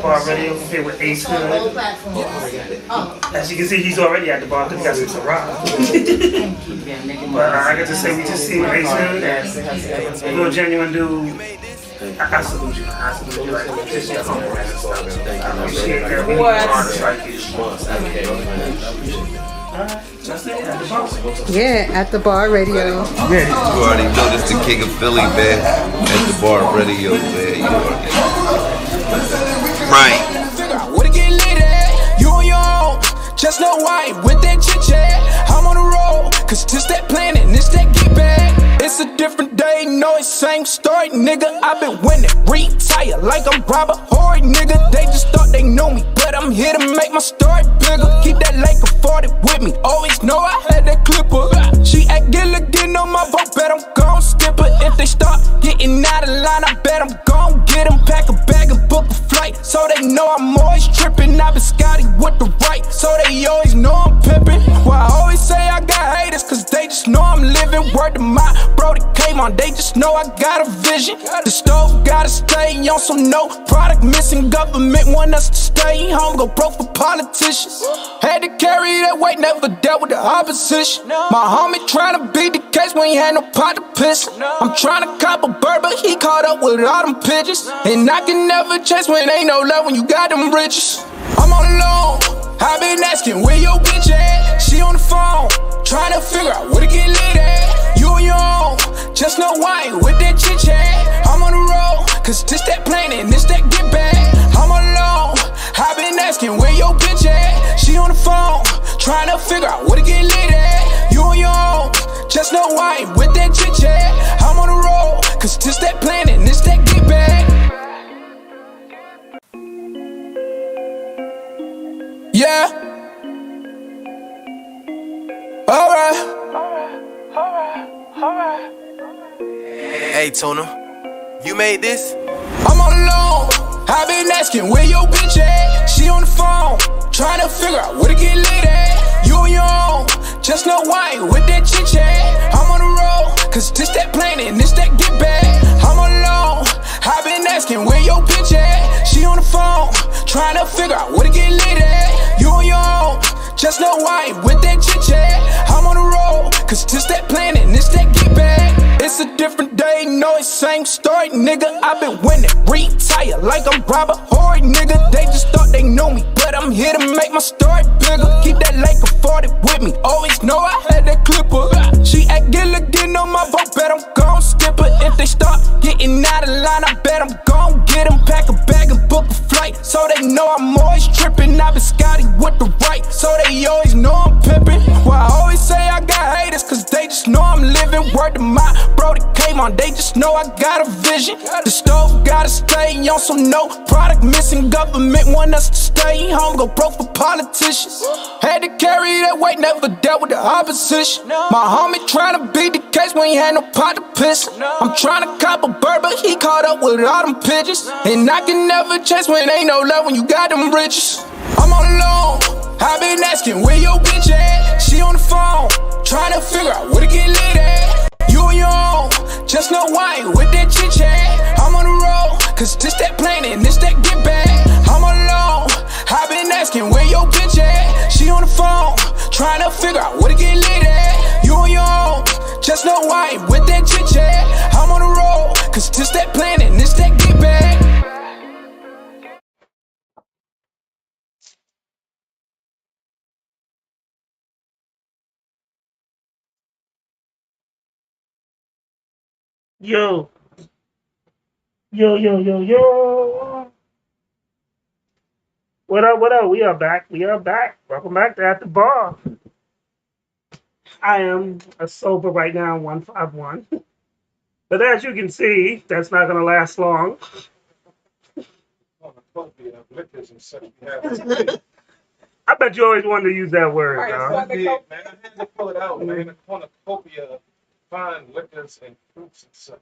Already here with Ace Hood. As you can see, he's already at the bar because he got some Ciroc. But I got to say, we just seen Ace Hood. Real genuine dude. I salute you. I salute you. Like, just your humble ass. I appreciate that. We need artists like you. That's it. At the bar. Yeah, at the bar radio. You already know this the king of Philly, man. At the bar radio, man. You already right. Where to get lit at? You on your own. Just no white with that chit chat. I'm on the road, cause this that planet, this that get back. It's a different day, no, it's same story, nigga. I've been winning, retire like I'm Robert Horry, nigga. They just thought they knew me, but I'm here to make my story bigger. Keep that Laker 40 with me, always know I had that clipper. She act Gilligan on my boat, bet I'm gon' skip her. If they start getting out of line, I bet I'm gon' get them. Pack a bag and book a flight, so they know I'm always trippin'. I've been Scotty with the right, so they always know I'm pimpin'. Well, I always say I got haters, cause they just know I'm living. Word to my Brody came on, they just know I got a vision. The stove gotta stay on, so no product missing. Government want us to stay home, go broke for politicians. Had to carry that weight, never dealt with the opposition. My homie tryna beat the case when he had no pot to piss. I'm tryna cop a bird, but he caught up with all them pigeons. And I can never chase when ain't no love when you got them riches. I'm on the loan, I been asking where your bitch at. She on the phone, tryna figure out where to get lit at. You on your own, just no white with that chit chat. I'm on the road, cause this that planet, this that get back. I'm on the loan, I been asking where your bitch at. She on the phone, tryna figure out where to get lit at. You on your own, just no white with that chit chat. I'm on the road, cause this that planet, this that get back. Yeah. Alright. Hey, Tuna, you made this? I'm on the loan, I been asking where your bitch at. She on the phone, tryna figure out where to get lit at. You on your own, just no white with that chit chat. I'm on the road, cause this that planet, this that get back. I'm on the loan, I been asking where your bitch at. She on the phone, tryna figure out where to get lit at. You on your own, just no white with that chit chat. I'm on the road, cause this that planet, this that get back. It's a different day, no, it's same story, nigga. I've been winning, retire like I'm Robert Horry, nigga. They just thought they knew me, but I'm here to make my story bigger. Keep that Laker 40 with me, always know I had that clipper. She act Gilligan on my boat, bet I'm gon' skip her. If they start getting out of line, I bet I'm gon' get them. Pack a bag and book a flight, so they know I'm always trippin'. I've been Scotty with the right, so they always know I'm pimpin'. Well, I always say I got haters, cause they just know I'm living. Word to my Brody came on, they just know I got a vision. The stove gotta stay on, so no product missing. Government want us to stay home, go broke for politicians. Had to carry that weight, never dealt with the opposition. My homie tryna beat the case when he had no pot to piss. I'm tryna cop a bird, but he caught up with all them pigeons. And I can never chase when ain't no love when you got them riches. I'm on the loan, I been asking where your bitch at. She on the phone, tryna figure out where to get lit at. You on your own, just no white with that chit chat. I'm on the road, cause this that planet, this that get back. I'm on the loan, I been asking where your bitch at. She on the phone, tryna figure out where to get lit at. You on your own, just no white with that chit chat. I'm on the road, cause this that planet, this that get back. Yo. Yo. What up, what up? We are back. Welcome back to At the Bar. I am sober right now, 151. But as you can see, that's not going to last long. I've bet you always wanted to use that word, Right, dog. so- I did, man. I had to pull it out, man. A cornucopia of fine liquors and fruits and such.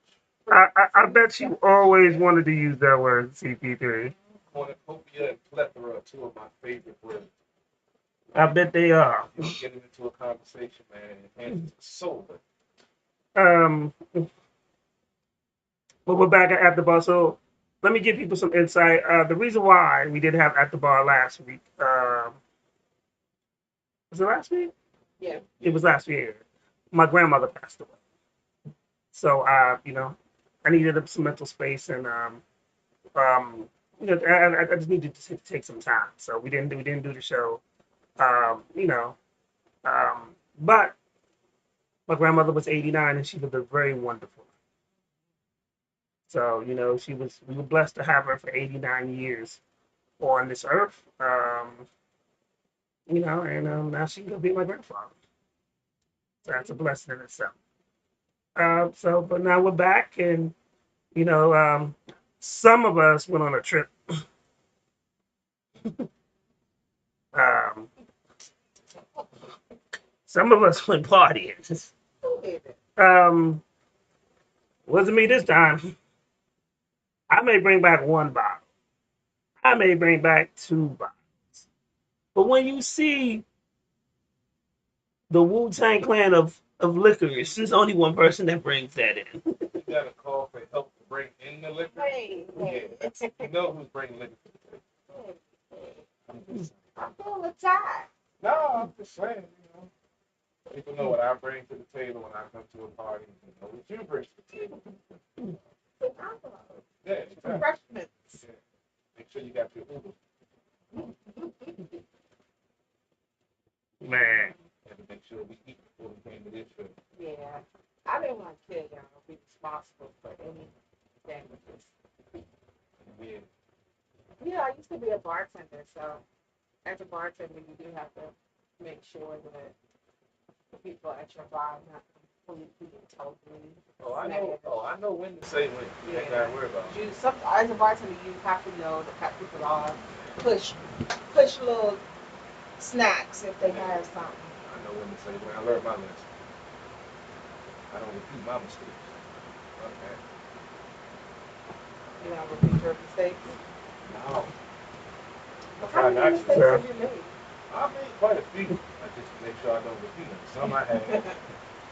I bet you always wanted to use that word, CP3. Cornucopia and plethora are two of my favorite words. I bet they are. Getting into a conversation, man, and enhances the soul. But we're back at the bar. So let me give people some insight. The reason why we didn't have at the bar last week, was it last week? Yeah. It was last year. My grandmother passed away. So, I needed some mental space, and I just needed to take some time. So we didn't do the show. But my grandmother was 89, and she was very wonderful. So, we were blessed to have her for 89 years on this earth. And now she can go be my grandfather. So that's a blessing in itself. But now we're back, and some of us went on a trip. Some of us went partying. Wasn't me this time. I may bring back one bottle. I may bring back 2 bottles. But when you see the Wu-Tang Clan of licorice, there's only one person that brings that in. You got to call for help to bring in the liquor. Hey. Yeah, you know who's bringing liquor. I'm going with Ty. No, I'm just saying, people know what I bring to the table when I come to a party. You know what you bring to the table. Yeah, exactly. Refreshments. Yeah. Make sure you got your Uber. Man. And to make sure we eat before we came to this show. Yeah. I didn't want to kill y'all or be responsible for any damages. Yeah. I used to be a bartender, so as a bartender, you do have to make sure that the people at your bar are not completely and totally. I know when to say when. You ain't gotta worry about it. As a bartender, you have to know to cut people off, push little snacks if they have something. I know when to say when. I learned my lesson. I don't repeat my mistakes. Okay. You don't repeat your mistakes. No. But how many mistakes have you made? I made quite a few. I just make sure I don't repeat them. Some I have.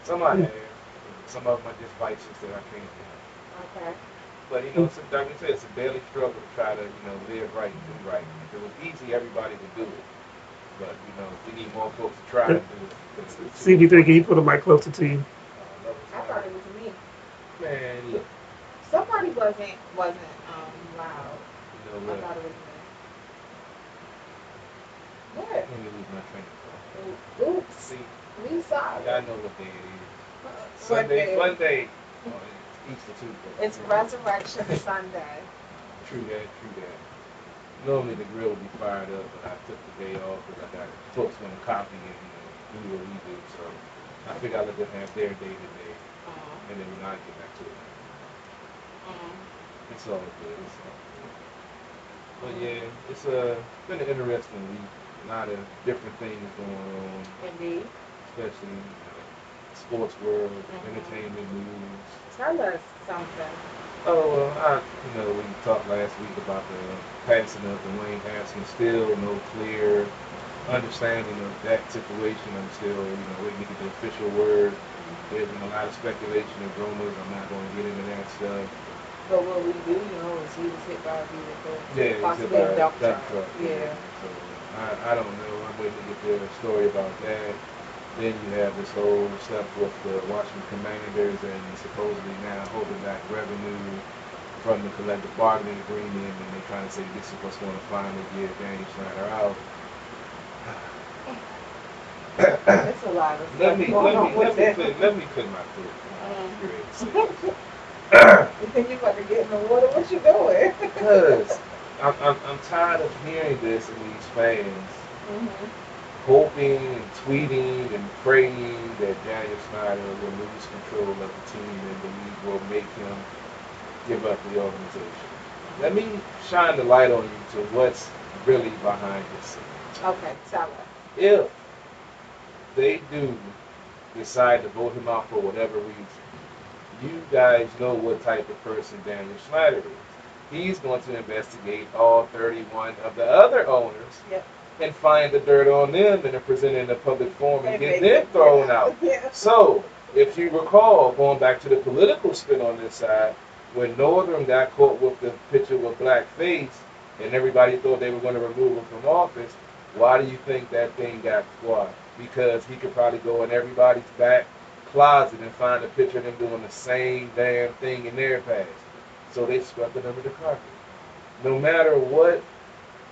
Some of them are just vices that I can't do. Okay. But like we said, it's a daily struggle to try to live right and do right. If it was easy, everybody would do it. But we need more folks to try to do it. CP3, can you put the mic closer to you? I thought it was me. Man, look. Somebody wasn't loud. You know I what? thought it was me. What? Let me lose my train of thought. Oops. See, We sorry. I know what day it is. What day? Sunday. Oh, it's Easter Tuesday. It's Resurrection Sunday. True that. Normally the grill would be fired up, but I took the day off because I got folks want to copy and do what we do. So I figured I'd let them have their day today, and then when I get back to it, it's all good. But yeah, it's been an interesting week. A lot of different things going on. Indeed. Especially sports world, entertainment news. Tell us something. Oh, well, we talked last week about the passing of Dwayne Haskins. Still no clear understanding of that situation. I'm still, waiting to get the official word. There's been a lot of speculation and rumors. I'm not going to get into that stuff. But what we do know is he was hit by a vehicle. Yeah, possibly a dump truck. Yeah. So I don't know. I'm waiting to get the story about that. Then you have this whole stuff with the Washington Commanders and supposedly now holding back revenue from the collective bargaining agreement, and they're trying to say this is what's going to finally get Daniel Snyder out. It's a lot of Let stuff me going on with that. clear my throat. You think you're about to get in the water? What you doing? Because I'm tired of hearing this and these fans hoping and tweeting and praying that Daniel Snyder will lose control of the team and the league will make him give up the organization. Let me shine the light on you to what's really behind the scenes. Okay, Salah. If they do decide to vote him out for whatever reason, you guys know what type of person Daniel Snyder is. He's going to investigate all 31 of the other owners Yep. and find the dirt on them and then present it in a public forum and And get make them it- thrown yeah. out. Yeah. So, if you recall, going back to the political spin on this side, when Northam got caught with the picture with blackface and everybody thought they were going to remove him from office, why do you think that thing got squashed? Because he could probably go in everybody's back closet and find a picture of them doing the same damn thing in their past. So they swept it under the carpet. No matter what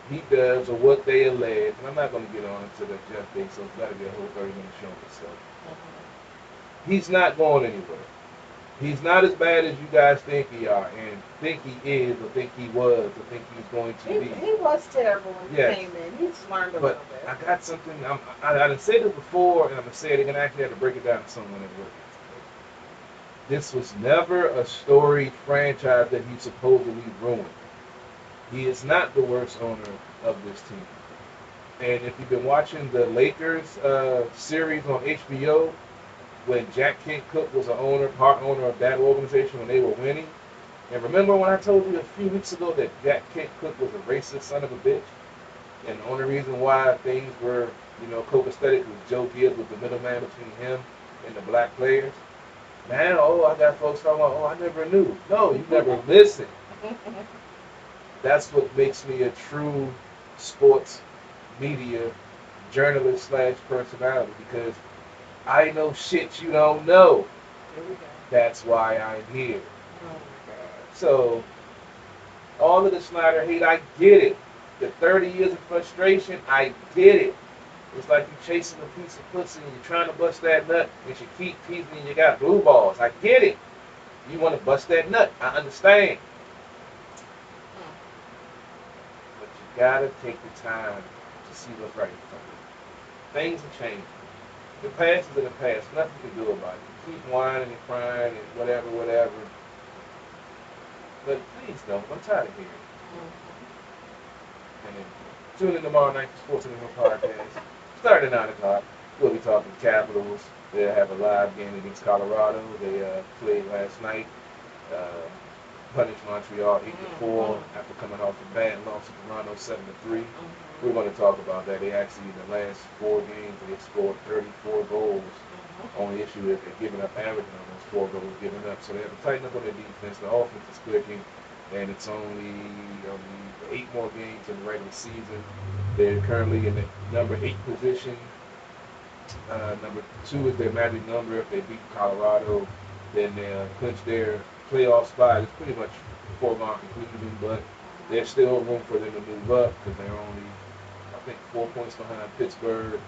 he does or what they allege, and I'm not going to get on into the Jeff Bezos, so it's got to be a whole 30-minute show myself. He's not going anywhere. He's not as bad as you guys think he are, and think he is, or think he was, or think he's going to be. He was terrible when Yes. he came in. He's learned a But little bit. I got something. I done said it before, and I'm gonna say it again. I actually had to break it down to someone at work. This was never a storied franchise that he supposedly ruined. He is not the worst owner of this team. And if you've been watching the Lakers series on HBO, when Jack Kent Cook was an owner, part owner of that organization when they were winning, and remember when I told you a few weeks ago that Jack Kent Cook was a racist son of a bitch? And the only reason why things were, copacetic was Joe Gibbs was the middleman between him and the black players. Now, I got folks talking about, I never knew. No, you never listened. That's what makes me a true sports media journalist / personality, because I know shit you don't know. Here we go. That's why I'm here. Oh my God. So, all of the Snyder hate, I get it. The 30 years of frustration, I get it. It's like you chasing a piece of pussy and you're trying to bust that nut and you keep teasing and you got blue balls. I get it. You want to bust that nut. I understand. But you gotta take the time to see what's right in front of you. Things are changing. The past is in the past. Nothing you can do about it. You keep whining and crying and whatever. But please don't. I'm tired of hearing it. And then tune in tomorrow night for Sports Animal Podcast. Starting at 9 o'clock. We'll be talking Capitals. They'll have a live game against Colorado. They played last night. Punished Montreal 8-4 after coming off a bad loss to Toronto 7-3. We're going to talk about that. They actually, in the last 4 games, they scored 34 goals. Only issue is they're giving up averaging almost 4 goals given up. So they have to tighten up on their defense. The offense is clicking, and it's only 8 more games in the regular season. They're currently in the number 8 position. Number 2 is their magic number. If they beat Colorado, then they'll clinch their playoff spot. It's pretty much foregone conclusion, but there's still room for them to move up because they're only, I think, 4 points behind Pittsburgh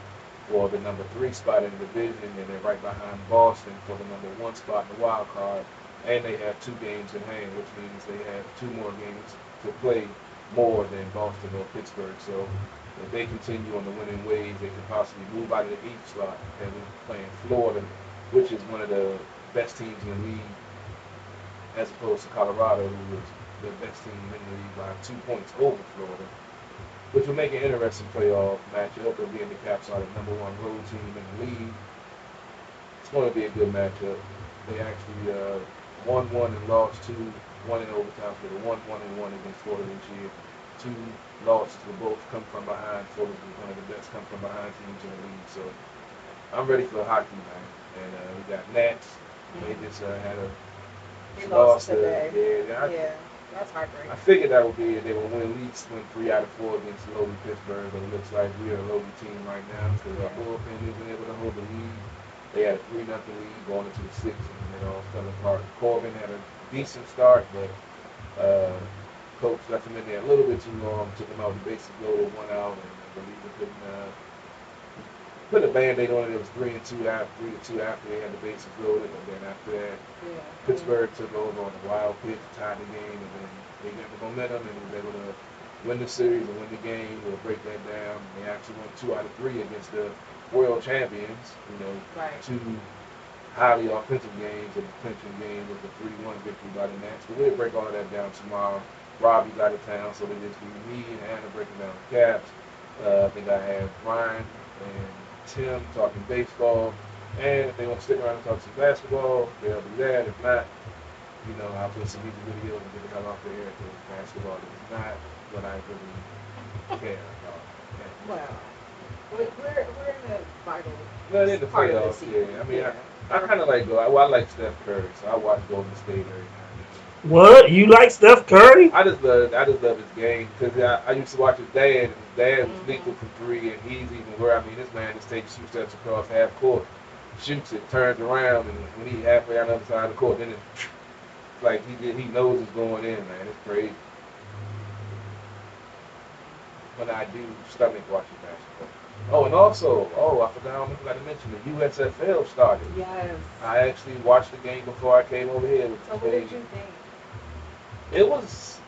for the number 3 spot in the division, and they're right behind Boston for the number 1 spot in the wild card. And they have 2 games in hand, which means they have 2 more games to play more than Boston or Pittsburgh. So if they continue on the winning ways, they could possibly move out of the 8th slot and be playing Florida, which is one of the best teams in the league, as opposed to Colorado, who is the best team in the league by 2 points over Florida, which will make an interesting playoff matchup. It'll be in the Caps are the number 1 road team in the league. It's going to be a good matchup. They actually won 1 and lost 2, 1 in overtime. So they won 1 and 1 against Florida this year. 2 losses will both come from behind. Florida is one of the best come from behind teams in the league. So I'm ready for hockey, man. And we got Nats. They just had a He lost today. Yeah, That's heartbreaking. I figured that would be it. They will win at least 3 out of 4 against lowly Pittsburgh, but it looks like we are a lowly team right now because our bullpen isn't able to hold the lead. They had a 3-0 lead going into the 6th, and it all fell apart. Corbin had a decent start, but coach left him in there a little bit too long, took him out the bases loaded, 1 out, and the reliever couldn't put a Band-Aid on it. It was 3-2 after they had the bases loaded, and then after that, Pittsburgh took over on a wild pitch, tied the game, and then they got the momentum and was able to win the series and win the game. We'll break that down. They actually won 2 out of 3 against the world champions. 2 highly offensive games, and the clinching game was a 3-1 victory by the Nats. But we'll break all of that down tomorrow. Robbie's out of town, so they just be me and Hannah breaking down the Caps. I think I have Brian and Tim talking baseball. And if they want to stick around and talk some basketball, they'll do that. If not, I'll put some music videos and get the hell off the air because basketball is not what I really care about. Well, we're in a vital But in the part of the playoffs, season. yeah. I mean, I kind of like I like Steph Curry, so I watch Golden State every now and then. What? You like Steph Curry? I just love his game because I used to watch his dad, and his dad was lethal from three, and he's even where this man just takes 2 steps across half court, shoots it, turns around, and when he halfway on the other side of the court, then it's like he knows it's going in, man. It's crazy. But I do stomach watching basketball. Oh, and also, I forgot to mention the USFL started. Yes. I actually watched the game before I came over here. So what did you think? It was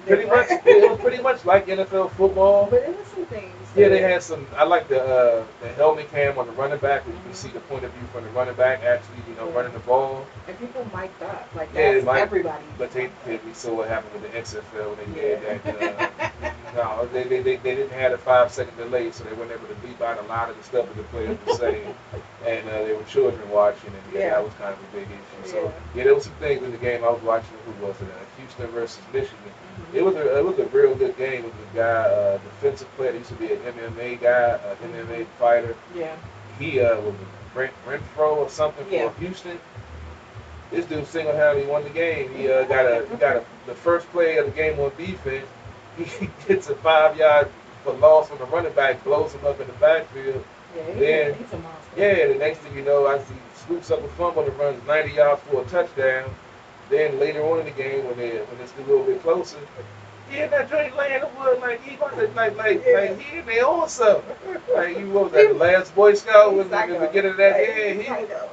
pretty much like NFL football. But it was some things. Yeah, they had some. I like the helmet cam on the running back, where you can see the point of view from the running back actually, running the ball. And people mic'd up like Yeah, that's everybody. But we saw what happened with the XFL when they did that. No, they didn't have a 5-second delay, so they weren't able to beep out a lot of the stuff that the players were saying, and there were children watching, and that was kind of a big issue. So there was some things in the game I was watching. Who was it? Houston versus Michigan. It was a real good game with the guy, defensive player. He used to be an MMA guy, an MMA fighter. Yeah. He was Renfro or something for Houston. This dude single-handedly won the game. He got the first play of the game on defense. He gets a 5-yard for loss on the running back, blows him up in the backfield. Yeah, he's a monster. Yeah, the next thing you know, I see scoops up a fumble and runs 90 yards for a touchdown. Then later on in the game, when it's a little bit closer, that joint laying the wood like he about to he in there on something. Like he was that the last Boy Scout was at the beginning of that.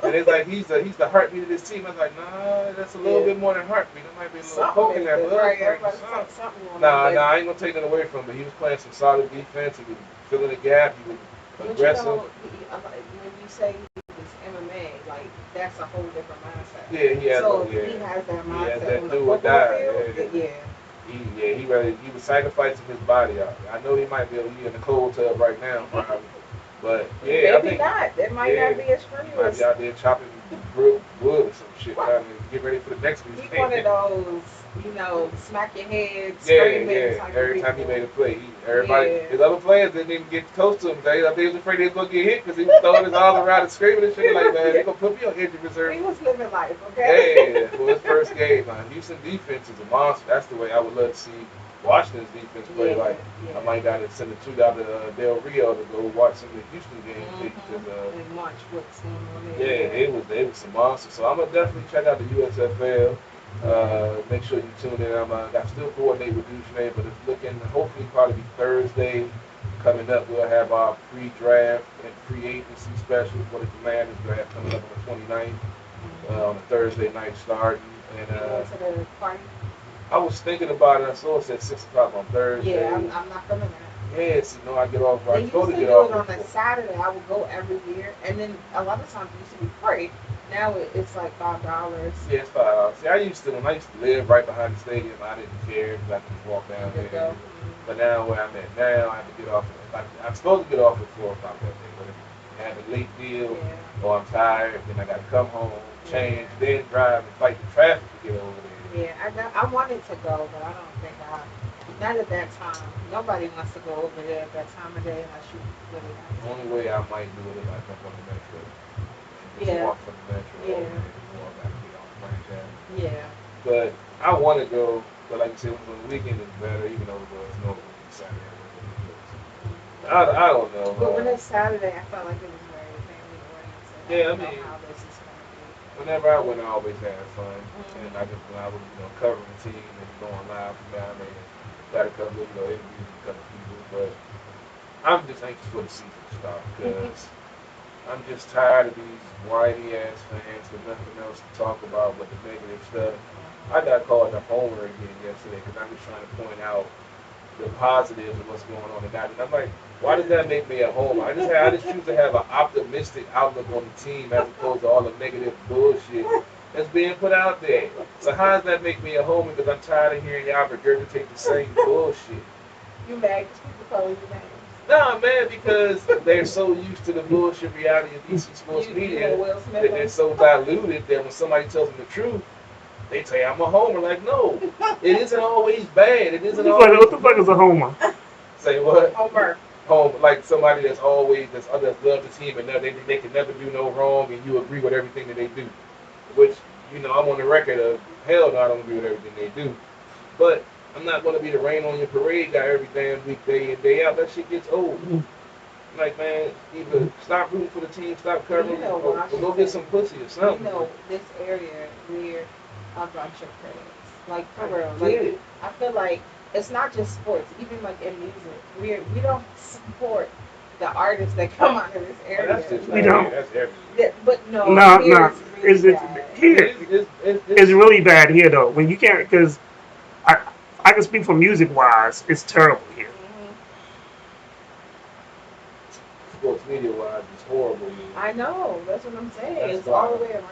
And it's like he's the heartbeat of this team. I was like, nah, that's a little bit more than heartbeat. It might be a little poke in that blood. Nah, I ain't gonna take that away from him. But he was playing some solid defense. He was filling the gap. He was aggressive. When you say it's MMA, like that's a whole different mindset. Yeah, he has. So he has that mindset. He has that on do the or die. Yeah. He was sacrificing his body out. I know he might be in the cold tub right now, probably. But maybe I think not. That might not be as strenuous. He might be out there chopping wood or some shit. Right. Get ready for the next week's game. He's one of those, smack your head, screaming. Every time he made a play, his other players didn't even get close to him. They was afraid they was gonna get hit because he was throwing his arms around and screaming and shit like, man, they gonna put me on injured reserve. He was living life, okay? Yeah, for his first game, Houston defense is a monster. That's the way I would love to see Washington's defense play. I might gotta send a tweet out to Del Rio to go watch some of the Houston games and watch what's going on there. Yeah, they was some monsters. So I'm gonna definitely check out the USFL. Make sure you tune in. I still coordinate with Duchesne, but it's looking hopefully probably be Thursday coming up. We'll have our pre-draft and free agency special for the Commanders draft coming up on the 29th on a Thursday night starting. And to the party? I was thinking about it. I saw it at 6 o'clock on Thursday. Yeah, I'm not coming that. Yes, I get off. I go to get off. On a Saturday, I would go every year, and then a lot of times it used to be free. Now it's like $5. Yeah, it's $5. See, when I used to live right behind the stadium, I didn't care because I could just walk down there. But now where I'm at now, I have to get off. I'm supposed to get off at 4 o'clock that day, but if I have a late deal or I'm tired, then I got to come home, change, then drive and fight the traffic to get over there. Yeah, I wanted to go, but I don't think not at that time. Nobody wants to go over there at that time of day unless you really have to. The only way I might do it is I jump on the metro. Walk from the metro and walk back to get on the franchise. Yeah. But I want to go, but like you said, when the weekend is better, even though it's normally Saturday. I don't know. But when it's Saturday, I felt like it was very family oriented. Yeah, I mean, how this is going to be. Whenever I went, I always had fun. And I just, when I was, covering the team and going live from down there, got a couple of, interviews with a couple of people. But I'm just anxious for the season to start because I'm just tired of these whiny ass fans with nothing else to talk about but the negative stuff. I got called a homer again yesterday because I'm just trying to point out the positives of what's going on. And I'm like, why does that make me a homer? I just choose to have an optimistic outlook on the team as opposed to all the negative bullshit that's being put out there. So how does that make me a homer? Because I'm tired of hearing y'all regurgitate the same bullshit. You mad because people call you names. Nah, man, because they're so used to the bullshit reality of DC sports You media know Will Smith. that they're so diluted that when somebody tells them the truth, they say I'm a homer. Like, no, it isn't always bad. It isn't always. What the fuck is a homer? Say what? Homer. Home, like somebody that's always that's love the team and they can never do no wrong, and you agree with everything that they do. Which I'm on the record of hell no, I don't agree with everything they do. But I'm not going to be the rain on your parade guy every damn week, day in day out. That shit gets old. Like, man, either stop rooting for the team, stop covering, or go get some pussy or something. This area we're a bunch of critics. Like, for real. Like, I feel like it's not just sports, even like in music. We don't support the artists that come out of this area. We don't. That's everything. But no. No. It's really bad here though. When you can't, because I can speak for music wise, it's terrible here. Sports media wise, it's horrible. I know. That's what I'm saying. That's it's all the way around.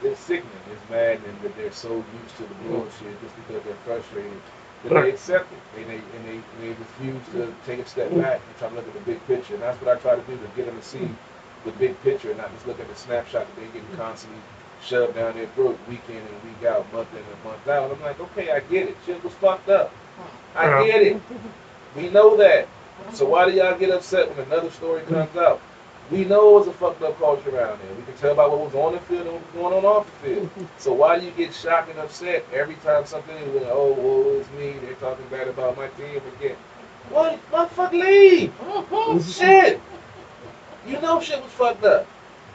It's sickening. It's maddening that they're so used to the bullshit just because they're frustrated that they accept it. They refuse to take a step back and try to look at the big picture. And that's what I try to do, to get them to see the big picture and not just look at the snapshot that they're getting constantly shoved down their throat week in and week out, month in and month out. I'm like, okay, I get it. Shit was fucked up. I get it. We know that. So why do y'all get upset when another story comes out? We know it was a fucked up culture around there. We can tell by what was on the field and what was going on off the field. So why do you get shocked and upset every time something is like, oh, woe is me, they're talking bad about my team again? What? Motherfucker, leave! Shit! You know shit was fucked up.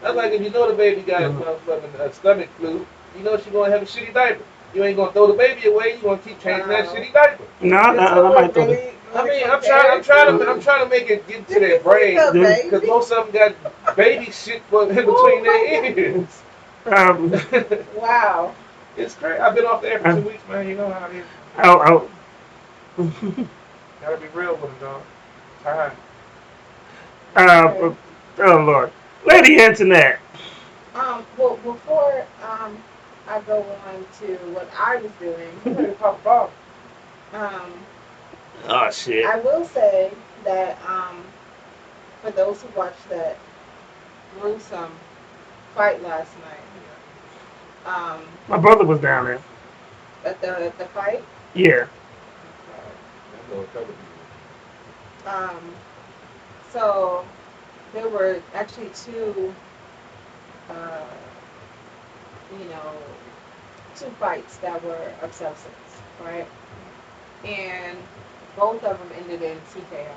That's like if you know the baby got a motherfucking stomach flu, you know she gonna have a shitty diaper. You ain't gonna throw the baby away. You gonna keep changing that shitty diaper. No, I might throw it. I mean, I'm trying to make it get to their brain because most of them got baby shit in between their ears. Wow. It's crazy. I've been off the air for 2 weeks, man. You know how it is. Oh. Gotta be real with them, dog. Oh Lord, Lady Internet. Well, before I go on to what I was doing, Oh shit. I will say that for those who watched that gruesome fight last night, My brother was down there. at the fight. Yeah. So there were actually two fights that were of substance, right? And both of them ended in TKO.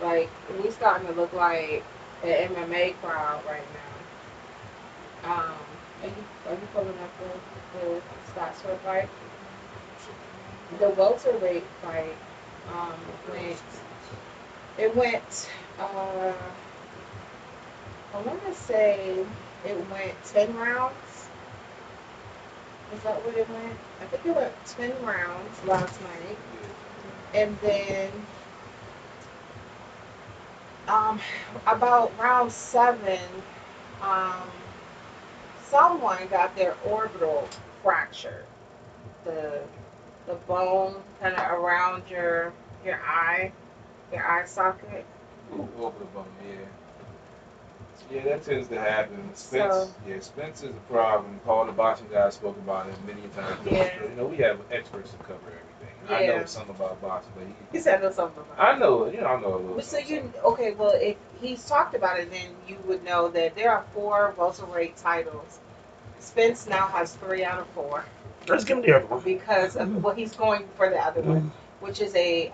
Like, we starting to look like an MMA crowd right now. Are you pulling up the stats for the fight? The welterweight fight went I want to say it went 10 rounds. Is that what it went? I think it went 10 rounds last night. And then about round 7, someone got their orbital fractured. The bone kind of around your eye socket. Over the bone, yeah. Yeah, that tends to happen. Spence is a problem. Paul, the boxing guy, spoke about it many times. Yeah. We have experts to cover everything. Yeah. I know something about boxing, but he said know something about it. I know, I know a little. So well, if he's talked about it, then you would know that there are 4 welterweight titles. Spence now has 3 out of 4. Let's give him the other one. Because he's going for the other one, which is a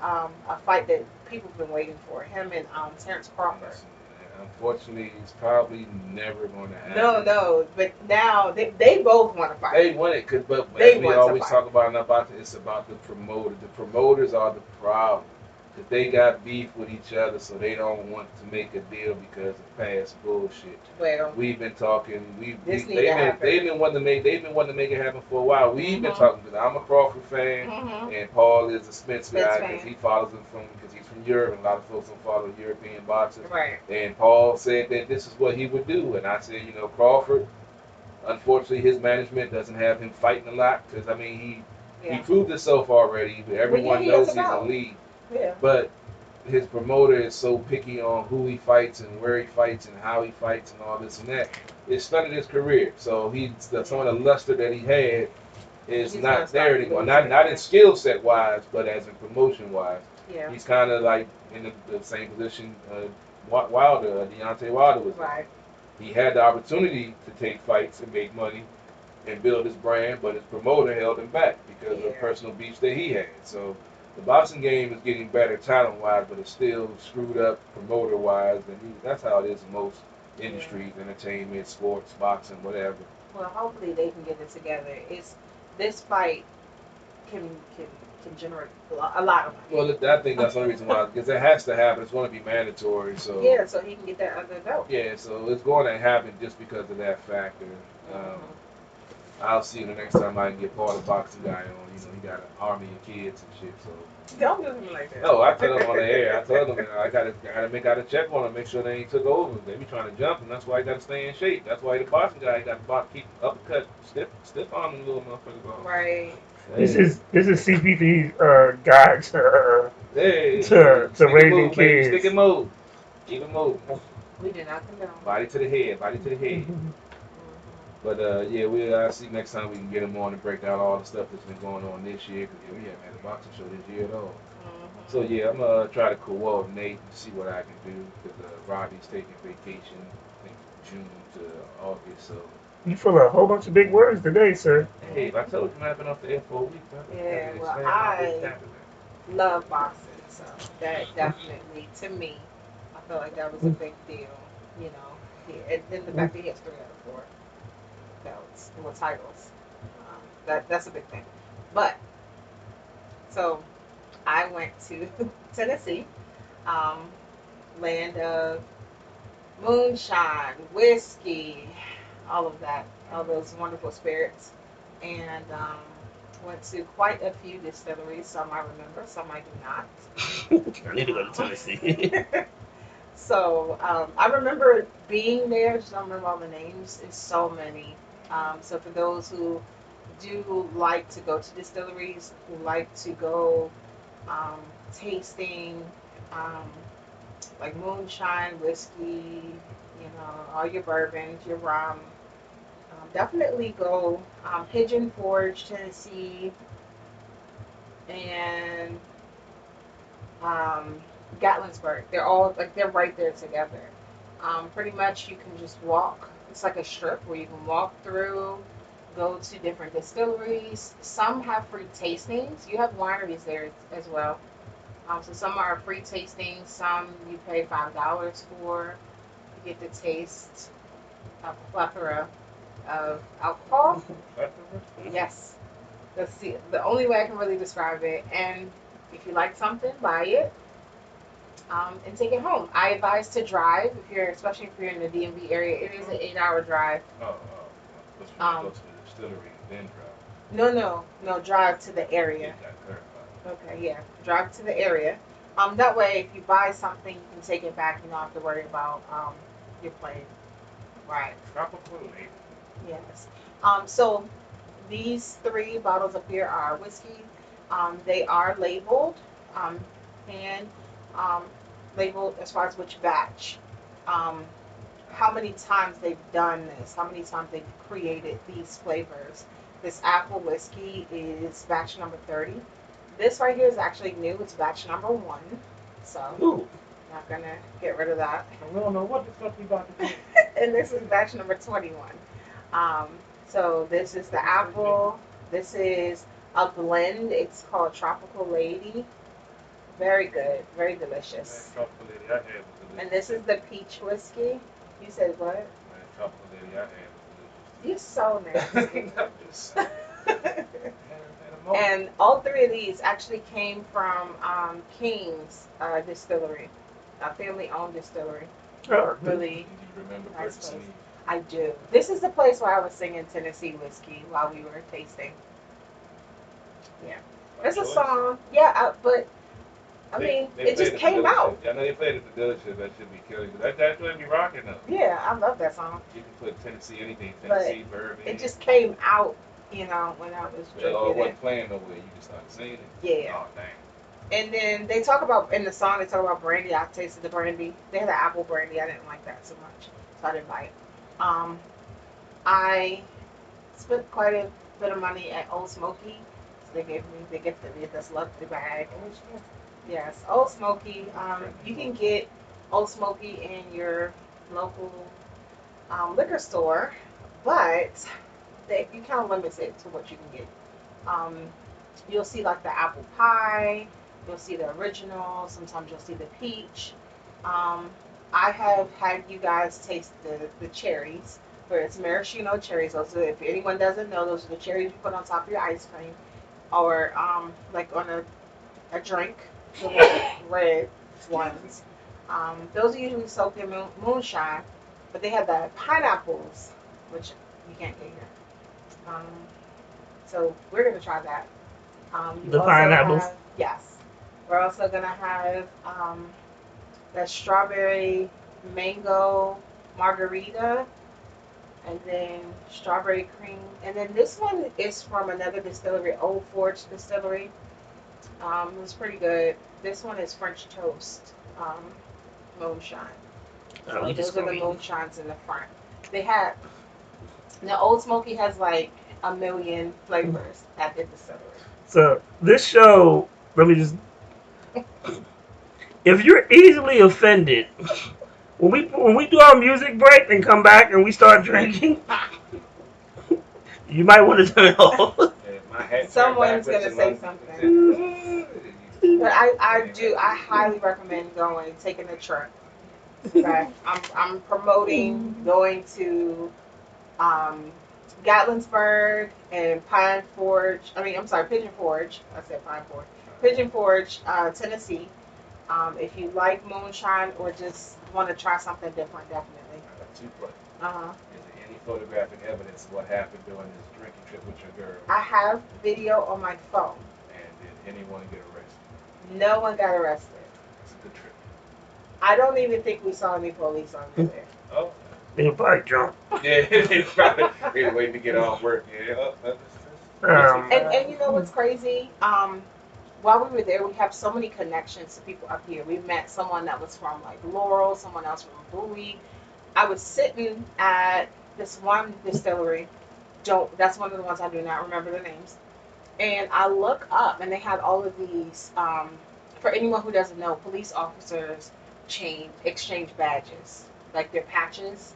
fight that people have been waiting for. Him and Terrence Crawford. Unfortunately, it's probably never going to happen. No, but now they both want to fight. They want it, but as we always talk about in boxing, it's about the promoter. The promoters are the problem. Because they got beef with each other, so they don't want to make a deal because of past bullshit. Well, we've been talking. They've been wanting to make it happen for a while. We've been talking because I'm a Crawford fan, and Paul is a Spence guy because he follows him because he's from Europe, and a lot of folks don't follow European boxers. Right. And Paul said that this is what he would do, and I said, Crawford. Unfortunately, his management doesn't have him fighting a lot because He proved himself already. Everyone he knows is he's about. elite. Yeah. But his promoter is so picky on who he fights and where he fights and how he fights and all this and that. It stunted his career. So some of the luster that he had is He's not there anymore. Not in losing. skill set wise, but as in promotion wise. Yeah. He's kind of like in the same position Wilder, Deontay Wilder was in. Right. He had the opportunity to take fights and make money and build his brand, but his promoter held him back because of personal beefs that he had. So the boxing game is getting better talent-wise, but it's still screwed up promoter-wise, and that's how it is in most industries, entertainment, sports, boxing, whatever. Well, hopefully they can get it together. This fight can generate a lot of money. Well, I think that's the only reason why, because it has to happen. It's going to be mandatory. So yeah, so he can get that other belt. Yeah, so it's going to happen just because of that factor. I'll see the next time I can get part of the boxing guy on. He got an army of kids and shit. So don't do him like that. No, I tell them on the air. I told them I gotta make out a check on them, make sure they ain't took over. They be trying to jump, and that's why you gotta stay in shape. That's why the boxing guy got to keep uppercut stiff on them little motherfuckers. Right. Hey. This is CPP's guide to raising kids. Stick and move. Keep it moving. We did not condone. Body to the head. But I see next time we can get him on and break down all the stuff that's been going on this year, because we haven't had a boxing show this year at all. So I'm gonna try to coordinate and see what I can do, because Robbie's taking vacation, I think June to August. So you full of a whole bunch of big words today, sir. Hey, if I told you I've been off the air for a week, yeah, well, I love boxing, so that definitely, to me, I feel like that was a big deal. And then the fact that he has 3 out of 4 belts or titles, that's a big thing. But so I went to Tennessee, land of moonshine, whiskey, all of that, all those wonderful spirits, and went to quite a few distilleries. Some I remember, some I do not. I need to go to Tennessee. So I remember being there. Just don't remember all the names. It's so many. So for those who do like to go to distilleries, who like to go tasting, like moonshine, whiskey, all your bourbons, your rum, definitely go Pigeon Forge, Tennessee, and Gatlinburg. They're right there together. Pretty much you can just walk. It's like a strip where you can walk through, go to different distilleries. Some have free tastings. You have wineries there as well. So some are free tastings. Some you pay $5 for. You get to taste a plethora of alcohol. Yes. That's the only way I can really describe it. And if you like something, buy it. And take it home. I advise to drive especially if you're in the DMV area. It is an 8-hour drive. Go to the distillery and then drive. No, drive to the area. Okay, yeah, drive to the area. That way, if you buy something, you can take it back. You don't have to worry about your plane. Right. Yes. So these 3 bottles up here are whiskey. They are labeled and labeled as far as which batch, how many times they've done this, how many times they've created these flavors. This apple whiskey is batch number 30. This right here is actually new. It's batch number 1. So not gonna get rid of that. I don't know what the fuck we about to do. And this is batch number 21. So this is the apple. This is a blend. It's called Tropical Lady. Very good, very delicious. Tropical Lady I had was delicious. And this is the peach whiskey. You said what? Tropical Lady I had You're was so nasty. delicious. And all 3 of these actually came from King's Distillery, a family-owned distillery. Really remember nice place. I do. This is the place where I was singing Tennessee Whiskey while we were tasting. Yeah. It's a song. Yeah, but I mean, it just came out. I know they played it for Delicious. That should be killing. That should be rocking though. Yeah, I love that song. You can put Tennessee anything. Tennessee, bourbon. It just came out You know, when I was Oh, it drinking it. wasn't playing no way. You just started singing it. Yeah. Oh, dang. And then they talk about in the song. They talk about brandy. I tasted the brandy. They had an apple brandy. I didn't like that so much, so I didn't buy it. I spent quite a bit of money at Old Smoky. So they gifted me this lovely bag. Yes, Old Smoky. You can get Old Smoky in your local liquor store, but you kind of limit it to what you can get. Um, you'll see like the apple pie. You'll see the original. Sometimes you'll see the peach. Um, I have had you guys taste the cherries, where it's maraschino cherries. Those are, if anyone doesn't know, those are the cherries you put on top of your ice cream, or like on a drink, the red ones. Those are usually soaked in moonshine, but they have the pineapples, which you can't get here. So we're gonna try that. You The also pineapples? have, yes. We're also gonna have that strawberry mango margarita, and then strawberry cream. And then this one is from another distillery, Old Forge Distillery. It was pretty good. This one is French toast moonshine. So we those just are the gonna eat. moonshines in the front. They had the Old Smoky has like a million flavors at the distillery. So this show, let me just. If you're easily offended, when we do our music break and come back and we start drinking, you might want to turn it off. Yeah, my hat Someone's turned gonna backwards say and something. But I highly recommend taking a trip. Okay, I'm promoting going to Gatlinburg and Pine Forge. I'm sorry, Pigeon Forge. I said Pine Forge. Pigeon Forge, Tennessee. If you like moonshine or just want to try something different, definitely. I got two questions. Uh-huh. Is there any photographic evidence of what happened during this drinking trip with your girl? I have video on my phone. And did anyone get arrested? No one got arrested. It's a good trip. I don't even think we saw any police on there. Oh. They were probably drunk. Yeah, they probably waiting to get off work. Yeah. And you know what's crazy? While we were there, we have so many connections to people up here. We met someone that was from like Laurel, someone else from Bowie. I was sitting at this one distillery. That's one of the ones I do not remember the names. And I look up, and they had all of these. For anyone who doesn't know, police officers exchange badges, like their patches.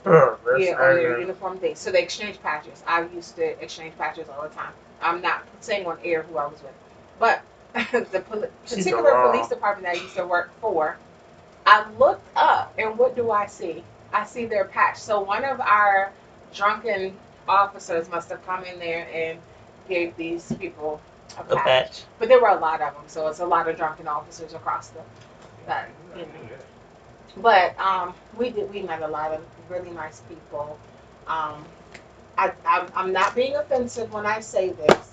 Oh, On their uniform thing. So they exchange patches. I used to exchange patches all the time. I'm not saying on air who I was with. But the particular police department that I used to work for, I looked up, and what do I see? I see their patch. So one of our drunken officers must have come in there and gave these people a patch. But there were a lot of them, so it's a lot of drunken officers across that. But we met a lot of really nice people. I'm not being offensive when I say this.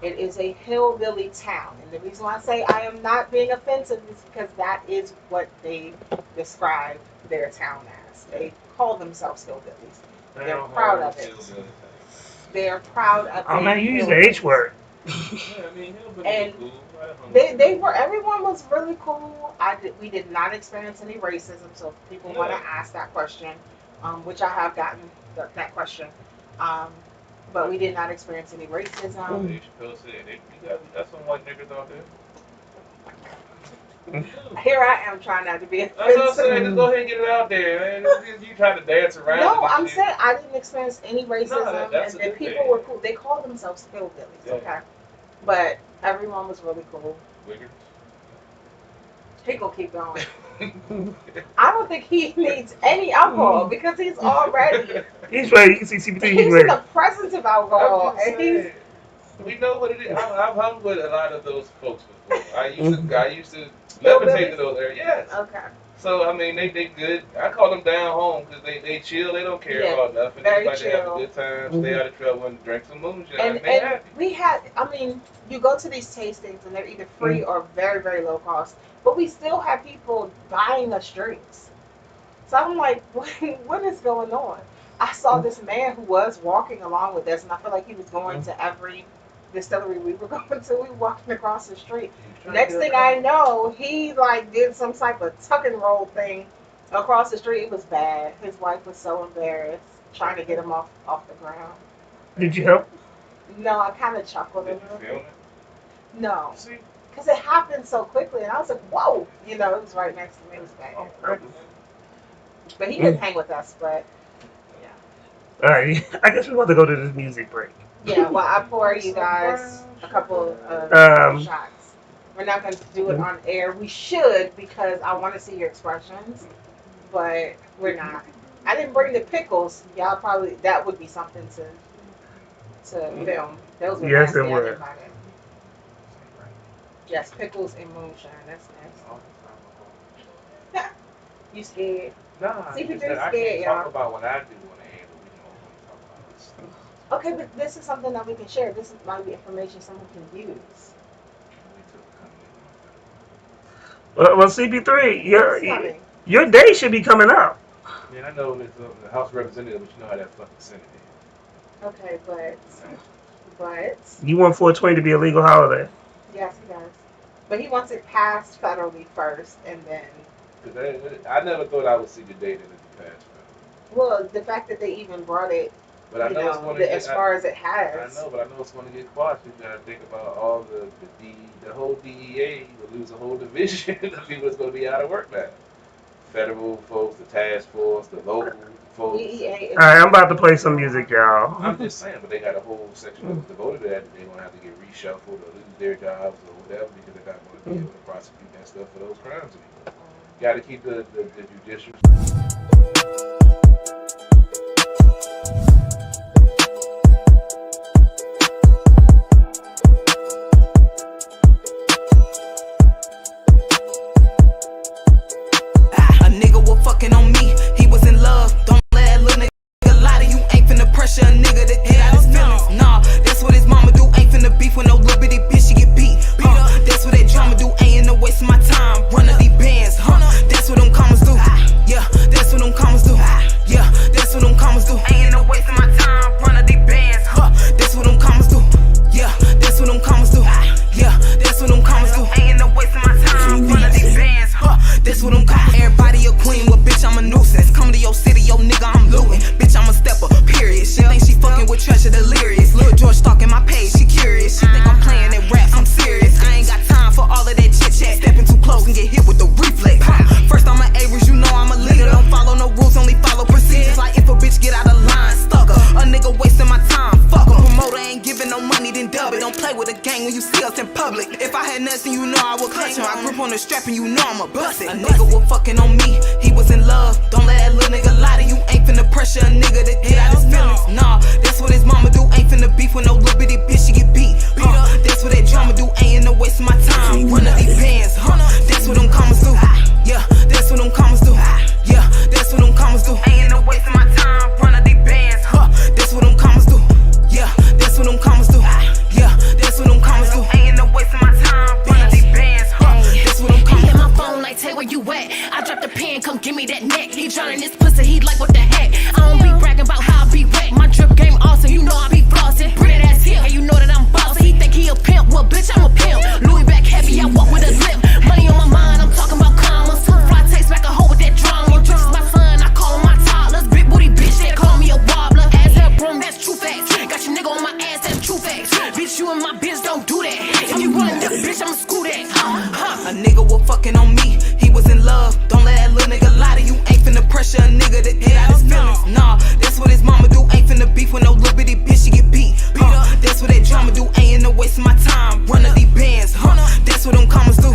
It is a hillbilly town, and the reason why I say I am not being offensive is because that is what they describe their town as. They call themselves hillbillies. They're proud of it. They are proud of it. I'm not using the H word. And they were. Everyone was really cool. We did not experience any racism. So if people want to ask that question, which I have gotten that question, but we did not experience any racism. They said you got some white niggas out there. Here I am trying not to be offensive. That's what I'm saying. Just go ahead and get it out there, man. You try to dance around. No, I'm saying I didn't experience any racism, and the people were cool. They call themselves hillbillies, okay? But everyone was really cool. Wiggins? He gonna keep going. I don't think he needs any alcohol because he's already. He's ready. You can see CP3. He's He's ready. in the presence of alcohol, and we know what it is. I've hung with a lot of those folks before. I used to levitate to those areas. Yes. Okay. So I mean, they good. I call them down home because they chill. They don't care about nothing. Very they like chill. to have a good time, stay out of trouble, and drink some moonshine. And we had. I mean, you go to these tastings and they're either free or very, very low cost. But we still have people buying us drinks. So I'm like, what is going on? I saw this man who was walking along with us, and I feel like he was going to every distillery we were going to. We were walking across the street. Next thing I know, he like did some type of tuck and roll thing across the street. It was bad. His wife was so embarrassed, trying to get him off the ground. Did you help? No, I kind of chuckled a Did little you film bit. it? No, See? because it happened so quickly, and I was like, whoa, you know, it was right next to me. It was bad. But he didn't hang with us, but All right, I guess we're about to go to this music break. yeah, well, I pour you guys a couple of shots. We're not going to do it on air. We should, because I want to see your expressions, but we're not. I didn't bring the pickles. Y'all probably, that would be something to film. Those were Yes, nasty. it I would. didn't buy them. Yes, pickles and moonshine. That's nasty. You scared? Nah, See, I we said I scared, can't y'all. talk about what I do on the air, but we can only talk about this stuff. Okay, but this is something that we can share. This might be information someone can use. Well, CP3, Coming. your day should be coming up. Man, I know it's the House of Representatives, but you know how that fucking Senate is. Okay, but You want 420 to be a legal holiday. yes, he does. But he wants it passed federally first, and then. Because I never thought I would see the day that it passed. Well, the fact that they even brought it, But I know it's going to get as far as it has. I know, but I know it's going to get quashed. You got to think about all the whole DEA will lose a whole division of people that's going to be out of work now. Federal folks, the task force, the local folks. DEA is. All right, I'm about to play some music, y'all. I'm just saying, but they got a whole section that's devoted to that. They're going to have to get reshuffled or lose their jobs or whatever because they're not going to be able to prosecute that stuff for those crimes anymore. Got to keep the judicial. A nigga was fucking on me, he was in love. Don't let that little nigga lie to you. Ain't finna pressure a nigga to get out his feelings. Nah, that's what his mama do. Ain't finna beef with no little bitty bitch, she get beat. That's what that drama do. Ain't no wasting my time. Run of these bands, that's what them commas do. Yeah, that's what them commas do. Yeah, that's what them commas do. Ain't no wasting my time. Run of these bands, that's what them commas do. Yeah, that's what them commas do. Yeah, that's what them commas do. Ain't no wasting my time. Run of these bands, that's what them commas do. Everybody a queen, well bitch I'm a nuisance. Come to your city, yo nigga I'm looting. Bitch I'm a stepper, period. She think she fucking with Treasure Delirious. Lil' George stalking my page, she curious. She think I'm playing that rap, I'm serious. I ain't got time for all of that chit chat. Stepping too close and get hit with the reflex. First I'm an Average, you know I'm a leader. Don't follow no rules, only follow procedures. Like if a bitch get out of line, stuck her. A nigga wasting my time, fuck her. Promoter ain't giving no money, then dub it. Don't play with a gang when you see us in public. If I had nothing, you know I would clutch him. I grip on the strap and you know I'ma bust it. A nigga was fucking on me, he was in love. Don't let that little nigga lie to you. Ain't finna pressure a nigga to get out his feelings. Nah, that's what his mama do. Ain't finna beef with no little bitty bitch, she get beat. That's what that drama do. Ain't no wasting my time. Run of these bands, that's what them commas do. Yeah, that's what them commas do. Yeah, that's what them commas do. Ain't no wasting my time. Run of these bands, that's what them commas do. Yeah, that's what them commas do. Yeah, that's what them commas do. Ain't no wasting my time. Run of these bands, that's what them commas do. He hit my phone like, Tay, where you at? I dropped the pen, come give me that neck. He drowning this pussy, he like, what the heck? I don't be bragging about how I be wet. My drip game awesome, you know I be flossing. Bring that ass here, and you know that I'm bossy. He think he a pimp, well bitch I'm a pimp. Louis back heavy, I walk with a limp. Money on my mind, I'm talking about commas. Fly takes back a hoe with that drama. This is my son, I call him my toddlers. Big booty bitch, they call me a wobbler. Ass hair broom, that's true facts. Got your nigga on my ass, that's true facts. Bitch, you and my bitch don't do that. If you running this bitch, I'ma screw that. A nigga was fucking on me, he was in love. Don't let that little nigga lie to you. Ain't finna pressure a nigga to get out his feelings. Nah, that's what his mama do. Ain't finna beef with no little bitty bitch, she get beat. That's what that drama do. Ain't no wasting my time. Run of these bands, that's what them commas do.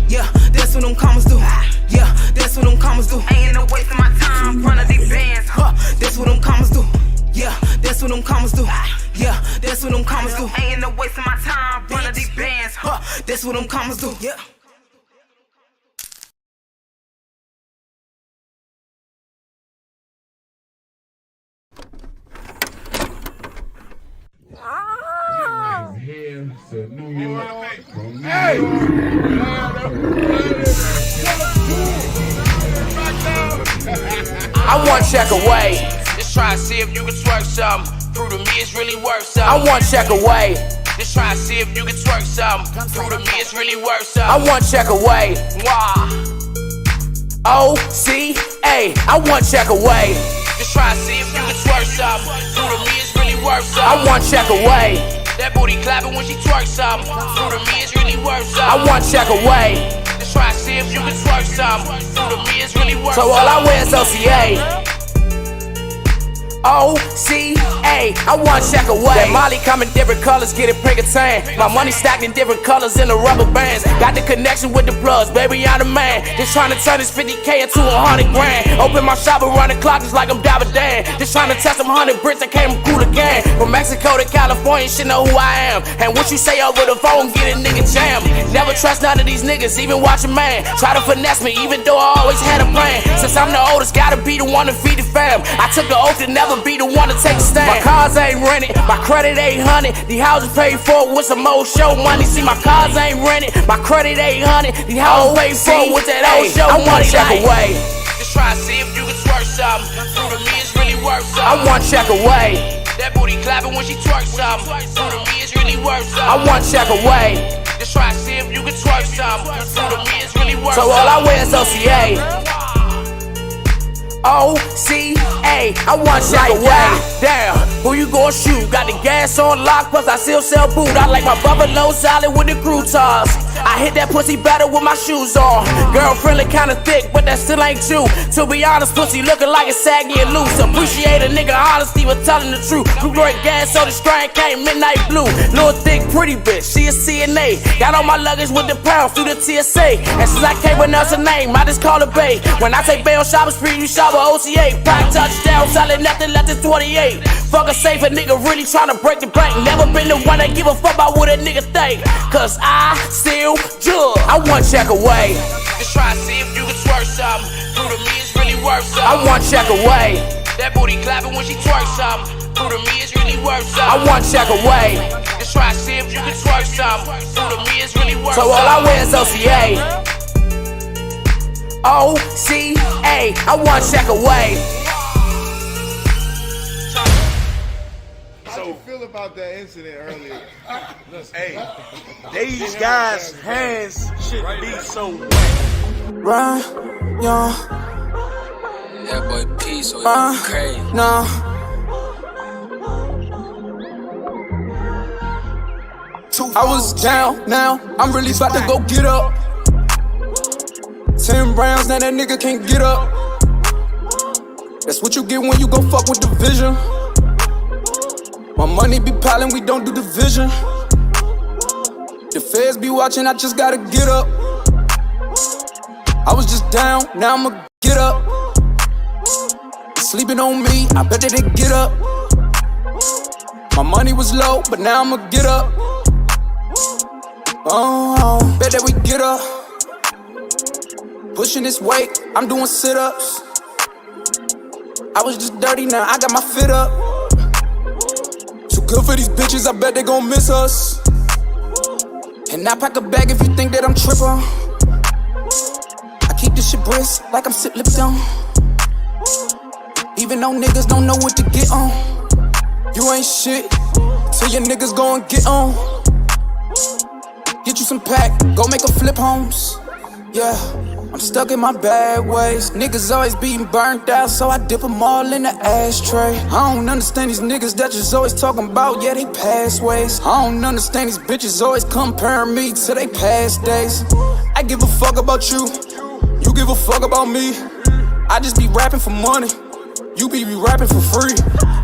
Yeah, that's what them commas do. Yeah, that's what them commas do. Ain't no wasting my time. Run of these bands, that's what them commas do. Yeah, that's what them commas do. Yeah, that's what them commas do. Ain't no wasting my time. Run of these bands, that's what them commas do. Yeah. I one check away. Just try and see if you can twerk something. Prove to me it's really worth something. I want check away. Just try and see if you can twerk something. Prove to me it's really worth something. I want check away. Why? O-C-A, I want check away. Just try and see if you can twerk something. Prove to me it's really worth something. I want check away. That booty clapping when she twerk something. Prove to me it's really worth something. I want check away. Just try and see if you can twerk something. Prove to me it's really worth something. So all I wear is OCA. O-C-A, I want check away. That Molly come in different colors, get it pretty tan. My money stacked in different colors in the rubber bands. Got the connection with the plugs, baby, I'm the man. Just trying to turn this 50K into 100 grand. Open my shop around the clock just like I'm Dapper Dan. Just trying to test them 100 bricks that came from cool again. From Mexico to California, shit know who I am. And what you say over the phone, get a nigga jammed. Never trust none of these niggas, even watch a man try to finesse me, even though I always had a plan. Since I'm the oldest, gotta be the one to feed the fam. I took the oath to never be the one to take a stand. My cars ain't rented, my credit 800. The houses paid for with some old show money. See, my cars ain't rented, my credit 800. The houses paid for with that old show money. I want check away. Just try and see if you can twerk something. Prove to me it's really worth something. I want check away. That booty clapping when she twerk something. Prove to me it's really worth something. I want check away. Just try and see if you can twerk something. Prove to me it's really worth something. So all I wear is OCA. O-C-A, I want check away. Damn, who you gon' shoot? Got the gas on lock, plus I still sell boot. I like my buffalo salad with the croutons. I hit that pussy better with my shoes on. Girlfriendly kinda thick, but that still ain't you. To be honest, pussy looking like it's saggy and loose. Appreciate a nigga honesty with telling the truth. Blue great gas, so the strain came midnight blue. Little thick, pretty bitch, she a CNA. Got all my luggage with the pounds through the TSA. And since I can't pronounce her name, I just call her Bay. When I take Bay on Shopping Street, you shop with OCA. Pack touchdown, selling nothing less than 28. Fuck a safe, a nigga really tryna break the bank. Never been the one that give a fuck about what a nigga think. Cause I still judge. I want check away. Just try and see if you can twerk something. Prove to me it's really worth something. I want check away. That booty clapping when she twerk something. Prove to me it's really worth something. I want check away. Just try and see if you can twerk something. Prove to me it's really worth something. So all I wear is OCA. O-C-A, I want check away. How you feel about that incident earlier? Hey, these guys' hands shouldn't be so wet. Run, young. That boy P, so he crazy. No. I was down, now I'm really about to go get up. 10 rounds, now that nigga can't get up. That's what you get when you go fuck with the vision. My money be piling, we don't do division. The feds be watching, I just gotta get up. I was just down, now I'ma get up. Sleeping on me, I bet that they get up. My money was low, but now I'ma get up. Oh, bet that we get up. Pushing this weight, I'm doing sit-ups. I was just dirty, now I got my fit up. Too good for these bitches, I bet they gon' miss us. And I pack a bag if you think that I'm trippin'. I keep this shit brisk like I'm sip Lipton. Even though niggas don't know what to get on. You ain't shit till your niggas go and get on. Get you some pack, go make a flip homes. Yeah, I'm stuck in my bad ways. Niggas always being burnt out, so I dip them all in the ashtray. I don't understand these niggas that just always talking about, yeah, they past ways. I don't understand these bitches always comparing me to they past days. I give a fuck about you, you give a fuck about me. I just be rapping for money, you be rapping for free.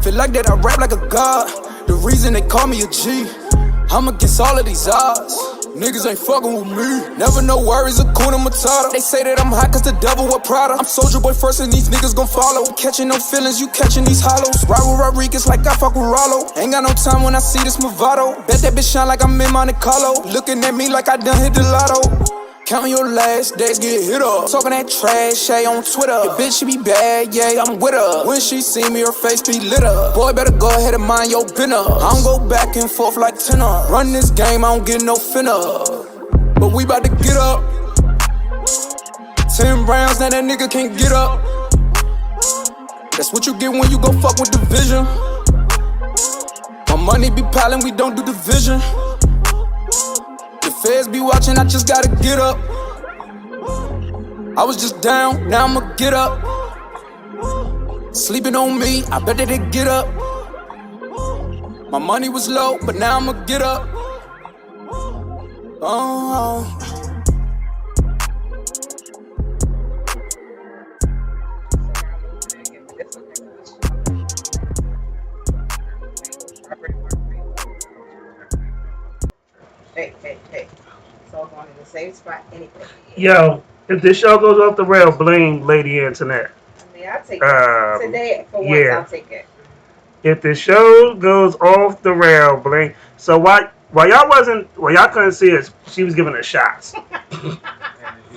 Feel like that I rap like a god, the reason they call me a G. I'm against all of these odds. Niggas ain't fucking with me. Never no worries, Hakuna Matata. They say that I'm hot cause the devil wear Prada. I'm Soulja Boy first and these niggas gon' follow. Catching no feelings, you catching these hollows. Ride with Rodriguez like I fuck with Rollo. Ain't got no time when I see this Movado. Bet that bitch shine like I'm in Monte Carlo. Looking at me like I done hit the lotto. Counting your last days, get hit up. Talking that trash, hey, on Twitter. Your bitch, she be bad, yeah, I'm with her. When she see me, her face be lit up. Boy, better go ahead and mind your business. I don't go back and forth like tenor. Run this game, I don't get no finna. But we bout to get up. 10 rounds, now that nigga can't get up. That's what you get when you go fuck with division. My money be piling, we don't do division. The feds be watching, I just gotta get up. I was just down, now I'ma get up. Sleeping on me, I bet that they get up. My money was low, but now I'ma get up. Oh. Hey. So I'm going in the same spot anyway. Yo, if this show goes off the rail, blame Lady Antoinette. I mean, I'll take it. Today, for once, I'll take it. If the show goes off the rail, blame. So while y'all couldn't see it, she was giving us shots. And if you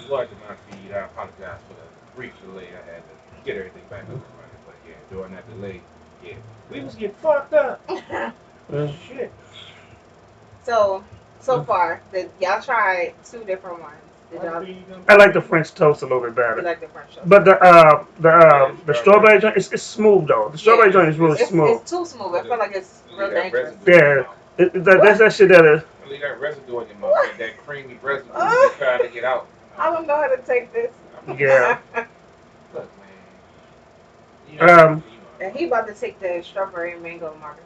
watching my feed, I apologize for the brief delay. I had to get everything back up and running. But yeah, during that delay, yeah, we was getting fucked up. Shit. So far, y'all tried 2 different ones. Did y'all? I like the French toast a little bit better. You like the French toast? But the strawberry joint, it's smooth though. The strawberry joint is really smooth. It's too smooth. I feel like it's real dangerous. Yeah, that's that shit that is. Leave that residue in your mouth. That creamy residue you're trying to get out. I don't know how to take this. Yeah. Look, man. And he about to take the strawberry and mango margarita.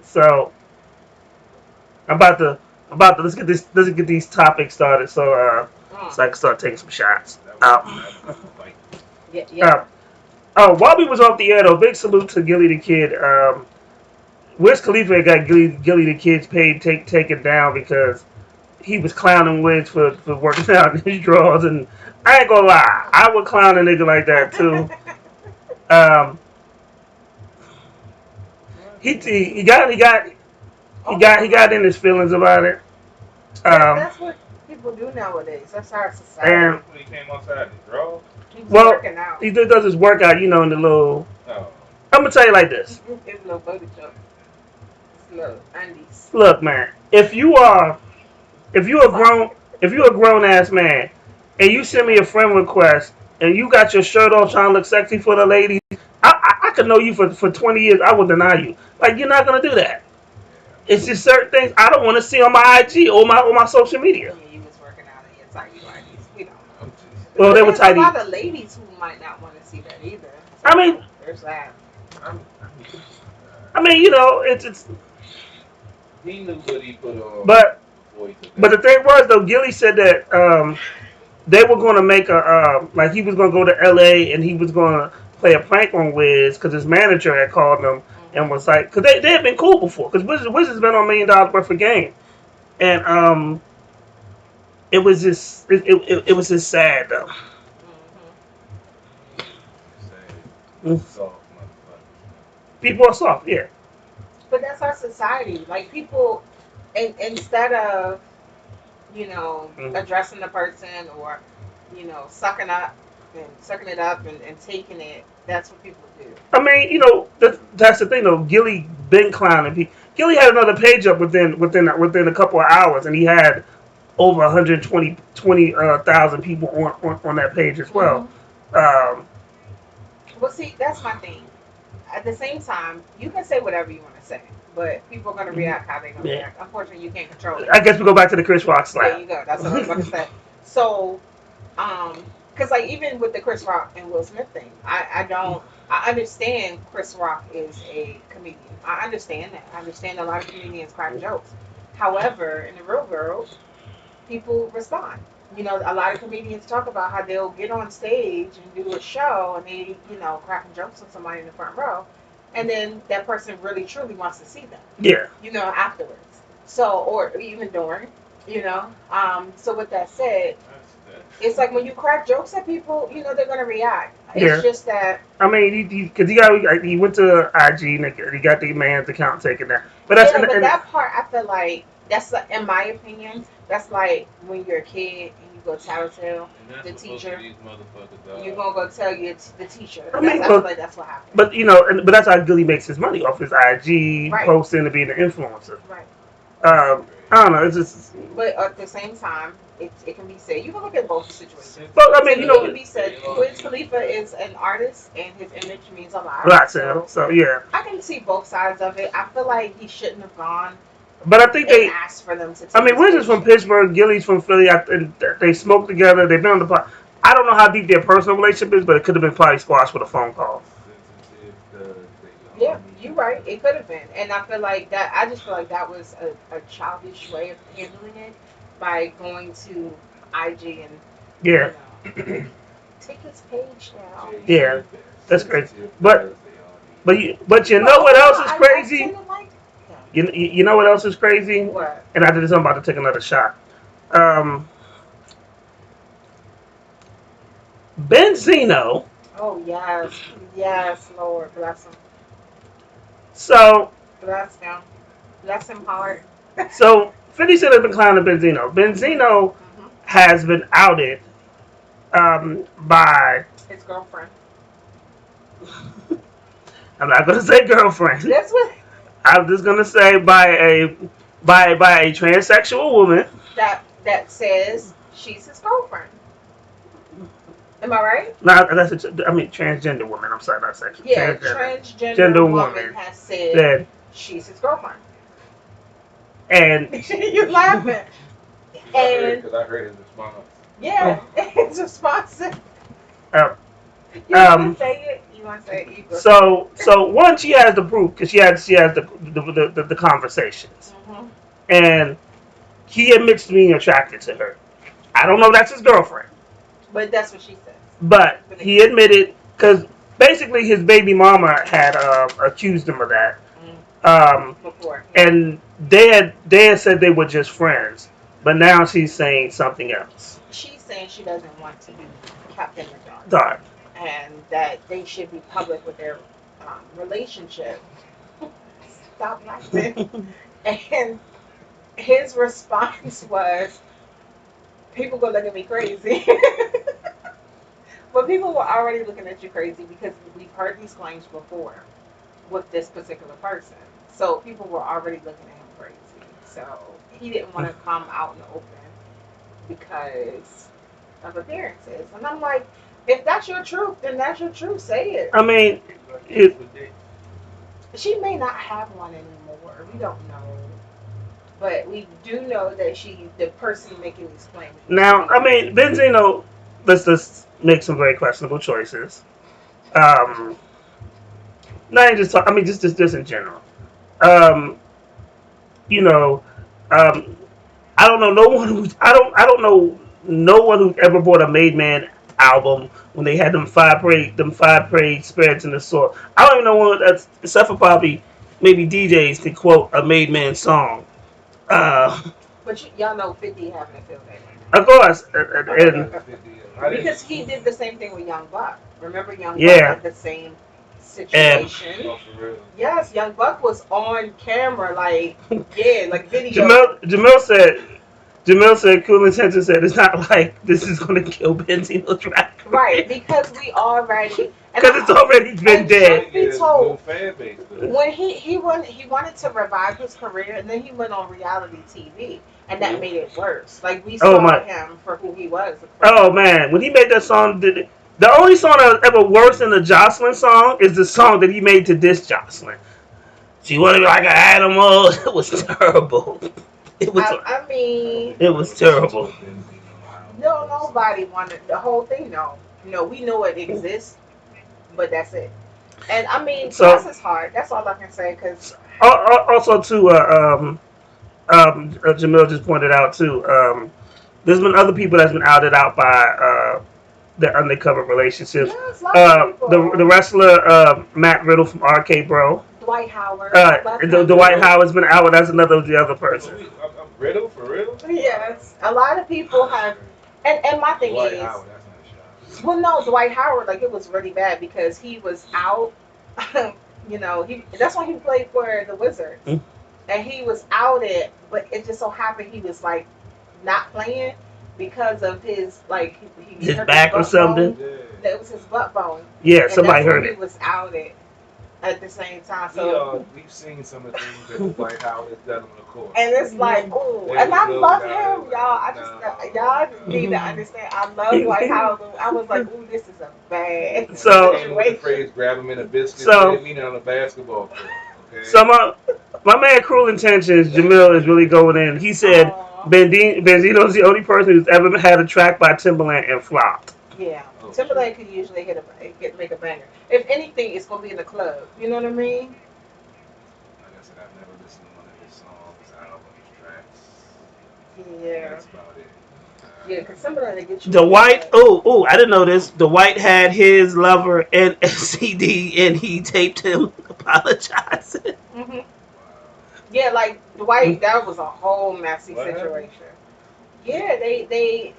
So I'm about to let's get these topics started so I can start taking some shots. While we was off the air though, big salute to Gilly the Kid. Wiz Khalifa got Gilly the Kid's paid taken down because he was clowning Wiz for working out in his drawers, and I ain't gonna lie, I would clown a nigga like that too. He got in his feelings about it. That's what people do nowadays. That's our society. And when he came outside the draw, working out. He does his workout, in the little. Oh. I'm gonna tell you like this. It's little booty jump. It's little undies. Look, man. If you a grown ass man, and you send me a friend request, and you got your shirt off trying to look sexy for the ladies, I could know you for 20 years. I will deny you. Like, you're not gonna do that. It's just certain things I don't want to see on my IG or my social media. You was working out in your tighty whities. We don't know. Well, they were tighty. There's a lot of ladies who might not want to see that either. So I mean, there's that. It's. He knew what he put on. But the thing was though, Gilly said that they were going to make he was going to go to LA and he was going to play a prank on Wiz because his manager had called him and was like, because they had been cool before, because Wiz has been on $1 million worth of game, and it was just sad though. Soft, people are soft, yeah. But that's our society. Like, people, instead of addressing the person or sucking it up and taking it, that's what people do. I mean, that's the thing though. Gilly been clowning. Gilly had another page up within a couple of hours, and he had over 120,000 people on that page as well. Well, see, that's my thing. At the same time, you can say whatever you want to say, but people are going to react how they're going to react. Unfortunately, you can't control it. I guess we go back to the Chris Rock slap. There you go. That's what I was going to say. So, because like even with the Chris Rock and Will Smith thing, I understand Chris Rock is a comedian. I understand that. I understand a lot of comedians crack jokes. However, in the real world, people respond. A lot of comedians talk about how they'll get on stage and do a show and they, cracking jokes on somebody in the front row, and then that person really truly wants to see them. Yeah. Afterwards. So, or even during, So with that said, it's like when you crack jokes at people, they're gonna react. It's just that. I mean, he went to IG and he got the man's account taken down. But that's that part. I feel like that's, in my opinion, that's like when you're a kid and you go tattletale the teacher. You're gonna go tell the teacher. I feel like that's what happened. But but that's how Gilly makes his money, off his IG posting and being an influencer. Right. I don't know. It's just. But at the same time, it can be said. You can look at both situations. But I mean, you know, it can be said. Wiz Khalifa is an artist, and his image means a lot. right, so yeah. I can see both sides of it. I feel like he shouldn't have gone. But I think they asked for them to. I mean, Wiz is from Pittsburgh, Gilly's from Philly. They smoked together. They've been on the pod. I don't know how deep their personal relationship is, but it could have been probably squashed with a phone call. Yeah, you're right. It could have been, and I feel like that. I just feel like that was a childish way of handling it by going to IG and take his page down. Yeah, that's crazy. But you know what else is crazy? You know what else is crazy? What? And after this, I'm about to take another shot. Benzino. Oh yes, Lord bless him. So bless him hard. So 50 Cent has been clowning Benzino. Benzino has been outed by his girlfriend. I'm not gonna say girlfriend. That's what. I'm just gonna say by a transsexual woman that says she's his girlfriend. Am I right? No, transgender woman. I'm sorry, not sexual. Yeah, transgender woman has said she's his girlfriend. And you're laughing. Because I heard his response. Yeah, his response. You want to say it? You want to say it? So one, she has the proof because she has the conversations, and he admits to being attracted to her. I don't know if that's his girlfriend, but that's what she said. But he admitted because basically his baby mama had accused him of that. Before. And they had said they were just friends, but now she's saying something else. She's saying she doesn't want to be kept in the dark. Dark. And that they should be public with their relationship. Stop laughing. And his response was, people gonna look at me crazy. But people were already looking at you crazy because we've heard these claims before with this particular person. So people were already looking at him crazy. So he didn't want to come out in the open because of appearances. And I'm like, if that's your truth, then that's your truth. Say it. I mean, she may not have one anymore. We don't know. But we do know that the person making these claims. Now, I mean, Benzino, let's just make some very questionable choices. Not even just talk, I mean, just in general. I don't know no one who's I don't know no one who's ever bought a Made Man album when they had them five parade spreads in the store. I don't even know one except for probably maybe DJs to quote a Made Man song. But y'all know 50 having a field day. Of course, and because he did the same thing with Young Buck. Remember, Young Buck had the same situation. Yes, Young Buck was on camera, like video. Jamil said, Cool Intention said, it's not like this is going to kill Benzino's rap career. Right, because we already... Because it's already been dead. Be told, when he wanted to revive his career, and then he went on reality TV, and that made it worse. Like, we saw him for who he was. Oh, man. When he made that song, the only song that was ever worse than the Jocelyn song is the song that he made to diss Jocelyn. She wanted to be like an animal. It was terrible. It was terrible. No, nobody wanted the whole thing. No, we know it exists, but that's it. And I mean, that's his heart. That's all I can say. Cause also too, Jamil just pointed out too. There's been other people that's been outed out by their undercover relationships. Yes, the wrestler Matt Riddle from RK Bro. Dwight Howard. Dwight Howard's been out. That's the other person. Riddle for real? Yes, a lot of people have, and my thing Dwight is, Howard, that's not a shot. well, no, Dwight Howard, like, it was really bad because he was out. That's why he played for the Wizards, and he was outed, but it just so happened he was like not playing because of his his back or something. That was his butt bone. Yeah, somebody heard it. He was outed. at the same time. So we've seen some of the things that Dwight Howard has done on the court. and it's like, ooh, and I love him, y'all. I just y'all need to understand. I love Dwight Howard. I was like, ooh, this is a bad So the phrase "grab him in a biscuit," so mean it on a basketball court. Okay. So my man, Cruel Intentions, Jamil is really going in. He said Benzino's the only person who's ever had a track by Timbaland and flopped. Yeah, Timbaland could usually make a banger. If anything, it's gonna be in the club. You know what I mean? Like I said, I've never listened to one of his songs, albums, tracks. Yeah. That's about it. Yeah, because Timbaland they get you. The White, I didn't know this. The White had his lover in a CD and he taped him apologizing. Mm-hmm. Yeah, like the White, that was a whole messy situation. Yeah, they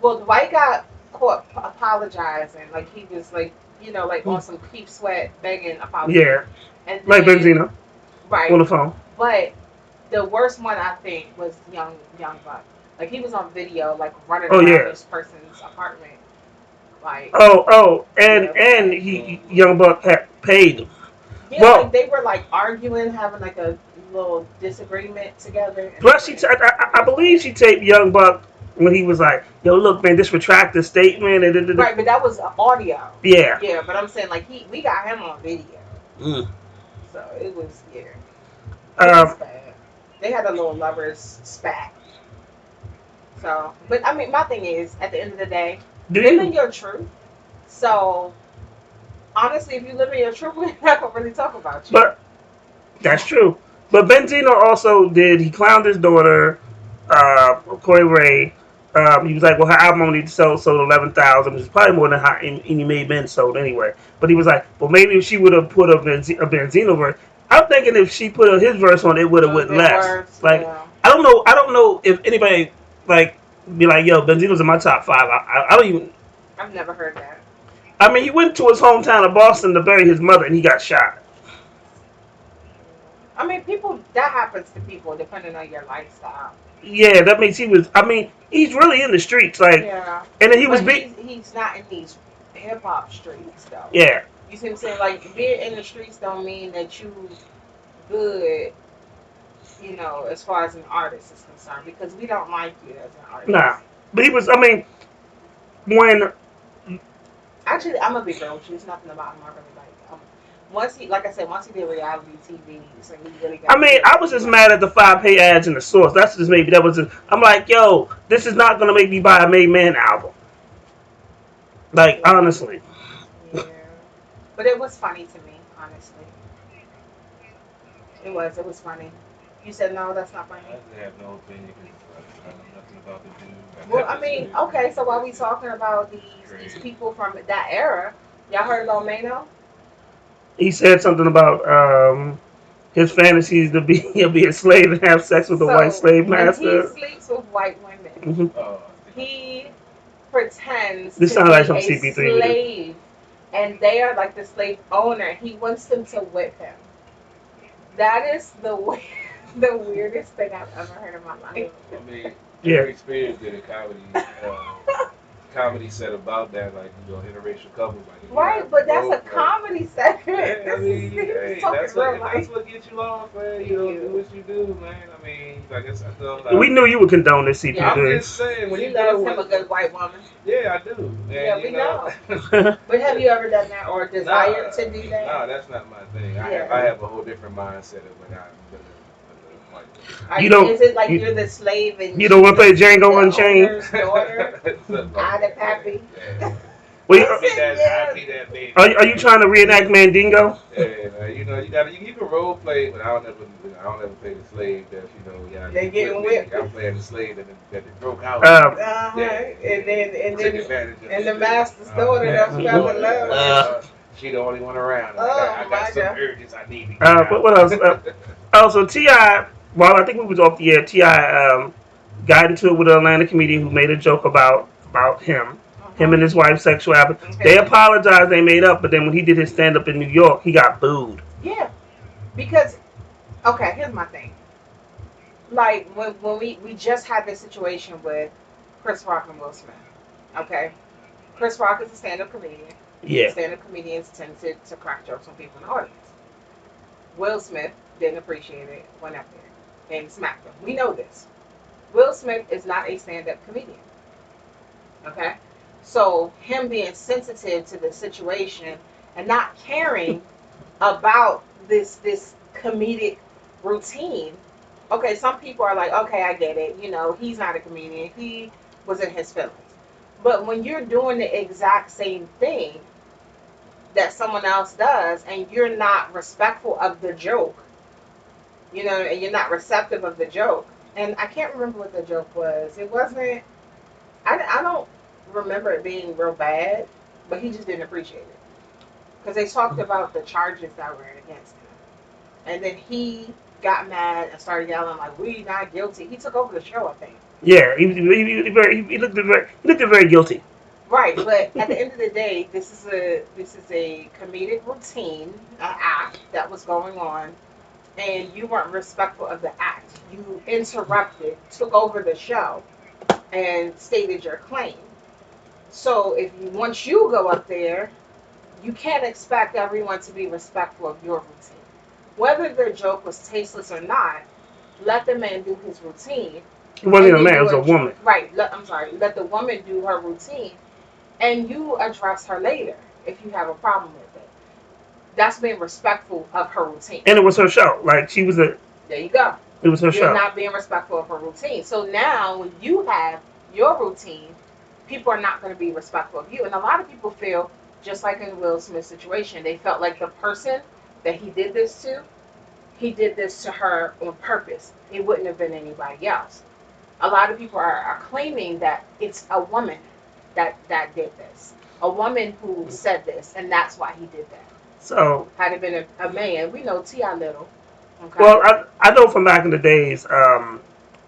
well, Dwight got caught apologizing, like he was like, like on some Keith Sweat begging apology. Yeah, and then, like Benzino, right on the phone. But the worst one I think was Young Buck. Like he was on video, like running around this person's apartment, like. And Young Buck had paid him. Yeah, well, like they were like arguing, having like a little disagreement together. Plus, I believe she taped Young Buck when he was like, "Yo, look, man, this retracted statement." Right, but that was audio. Yeah. Yeah, but I'm saying like we got him on video. So it was It was bad. They had a little lovers spat. So, but I mean, my thing is, at the end of the day, live in your truth. So. Honestly, if you live in your truth, we're not gonna really talk about you. But that's true. But Benzino also he clowned his daughter, Coi Ray. He was like, well, her album only sold 11,000, which is probably more than how Any Made Men sold anyway. But he was like, well, maybe if she would have put a Benzino verse, I'm thinking if she put his verse on, it would have went less. I don't know if anybody be like, yo, Benzino's in my top 5. I don't even. I've never heard that. I mean, he went to his hometown of Boston to bury his mother, and he got shot. I mean, that happens to people depending on your lifestyle. Yeah, that means he's really in the streets, and then he was big. He's not in these hip hop streets, though. Yeah. You see what I'm saying? Like, being in the streets don't mean that you good, as far as an artist is concerned, because we don't like you as an artist. Nah, but he was. I mean, when. Actually, I'm a big girl. There's nothing about him I really like. Once he did reality TV, so he really got. I mean, I was just mad at the 5-pay ads in the source. That's just maybe that was. I'm like, yo, this is not gonna make me buy a Made Man album. Like, honestly. Yeah, but it was funny to me, honestly. It was funny. You said no, that's not funny. I have no opinion. I know nothing about the dude. Well, I mean, okay, so while we talking about these people from that era, y'all heard about Mano? He said something about his fantasies to be a slave and have sex with a white slave master. He sleeps with white women. Mm-hmm. He pretends this to sounds be like some a CP3 slave, and they are like the slave owner. He wants them to whip him. That is the weirdest thing I've ever heard in my life. I mean, Jerry Spears did a comedy set about that, like, interracial couples. Like, right, but that's a comedy segment. Yeah, I mean, hey, that's what gets you off, man. Do what you do, man. I mean, I guess I feel like... We knew you would condone this, CP3. Yeah, I'm just saying, when you love him a good white woman. Yeah, I do. And, yeah, we know. But have you ever done that or desired to do that? No, that's not my thing. I have a whole different mindset of when I'm is it like you're the slave and you don't want to play Django Unchained? Ada Pappy. Are you trying to reenact Mandingo? Yeah, you can role play, but I don't ever play the slave that they getting whipped. I'm playing the slave that broke out. And then the master's daughter that fell in love. She the only one around. I got some urges I need to get but what else? Also, T.I., while I think we was off the air, T.I. got into it with an Atlanta comedian who made a joke about him and his wife's sexuality. Okay. They apologized, they made up, but then when he did his stand-up in New York, he got booed. Yeah, because, okay, here's my thing. Like, when we just had this situation with Chris Rock and Will Smith, okay? Chris Rock is a stand-up comedian. Yeah. Stand-up comedians tend to crack jokes on people in the audience. Will Smith didn't appreciate it, went up there and smacked him. We know this. Will Smith is not a stand-up comedian. Okay? So him being sensitive to the situation and not caring about this comedic routine. Okay, some people are like, okay, I get it. You know, he's not a comedian. He was in his feelings. But when you're doing the exact same thing that someone else does and you're not respectful of the joke, you know, and you're not receptive of the joke. And I can't remember what the joke was. It wasn't, I don't remember it being real bad, but he just didn't appreciate it. Because they talked about the charges that were against him. And then he got mad and started yelling like, "We not guilty." He took over the show, I think. Yeah, he looked very guilty. Right, but at the end of the day, this is a comedic routine, an act that was going on, and you weren't respectful of the act. You interrupted, took over the show, and stated your claim. So once you go up there, you can't expect everyone to be respectful of your routine. Whether their joke was tasteless or not, let the man do his routine. It wasn't a man, it was a woman. Right, let the woman do her routine, and you address her later if you have a problem with it. That's being respectful of her routine. And it was her show. Like, she was a... There you go. It was her show. You're not being respectful of her routine. So now, when you have your routine, people are not going to be respectful of you. And a lot of people feel, just like in Will Smith's situation, they felt like the person that he did this to her on purpose. It wouldn't have been anybody else. A lot of people are claiming that it's a woman that did this. A woman who said this, and that's why he did that. So, had it been a man, we know T.I. Little. Okay? Well, I know from back in the days,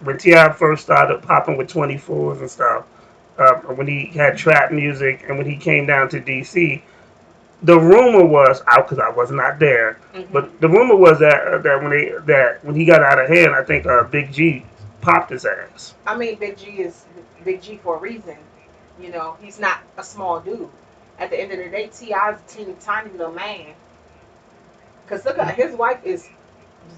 when T.I. first started popping with 24s and stuff, when he had trap music, and when he came down to D.C., the rumor was, because I was not there, but the rumor was that when he got out of hand, I think Big G popped his ass. I mean, Big G is Big G for a reason. You know, he's not a small dude. At the end of the day, T.I.'s a teeny tiny little man. Because look at his wife is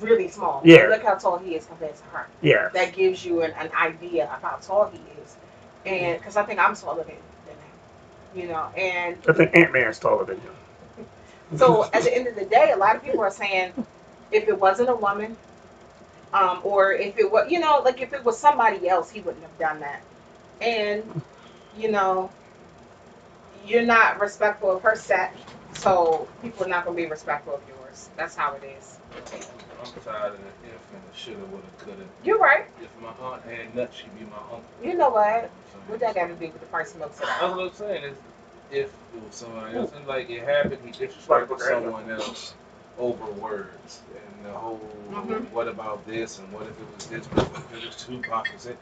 really small. Yeah. Look how tall he is compared to her. Yeah. That gives you an idea of how tall he is. And because I think I'm taller than him. You know, and I think Ant-Man's taller than him. So at the end of the day, a lot of people are saying, if it wasn't a woman, or if it was, you know, like if it was somebody else, he wouldn't have done that. And, you know, you're not respectful of her set, so people are not going to be respectful of yours. That's how it is. I'm tired of the if and the shoulda, woulda, coulda. You're right. If my aunt had nuts, she'd be my uncle. You know what? What that got to do with the price of milk today? That's what I'm saying. Is if it was somebody else, and like it happened, he disrespected someone else over words, and the whole what about this, and what if it was this, what if it was Tupac, and say,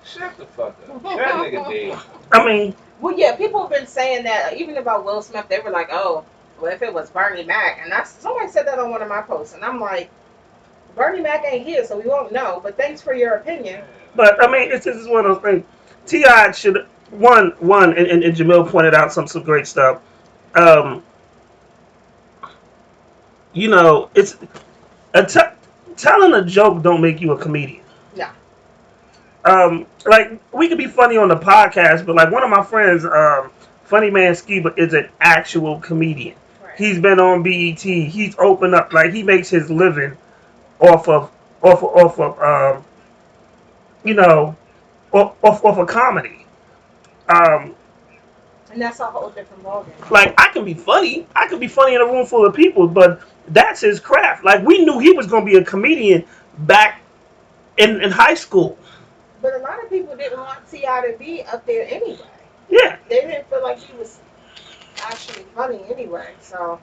shut the fuck up. That nigga dead. I mean, well, yeah, people have been saying that even about Will Smith. They were like, oh, well, if it was Bernie Mac, and somebody said that on one of my posts, and I'm like, Bernie Mac ain't here, so we won't know. But thanks for your opinion. But I mean, this is one of those things. T.I. should one, and Jamil pointed out some great stuff. You know, it's telling a joke don't make you a comedian. Yeah. Like we could be funny on the podcast, but like one of my friends, Funny Man Skiba, is an actual comedian. Right. He's been on BET. He's opened up, like he makes his living off of you know, off of comedy. And that's a whole different ballgame. Like I can be funny in a room full of people, but that's his craft. Like we knew he was gonna be a comedian back in high school. But a lot of people didn't want T.I. to be up there anyway. Yeah. They didn't feel like he was actually funny anyway. So.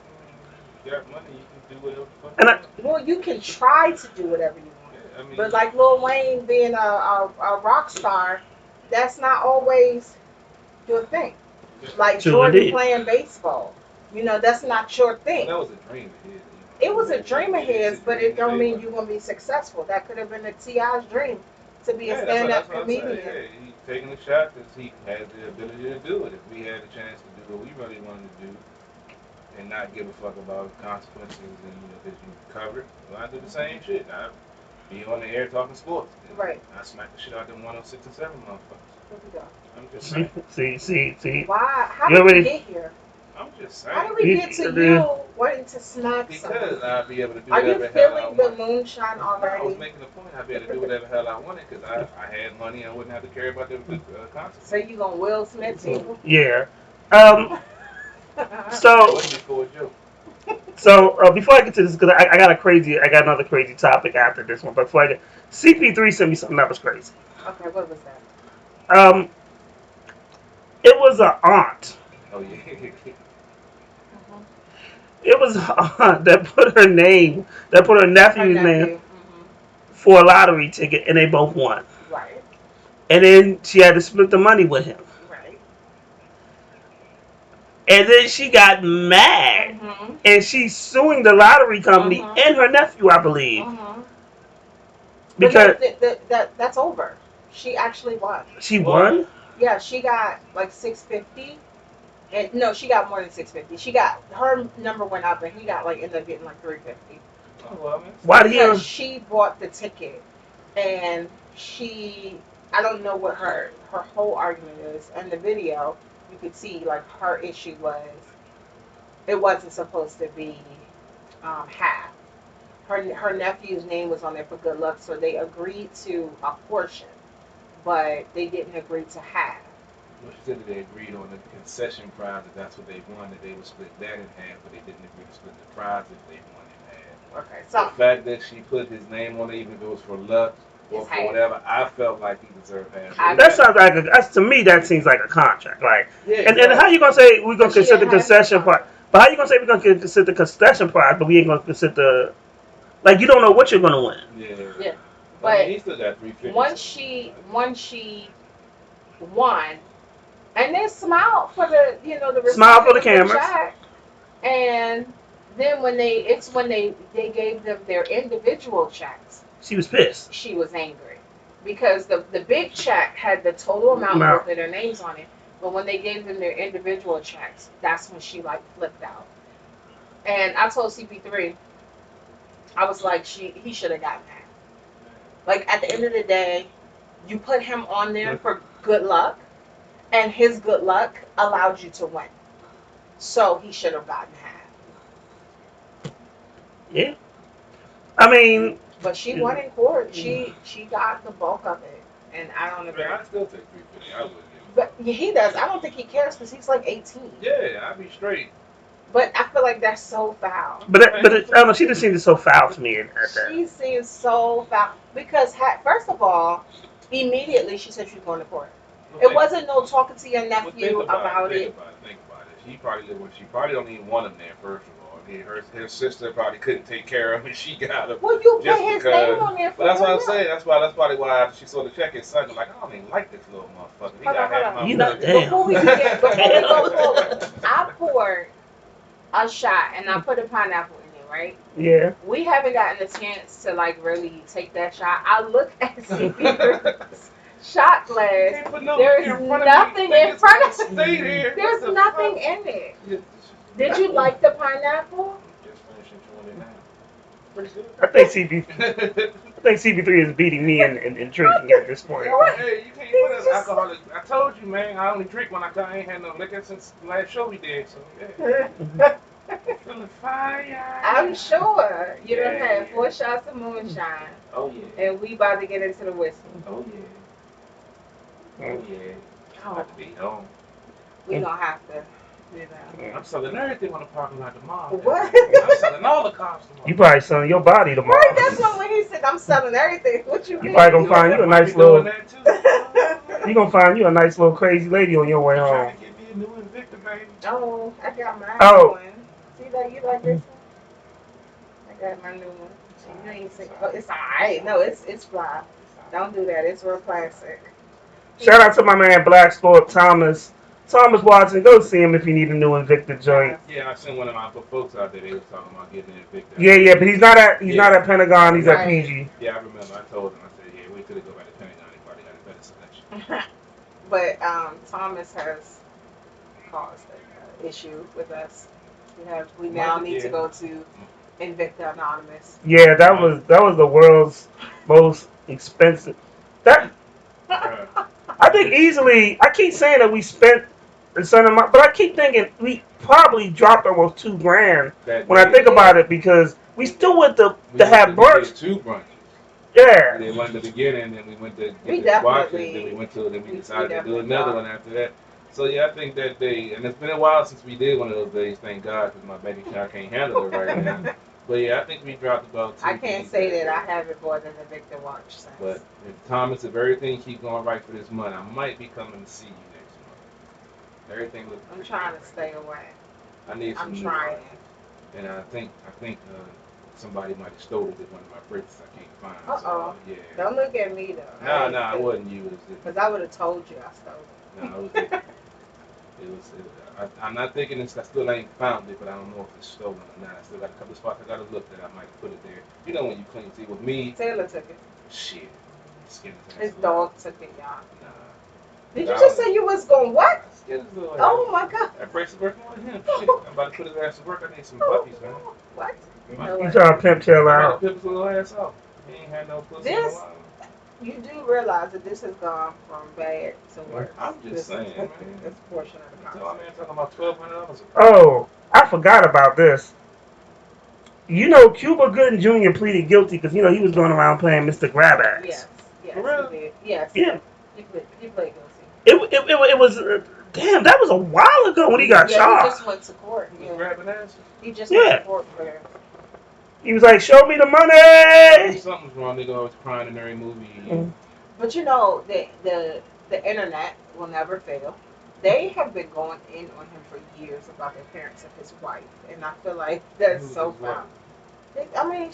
You got money, you can do whatever the fuck you want. Well, you can try to do whatever you want. Yeah, I mean, but like Lil Wayne being a rock star, that's not always your thing. Like Jordan playing baseball. You know, that's not your thing. Well, that was a dream of his. It was a dream of his, but it don't mean you're going to be successful. That could have been a T.I.'s dream to be a stand-up comedian. Yeah, he's taking a shot because he has the ability to do it. If we had a chance to do what we really wanted to do, and not give a fuck about consequences and that you covered. Well, I do the same shit. I be on the air talking sports. Right. I smack the shit out of them 106 and 7 motherfuckers. Here we go. I'm just saying. See. Why? How You did we already- get here? I'm just saying. How did we get to you wanting to smack Because someone? I'll be able to do Are you whatever the hell I feeling the want. moonshine I was already? making a point. I'd be able to do whatever the hell I wanted because I had money and I wouldn't have to care about the consequences. So you gonna Will Smith too? Yeah. It So wasn't for a joke. before I get to this, because I got another crazy topic after this one. But before I get, CP3 sent me something that was crazy. Okay, what was that? It was an aunt. Oh yeah. It was an aunt that put her nephew's Her name nephew. for a lottery ticket, and they both won. Right. And then she had to split the money with him. Right. And then she got mad, and she's suing the lottery company and her nephew, I believe, because that's over. She actually won. she won. Yeah, she got like $650, and no, she got more than $650. She got her number went up, and he got like ended up getting like $350. Oh, well, Why did he? Because she bought the ticket, and I don't know what her whole argument is. In the video, you could see like her issue was it wasn't supposed to be half. Her nephew's name was on there for good luck, so they agreed to a portion, but they didn't agree to half. Well, she said that they agreed on the concession prize, that that's what they wanted. They would split that in half, but they didn't agree to split the prize if they won in half. Okay, The fact that she put his name on it, even if it was for luck or It's for half. whatever, I felt like he deserved half. That sounds like to me that seems like a contract. Like, Yeah, and how you gonna say we're gonna But she consider the didn't have concession that part? But how you gonna say we're gonna consider the concession part, but we ain't gonna consider like you don't know what you're gonna win. Yeah. But I mean, he still got $350. once she won, and then smiled for the the Smile for the recipient of cameras. check, and then when they gave them their individual checks, She was pissed. she was angry because the big check had the total amount No. with their names on it, but when they gave them their individual checks, that's when she like flipped out. And I told CP3, I was like, he should have gotten that. Like at the end of the day, you put him on there for good luck, and his good luck allowed you to win. So he should have gotten half. Yeah. I mean, But she won in court. She got the bulk of it, and I don't agree. I still take $350. I would. But he does. I don't think he cares because he's like 18. Yeah, I'd be straight. But I feel like that's so foul. but I don't know. She just seemed so foul to me at that. She seems so foul because first of all, immediately she said she was going to court. It wasn't no talking to your nephew about it. Think about it. She probably don't even want him there. First of all, her sister probably couldn't take care of him, and she got him. Well, you just put his because. name on there for But that's what I'm good saying. That's probably why after she saw the check, it sucked. Like, I don't even like this little motherfucker. He Hold got on, half my You money. know, damn. Before we go forward, I poured a shot and I put a pineapple in it, right? Yeah. We haven't gotten a chance to like really take that shot. I look at CP3's shot glass. There's nothing in front of it. There's nothing in it. Did you like the pineapple? Just finishing 29. I think CP3 is beating me in drinking at this point. Hey, you can't put us alcoholic. I told you, man. I only drink when I ain't had no liquor since the last show we did. So yeah. Feeling fire. I'm sure you done Yeah. had 4 shots of moonshine, Oh yeah. and we about to get into the whiskey. Oh yeah. Oh yeah. Oh, About to be home. we gonna have to do that. I'm selling everything on the parking lot tomorrow. What? I'm selling all the cars tomorrow. You probably selling your body tomorrow. Right, that's when he said I'm selling everything. What you You mean? probably gonna find you a nice Doing little. that too. You gonna find you a nice little crazy lady on your way home. Trying to get me a new Invicta, baby. Oh, I got mine. Oh. One. See that you like this one? I got my new one. You ain't say, oh, it's alright. No, it's fly. Don't do that. It's real classic. Shout out to my man Black Sport Thomas Watson. Go see him if you need a new Invicta joint. Yeah, I sent one of my folks out there. They was talking about getting an Invicta. Yeah, but he's not at Pentagon. He's at Right. PG. Yeah, I remember. I told them. I said, yeah, wait till they go back to Pentagon. They probably got a better selection. But Thomas has caused an issue with us. We now need to go to Invicta Anonymous. Yeah, that was the world's most expensive. That I think easily. I keep saying that we spent a certain amount, but I keep thinking we probably dropped almost $2,000 when I think about it because we still went to have brunch. 2 brunches. Yeah. We did one in the beginning, then we went to We get the watches, definitely- then we we decided to do definitely another dropped. one after that. So yeah, I think that day, and it's been a while since we did one of those days. Thank God, because my baby child can't handle it right now. But yeah, I think we dropped about 2. I can't say that I haven't bought an Invicta watch since. But if Thomas, if everything keep going right for this month, I might be coming to see you next month. Everything looks. I'm trying to stay away. I need some I'm new trying. watches. And I think somebody might have stolen it one of my bricks I can't find. So, yeah. Don't look at me though. No, it wasn't you. Because I would have told you I stole it. No, it was. I'm not thinking I still ain't found it, but I don't know if it's stolen or not. I still got a couple of spots I gotta look that I might put it there. You know when you clean, see with me. Taylor took it. Shit. His dog took it, y'all. Nah. Did you just say you was going what? Oh Oh my God. That breaks the working with him. Shit. I'm about to put his ass to work. I need some puppies, man. What? You trying to pimp Taylor I'm out? to pimp his little ass out. He ain't had no pussy in a while. You do realize that this has gone from bad to worse. I'm just saying, man. This portion of the So, I mean, I'm talking about $1,200. Oh, I forgot about this. You know, Cuba Gooding Jr. pleaded guilty because, he was going around playing Mr. Grabass. Yes, For real? he did. Yes. Yeah. He played guilty. It was, damn, that was a while ago when he got He charged. just went to court. He was grabbing asses. He just went to court for He was like, show me the money! Something's wrong. They always crying in every movie. But the internet will never fail. They have been going in on him for years about the appearance of his wife, and I feel like that's so found. I mean,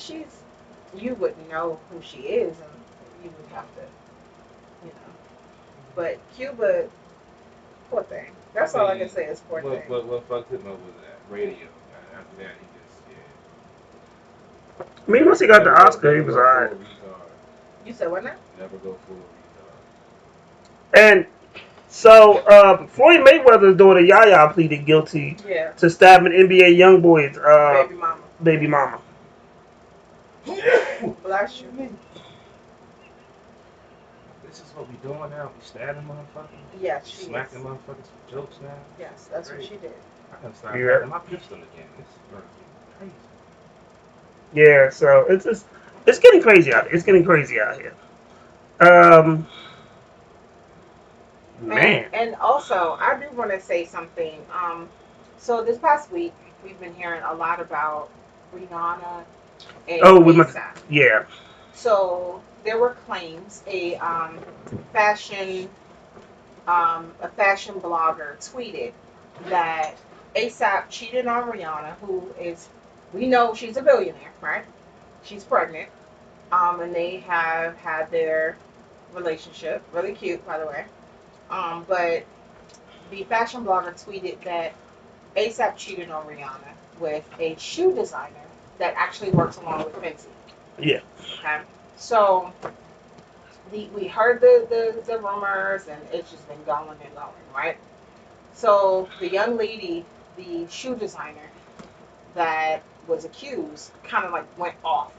you wouldn't know who she is, and you would have to, But Cuba, poor thing. That's all I can say is poor thing. What fucked him up was that radio. After that, he just, I mean, once he got the Oscar, he was alright. You said what now? Never go full retard. And so, Floyd Mayweather's daughter Yaya pleaded guilty to stabbing NBA YoungBoy's baby mama. Bless you. This is what we doing now. We stabbing motherfuckers. Yes, she smacking motherfuckers for jokes now. Yes, that's what she did. I gotta start having my pistol again. This is crazy. Yeah, so it's getting crazy out here. It's getting crazy out here. Man. And also, I do want to say something. So this past week, we've been hearing a lot about Rihanna and ASAP. Yeah. So there were claims a fashion blogger tweeted that ASAP cheated on Rihanna, who is, we know she's a billionaire, right? She's pregnant, and they have had their relationship, really cute, by the way. But the fashion blogger tweeted that ASAP cheated on Rihanna with a shoe designer that actually works along with Fenty. Yeah. Okay. So we heard the rumors, and it's just been going and going, right? So the young lady, the shoe designer that was accused, kind of like went off,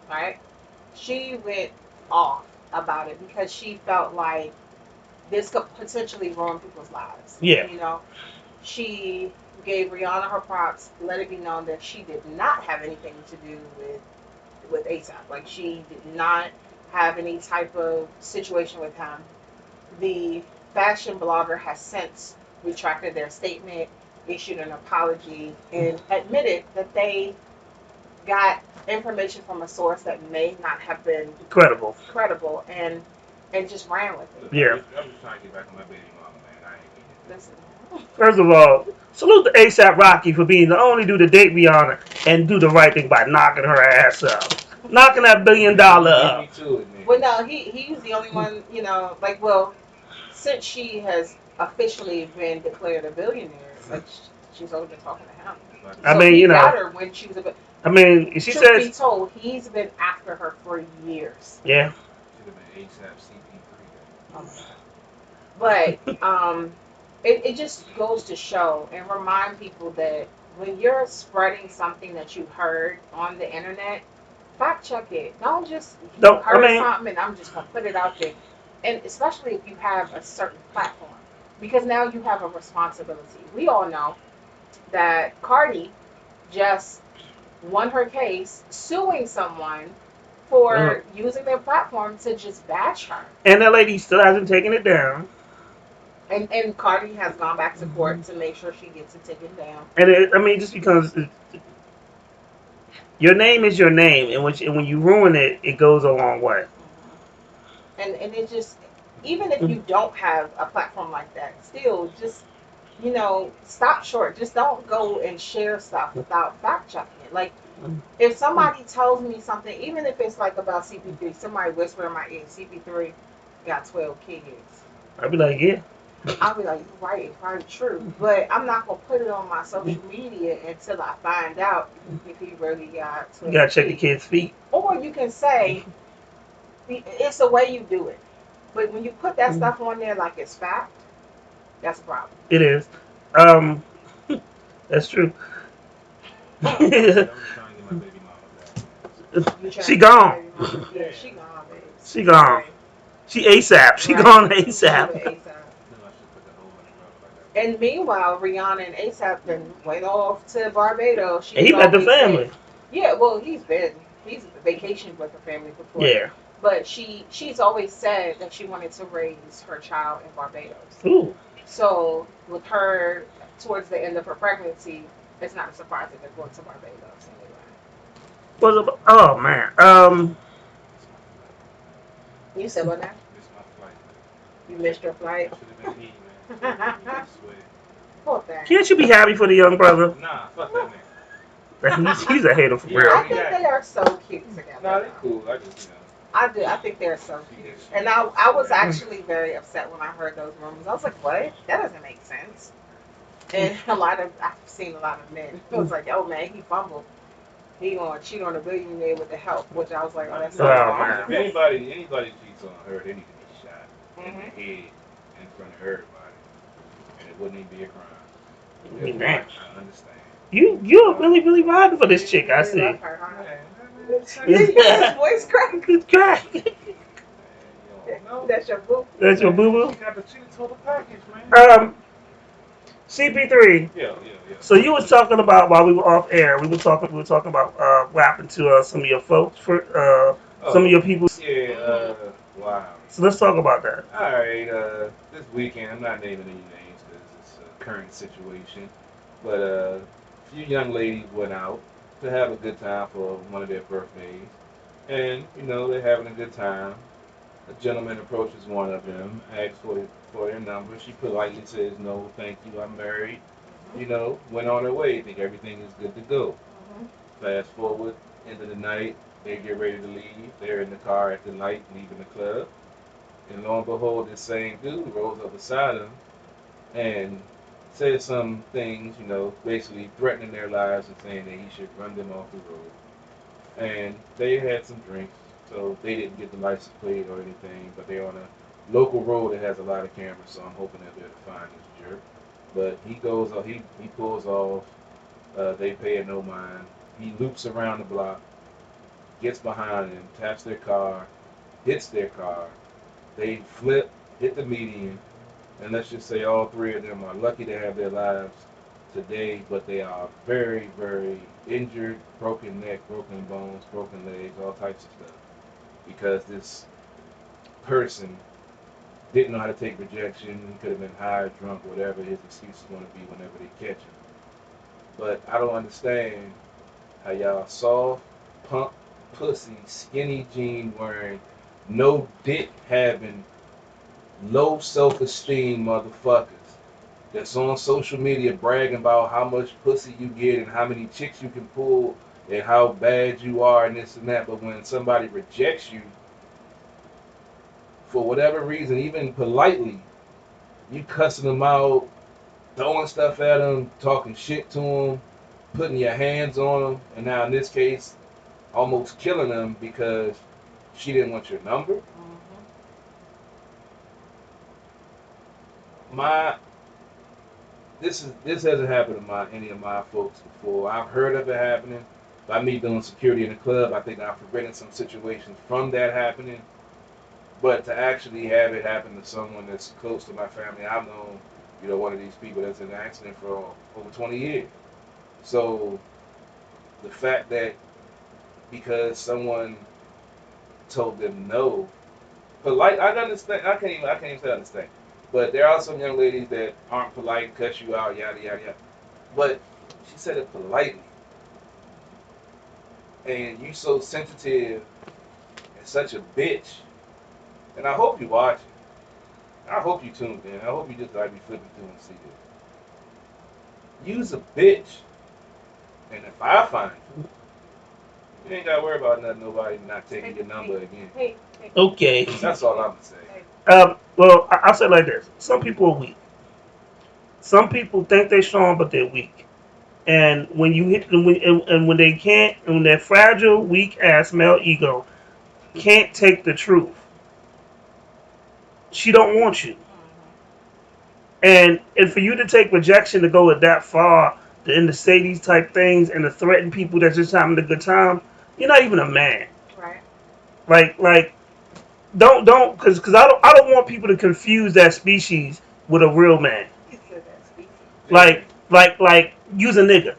right? She went off about it because she felt like this could potentially ruin people's lives. Yeah. She gave Rihanna her props, let it be known that she did not have anything to do with ASAP. Like, she did not have any type of situation with him. The fashion blogger has since retracted their statement, issued an apology, and admitted that they got information from a source that may not have been credible, and just ran with it. Yeah. I'm just trying to get back on my baby mama, man. I ain't Listen. First of all, salute to ASAP Rocky for being the only dude to date Rihanna and do the right thing by knocking her ass up. Knocking that $1 billion up. Well, no, he's the only one, since she has officially been declared a billionaire, like, she's only been talking to him. I mean, he got her when she was a I mean, she truth says. be told, he's been after her for years. Yeah. Should have been ASAP CP3. But it just goes to show and remind people that when you're spreading something that you heard on the internet, fact check it. Don't just you Don't I heard mean something and I'm just gonna put it out there. And especially if you have a certain platform, because now you have a responsibility. We all know that Cardi just won her case suing someone for using their platform to just bash her. and that lady still hasn't taken it down. And Cardi has gone back to court to make sure she gets it taken down. And I mean, just because your name is your name, and when you ruin it, it goes a long way. And it just, even if you don't have a platform like that, still just, stop short. Just don't go and share stuff without fact checking it. Like, if somebody tells me something, even if it's like about CP3, somebody whisper in my ear, CP3 got 12 kids. I'd be like, yeah. I'll be like, right, it's probably true. But I'm not going to put it on my social media until I find out if he really got 12 You gotta check kids. the kid's feet. Or you can say, it's the way you do it. But when you put that stuff on there like it's fact, that's a problem. It is. That's true. She gone. Yeah, she gone, babe. She gone. She ASAP. She gone ASAP. And meanwhile, Rihanna and ASAP then went off to Barbados. And he met the family. Yeah, well, he's vacationed with the family before. Yeah. But she's always said that she wanted to raise her child in Barbados. Ooh. So with her towards the end of her pregnancy, it's not a surprise that they're going to Barbados anyway. Oh man. You said what now? You missed your flight. Poor thing. Can't you be happy for the young brother? Nah, fuck that man. He's a hater for real. I think they are so cute together. Nah, they're cool. I just, I do. I think they're so cute. And I was actually very upset when I heard those rumors. I was like, what? That doesn't make sense. And I've seen a lot of men. It was like, oh man, he fumbled. He gonna cheat on a billionaire with the help, which I was like, oh, that's so wrong. If anybody cheats on her, they need to be shot in the head in front of everybody, and it wouldn't even be a crime. Man. I understand. You're really vibing for this chick. I see. Love her, huh? His voice cracked. It's crack. That's your boo. That's your boo boo. You got the cheetah total package, man. CP3. Yeah. So you was talking about while we were off air. We were talking about what happened to some of your folks some of your people. Yeah. Wow. So let's talk about that. All right. This weekend, I'm not naming any names because it's a current situation, but a few young ladies went out to have a good time for one of their birthdays, and they're having a good time. A gentleman approaches one of them, asks for their number. She politely says, "No, thank you, I'm married." Went on her way. Think everything is good to go. Fast forward, end of the night, they get ready to leave. They're in the car at the night, leaving the club. And lo and behold, this same dude rolls up beside them and says some things, basically threatening their lives and saying that he should run them off the road. And they had some drinks, so they didn't get the license plate or anything, but they're on a local road that has a lot of cameras, so I'm hoping they'll be able to find this jerk. But he goes, he pulls off. They pay it no mind. He loops around the block, gets behind them, taps their car, hits their car. They flip, hit the median, and let's just say all three of them are lucky to have their lives today, but they are very, very injured, broken neck, broken bones, broken legs, all types of stuff, because this person didn't know how to take rejection. He could have been high, drunk, whatever his excuse is going to be whenever they catch him. But I don't understand how y'all soft, pump, pussy, skinny jean wearing, no dick having, low self-esteem motherfuckers that's on social media bragging about how much pussy you get and how many chicks you can pull and how bad you are and this and that. But when somebody rejects you, for whatever reason, even politely, you cussing them out, throwing stuff at them, talking shit to them, putting your hands on them, and now in this case, almost killing them because she didn't want your number. this hasn't happened to any of my folks before. I've heard of it happening. By me doing security in the club, I think I've prevented some situations from that happening. But to actually have it happen to someone that's close to my family, I've known, one of these people that's in an accident for over 20 years. So the fact that because someone told them no, polite, I understand. I can't even say understand. But there are some young ladies that aren't polite, cuss you out, yada yada yada. But she said it politely, and you so sensitive and such a bitch. And I hope you watch it. I hope you tuned in. I hope you just like be flipping through and see this. You's a bitch, and if I find you, you ain't gotta worry about nobody not taking your number again. Okay. That's all I'm gonna say. Well, I'll say it like this. Some people are weak. Some people think they're strong, but they're weak. And when you hit them, and when they can't, and when their fragile, weak ass male ego can't take the truth, she don't want you. And for you to take rejection to go that far, and to say these type things and to threaten people that's just having a good time, you're not even a man. Right. Like, don't, because I don't want people to confuse that species with a real man. Like, use a nigga.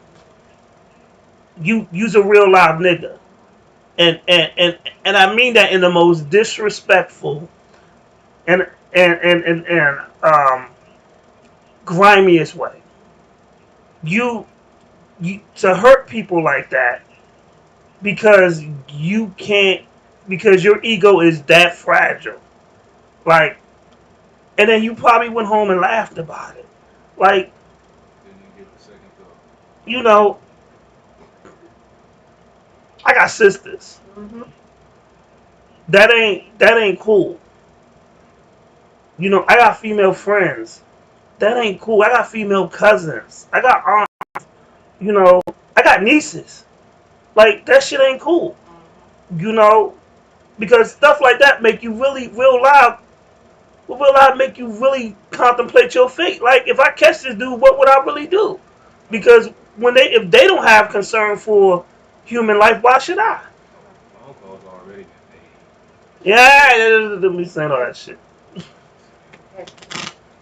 Use a real live nigga. And I mean that in the most disrespectful and grimiest way. You to hurt people like that because you can't, because your ego is that fragile. Like, and then you probably went home and laughed about it. Like, I got sisters. That ain't cool. I got female friends. That ain't cool. I got female cousins. I got aunts. I got nieces. Like, that shit ain't cool. Because stuff like that make you really real loud. Will loud make you really contemplate your fate. Like, if I catch this dude, what would I really do? Because if they don't have concern for human life, why should I? Yeah, let me saying all that shit.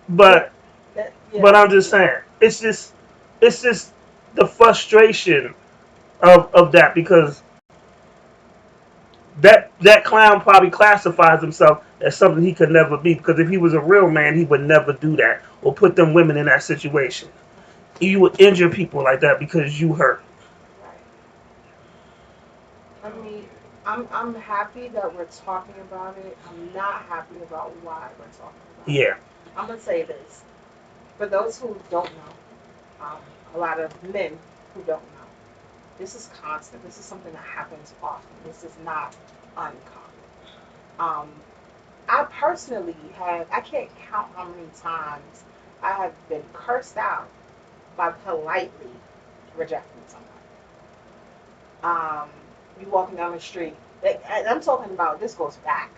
But I'm just saying, it's just the frustration of that, because that clown probably classifies himself as something he could never be, because if he was a real man, he would never do that or put them women in that situation. You would injure people like that because you hurt. I mean, I'm happy that we're talking about it. I'm not happy about why we're talking about it. Yeah. I'm gonna say this. For those who don't know, a lot of men who don't know, this is constant. This is something that happens often. This is not uncommon. I personally I can't count how many times I have been cursed out by politely rejecting someone. You walking down the street. I'm talking about, this goes back,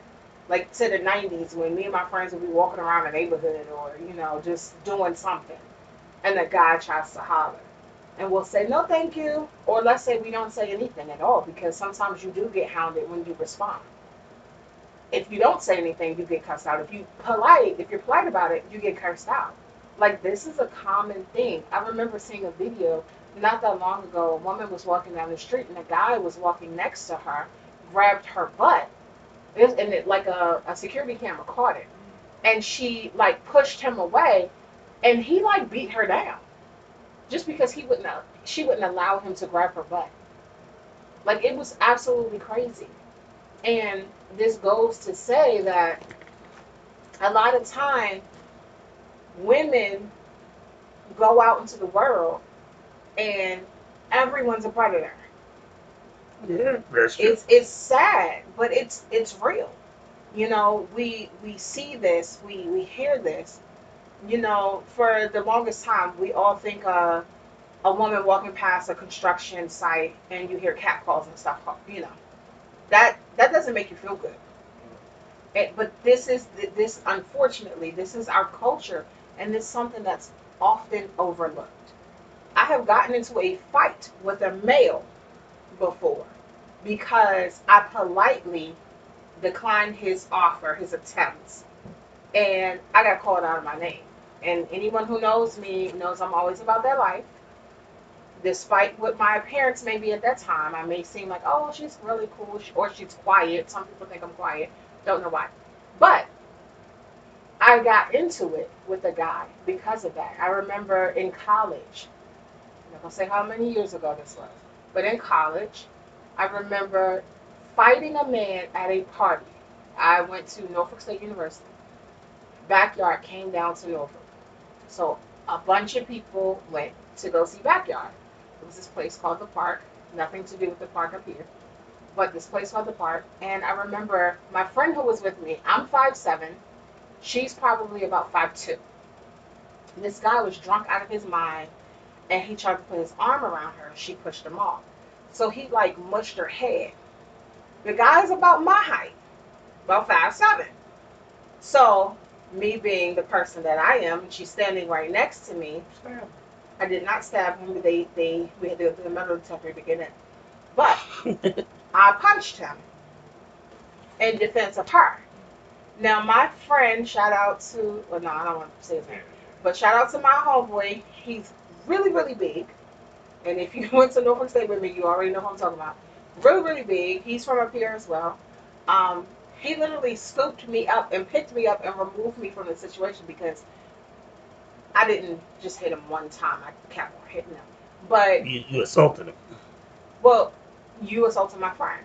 like, to the 90s, when me and my friends would be walking around the neighborhood, or just doing something, and the guy tries to holler, and we'll say no thank you, or let's say we don't say anything at all, because sometimes you do get hounded when you respond. If you don't say anything, you get cussed out. If you're polite about it, you get cursed out. Like, this is a common thing. I remember seeing a video not that long ago. A woman was walking down the street, and a guy was walking next to her, grabbed her butt, and a security camera caught it. And she, pushed him away, and he, beat her down. Just because she wouldn't allow him to grab her butt. Like, it was absolutely crazy. And this goes to say that a lot of time, women go out into the world and everyone's a predator. Yeah, that's true. It's sad, but it's real. We see this, we hear this. For the longest time, we all think a woman walking past a construction site and you hear catcalls and stuff. That doesn't make you feel good. But this unfortunately, this is our culture, and it's something that's often overlooked. I have gotten into a fight with a male before because I politely declined his offer, his attempts, and I got called out of my name. And anyone who knows me knows I'm always about that life. Despite what my appearance may be at that time, I may seem like, oh, she's really cool, or she's quiet. Some people think I'm quiet. Don't know why. But I got into it with a guy because of that. I remember in college, I'm not going to say how many years ago this was, but in college, I remember fighting a man at a party. I went to Norfolk State University. Backyard came down to Norfolk. So a bunch of people went to go see Backyard. It was this place called The Park. Nothing to do with the park up here. But this place called The Park. And I remember my friend who was with me, I'm 5'7". She's probably about 5'2". This guy was drunk out of his mind, and he tried to put his arm around her. She pushed him off. So he like mushed her head. The guy's about my height, about 5'7". So me being the person that I am, she's standing right next to me. I did not stab him. We had the metal detector to get in. But I punched him in defense of her. Now my friend, shout out to, well no, I don't want to say his name, but shout out to my homeboy. He's really, really big. And if you went to Norfolk State with me, you already know who I'm talking about. Really, really big. He's from up here as well. He literally scooped me up and picked me up and removed me from the situation because I didn't just hit him one time. I kept on hitting him. But you assaulted him. Well, you assaulted my friend.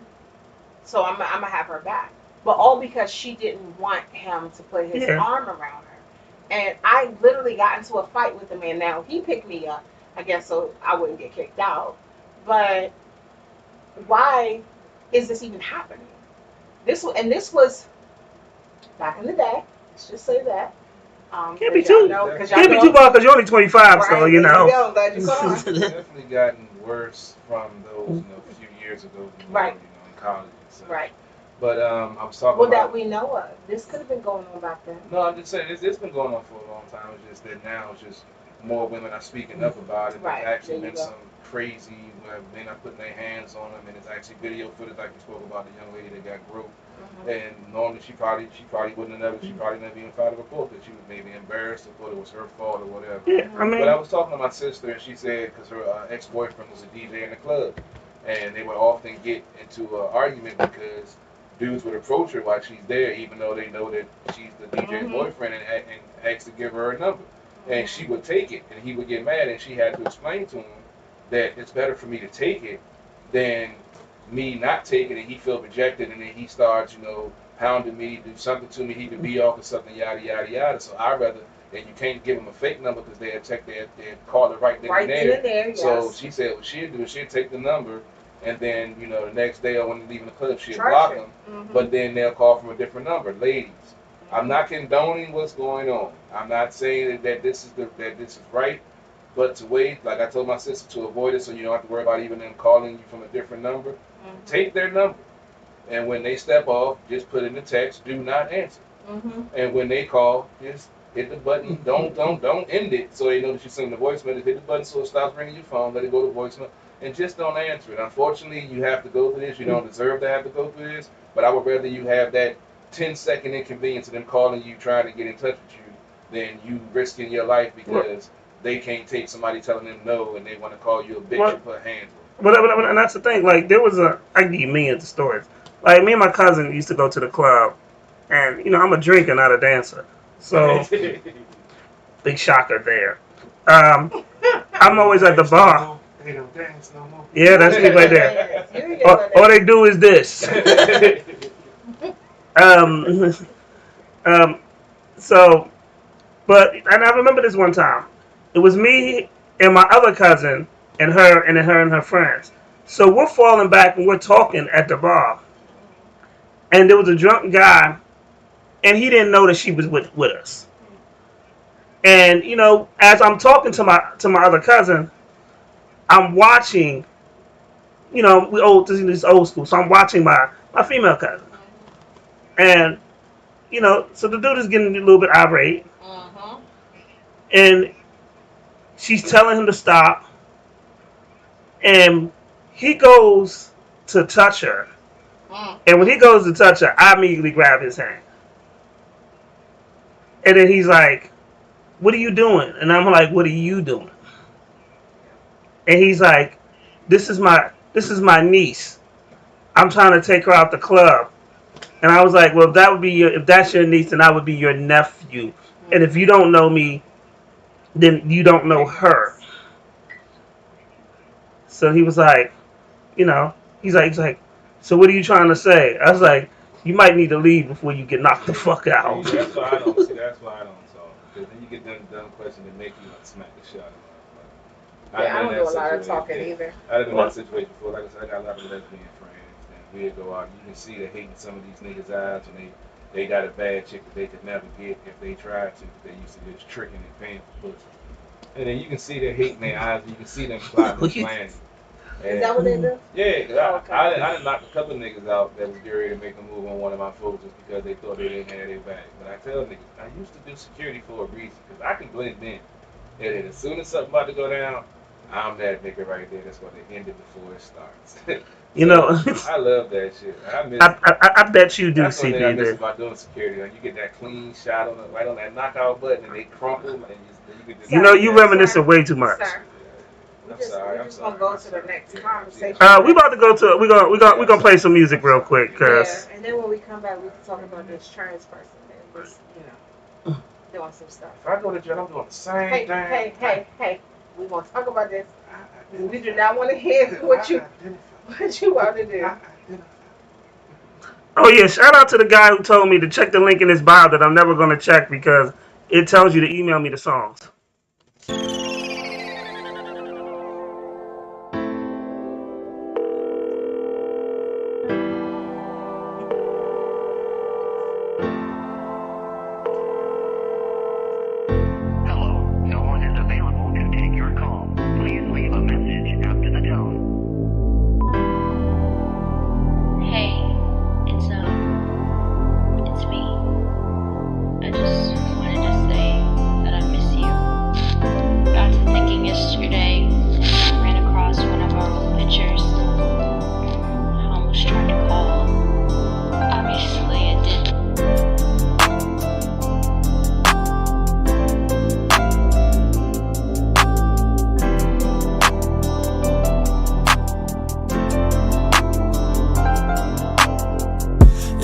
So I'm going to have her back. But all because she didn't want him to put his arm around her. And I literally got into a fight with the man. Now, he picked me up, I guess, so I wouldn't get kicked out. But why is this even happening? This was back in the day. Let's just say that. Can't be too bad because you're only 25, right, so you know. It's definitely gotten worse from those few years ago, right? In college and such. Right. But I was talking about that we know of. This could have been going on back then. No, I'm just saying it's been going on for a long time. It's just that now it's just more women are speaking up about it. Right. There's actually been some crazy where men are putting their hands on them, and it's actually video footage, like you spoke about the young lady that got groped. And normally she probably wouldn't have never, she probably never even filed a report because she was maybe embarrassed or thought it was her fault or whatever. Yeah, I mean, but I was talking to my sister, and she said because her ex-boyfriend was a DJ in the club, and they would often get into an argument because dudes would approach her while she's there, even though they know that she's the DJ's boyfriend, and ask to give her a number. And she would take it, and he would get mad, and she had to explain to him that it's better for me to take it than me not take it, and he feel rejected, and then he starts, pounding me, do something to me, he could be off or something, yada, yada, yada. So I'd rather, and you can't give him a fake number because they'll check they'll call it right then and there. Yes. So she said what she'd do is she'd take the number, and then, the next day or when they're leaving the club, she'd block them, but then they'll call from a different number. Ladies, I'm not condoning what's going on. I'm not saying that this is right, but to wait, like I told my sister, to avoid it so you don't have to worry about even them calling you from a different number. Take their number, and when they step off, just put in the text, do not answer. And when they call, just hit the button. Don't end it so they know that you're sending the voicemail. Just hit the button so it stops ringing your phone. Let it go to voicemail, and just don't answer it. Unfortunately, you have to go through this. You don't deserve to have to go through this, but I would rather you have that 10-second inconvenience of them calling you, trying to get in touch with you, than you risking your life because they can't take somebody telling them no, and they want to call you a bitch and put hands on. But and that's the thing. Like there was I can give you millions of stories. Like me and my cousin used to go to the club, and I'm a drinker, not a dancer. So big shocker there. I'm always at the bar. They don't dance no more. Yeah, that's me right there. All they do is this. And I remember this one time. It was me and my other cousin and her and her friends. So we're falling back and we're talking at the bar. And there was a drunk guy, and he didn't know that she was with us. And as I'm talking to my other cousin, I'm watching. This is old school, so I'm watching my female cousin. And so the dude is getting a little bit irate. And she's telling him to stop, and he goes to touch her. And when he goes to touch her, I immediately grab his hand. And then he's like, "What are you doing?" And I'm like, "What are you doing?" And he's like, This is my niece. I'm trying to take her out the club." And I was like, "Well, if that's your niece, then I would be your nephew. And if you don't know me, then you don't know her." So he was like, he's like, "So what are you trying to say?" I was like, "You might need to leave before you get knocked the fuck out." That's why I don't talk. Because then you get them dumb questions that make you smack the shit out of them. Yeah, I don't do a lot of talking either. I've been in that situation before. Like I said, I got a lot of lesbian friends, and we'd go out. You can see the hate in some of these niggas' eyes when they got a bad chick that they could never get if they tried to. They used to just tricking and paying for pussy. And then you can see the hate in their eyes. You can see them plotting and planning. Is that what they do? Yeah, because I done knocked a couple of niggas out that was getting ready to make a move on one of my folks just because they thought they didn't have their back. But I tell niggas, I used to do security for a reason, because I can blend in. And as soon as something about to go down, I'm that nigga right there. That's why they end it before it starts. I love that shit. I bet you do, that's CP. That's one thing I miss about doing security. Like, you get that clean shot right on that knockout button, and they crumple, and you get this. You reminiscing way too much. Sir. I'm sorry. Gonna go to the next conversation. We about to go to we gonna play some music real quick, cause. Yeah, and then when we come back, we can talk about this trans person and just doing some stuff. If I go to jail, I'm doing the same thing. Hey, we gonna talk about this. We do not want to hear what you want to do. Oh yeah, shout out to the guy who told me to check the link in his bio that I'm never gonna check because it tells you to email me the songs.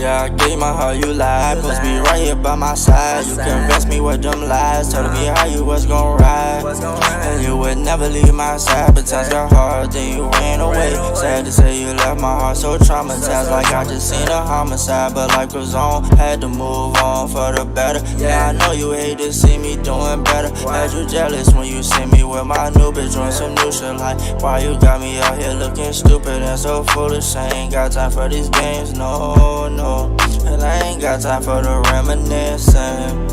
I gave my heart, you lied. Supposed to be right here by my side. You convinced me with them lies. Told me how you was gon' ride. And you would never leave my side. But times got hard, then you ran away. Sad to say you left my heart so traumatized. Like I just seen a homicide. But life goes on, had to move on for the better. Yeah, I know you hate to see me doing better. Had you jealous when you see me with my new bitch doing some new shit. Like, why you got me out here looking stupid and so foolish? I ain't got time for these games, no. And I ain't got time for the reminiscing,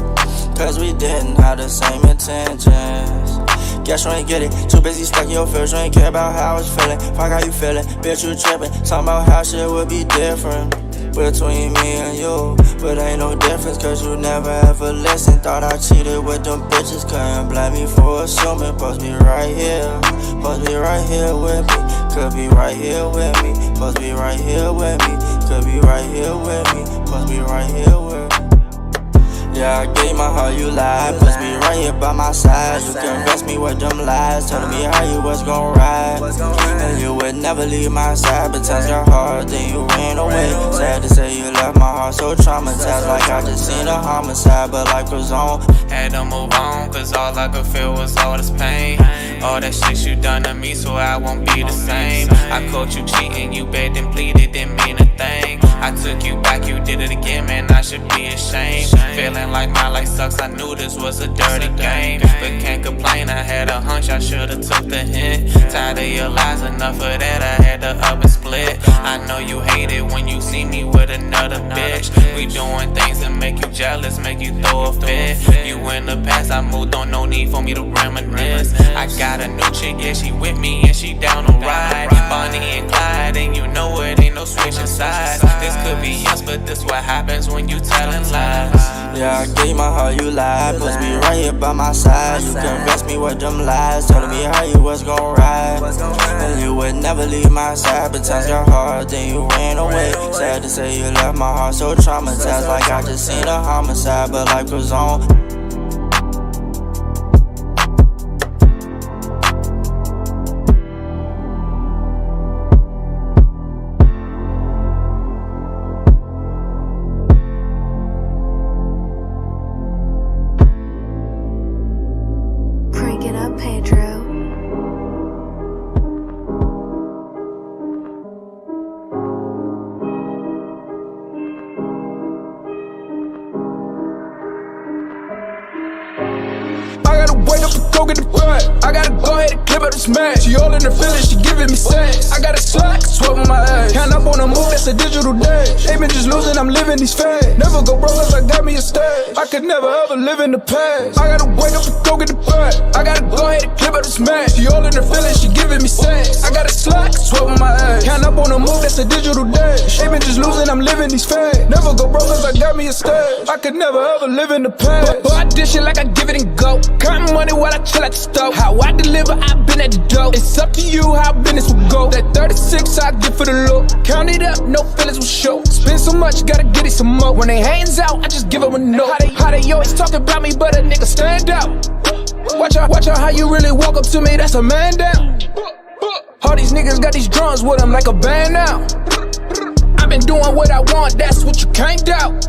cause we didn't have the same intentions. Guess you ain't get it, too busy stuck in your feels. You ain't care about how I was feeling, fuck how you feeling. Bitch, you tripping, talking about how shit would be different between me and you. But ain't no difference, cause you never ever listened. Thought I cheated with them bitches, couldn't blame me for assuming. Supposed to be right here, supposed to be right here with me. Could be right here with me, supposed to be right here with me. Could be right here with me, supposed to be right here with me. Yeah, I gave my heart, you lied. Supposed to be right here by my side. You convinced me with them lies. Telling me how you was gon' ride. And you would never leave my side. But times got hard, then you ran away. Sad to say you left my heart so traumatized. Like I just seen a homicide, but life goes on. Had to move on, cause all I could feel was all this pain. All that shit you done to me, so I won't be the same. I caught you cheating, you begged and pleaded, didn't mean a thing. I took you back, you did it again, man, I should be ashamed. Feeling like my life sucks, I knew this was a dirty game. But can't complain, I had a hunch, I should've took the hint. Tired of your lies, enough of that, I had to up and split. I know you hate it when you see me with another bitch. We doing things that make you jealous, make you throw a fit. You in the past, I moved on, no need for me to reminisce. I got a new chick, yeah, she with me and she down to ride. Bonnie and Clyde, and you know it ain't no switching sides. This could be us, but this what happens when you telling lies. Yeah, I gave my heart, you lied. Supposed to be right here by my side. You convinced me with them lies, telling me how you was gon' ride. And you would never leave my side, but times got hard, then you ran away. Sad to say you left my heart so traumatized, like I just seen a homicide, but life goes on. Crank it up, Pedro. I gotta wake up and go get the bread. I gotta go ahead and clip up this man. She all in her feelings, she giving me sex. I got a slack, sweat on my ass. Count up on the move, that's a digital day. Ain't been just losing, I'm living these fads. Never go broke cause I got me a stage. I could never ever live in the past. I gotta wake up and go get the bread. I gotta go ahead and clip up this man. She all in her feelings, she giving me sex. I got a slack, sweat on my ass. Count up on the move, that's a digital day. Ain't been just losing, I'm living these fads. Never go broke cause I got me a stage. I could never ever live in the past. But I dish it like I give it and go. Counting money while I chill at the stove. How I deliver, I've been at the door. It's up to you how business will go. That 36 I get for the look. Count it up, no feelings will show. Spend so much, gotta get it some more. When they hands out, I just give them a no. How they always talk about me, but a nigga stand out. Watch out how you really walk up to me, that's a man down. All these niggas got these drums with them like a band now. I've been doing what I want, that's what you can't doubt.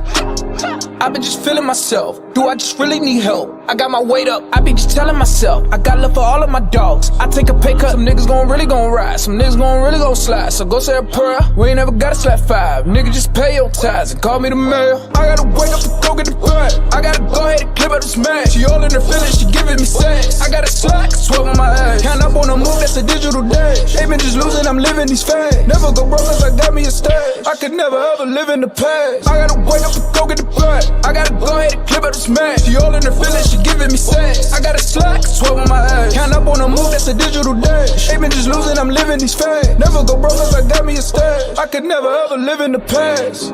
I've been just feeling myself. Do I just really need help? I got my weight up. I be just telling myself I got love for all of my dogs. I take a pay cut. Some niggas really gon' ride. Some niggas really gon' slide. So go say a prayer. We ain't never gotta slap five. Nigga, just pay your tithes and call me the mayor. I gotta wake up and go get the bread. I gotta go ahead and clip up this man. She all in her feelings, she giving me sex. I got a slack, sweat on my ass. Count up on the move, that's a digital day. Ain't been just losing, I'm living these fads. Never go broke cause I got me a stage. I could never ever live in the past. I gotta wake up and go get the bread. I gotta go ahead and clip up this man. She all in her feelings, she giving me sex. I got a slack, sweat on my ass. Count up on the move, that's a digital day. Ain't been just losing, I'm living these fads. Never go broke cause I got me a stage. I could never ever live in the past.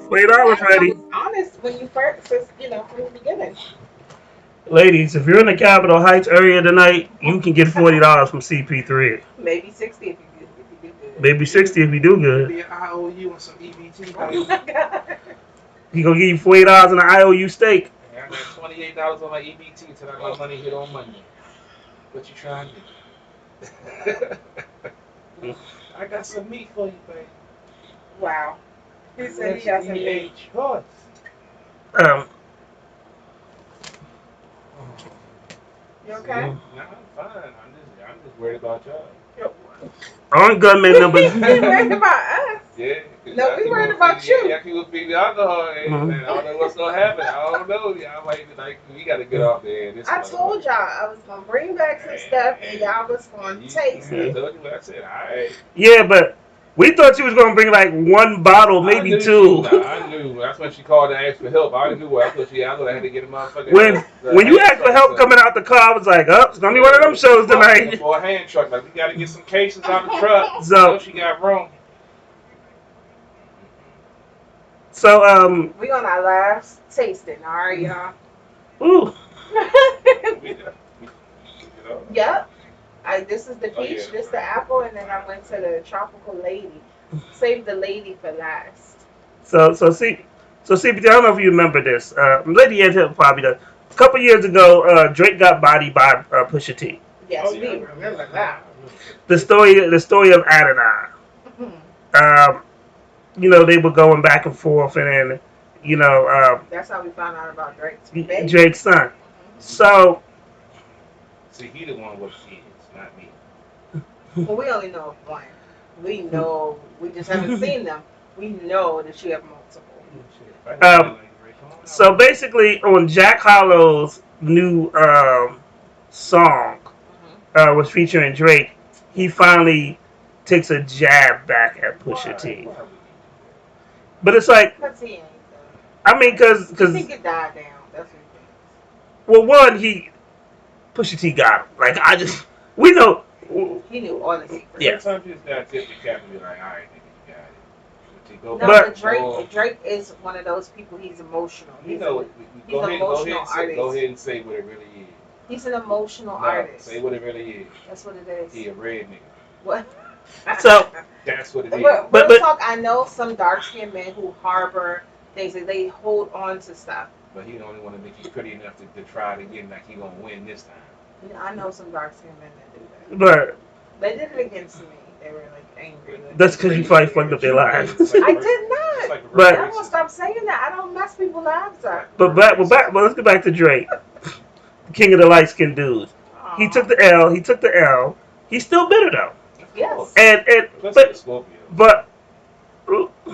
$20 ready. Honest when you first, from the beginning. Ladies, if you're in the Capitol Heights area tonight, you can get $40 from CP3. Maybe 60 if you do good. Maybe 60 if you do good. Maybe an IOU and some EBT. Oh my God. He gonna give you $40 in an IOU steak. I got $28 on my EBT till I got money hit on Monday. What you trying to do? I got some meat for you, baby. Wow. He said he got some meat. Choice. You okay? No, I'm fine. I'm just worried about y'all. Our gunman number. You worried about us? Yeah. No, we worried about you. Yeah, people feed the alcohol, and I don't know what's gonna happen. I don't know. Y'all like we gotta get off there. I told y'all I was gonna bring back some stuff, and y'all was gonna taste it. I told you what I said. All right. Yeah, but we thought you was gonna bring like one bottle, maybe two. I knew. That's when she called and asked for help. I already knew what I thought I had to get a motherfucker. When you asked for help coming out the car, I was like, oh, it's gonna be one of them shows tonight. For a hand truck, like we gotta get some cases out the truck. So she got room. So we on our last tasting, all right, y'all. Ooh. Yep. This is the peach, this the apple, and then I went to the tropical lady. Save the lady for last. So CPT, I don't know if you remember this. Lady Ed Hill probably does. A couple years ago, Drake got bodied by Pusha T. Yes, we remember that. The story of Adonai. They were going back and forth, and then, that's how we found out about Drake's son. So. See, he the one with kids, not me. Well, we only know of one. We know, we just haven't seen them. We know that you have multiple. So basically, on Jack Hollow's new song, was featuring Drake, he finally takes a jab back at Pusha T. But it's like, Because he ain't. I mean, because He think it died down. That's what well, one, Pusha T got him. Like, we know. he knew all the secrets. Yeah. Sometimes you just gotta tip your cap and be like, all right, nigga, you got it. But you go No, back but Drake is one of those people. He's emotional. You know, go ahead and say what it really is. He's an emotional artist. Say what it really is. That's what it is. He a red nigga. What? So that's what it is. But talk. I know some dark skinned men who harbor things. They hold on to stuff. But he the only one to make you pretty enough to try it again, like he gonna win this time. I know some dark skinned men that do that. But they did it against me. They were like angry. That's because you probably fucked up their lives. I did not. But I won't stop saying that. I don't mess people's lives up. But let's go back to Drake, the king of the light skinned dudes. He took the L. He's still bitter though. Yes. And but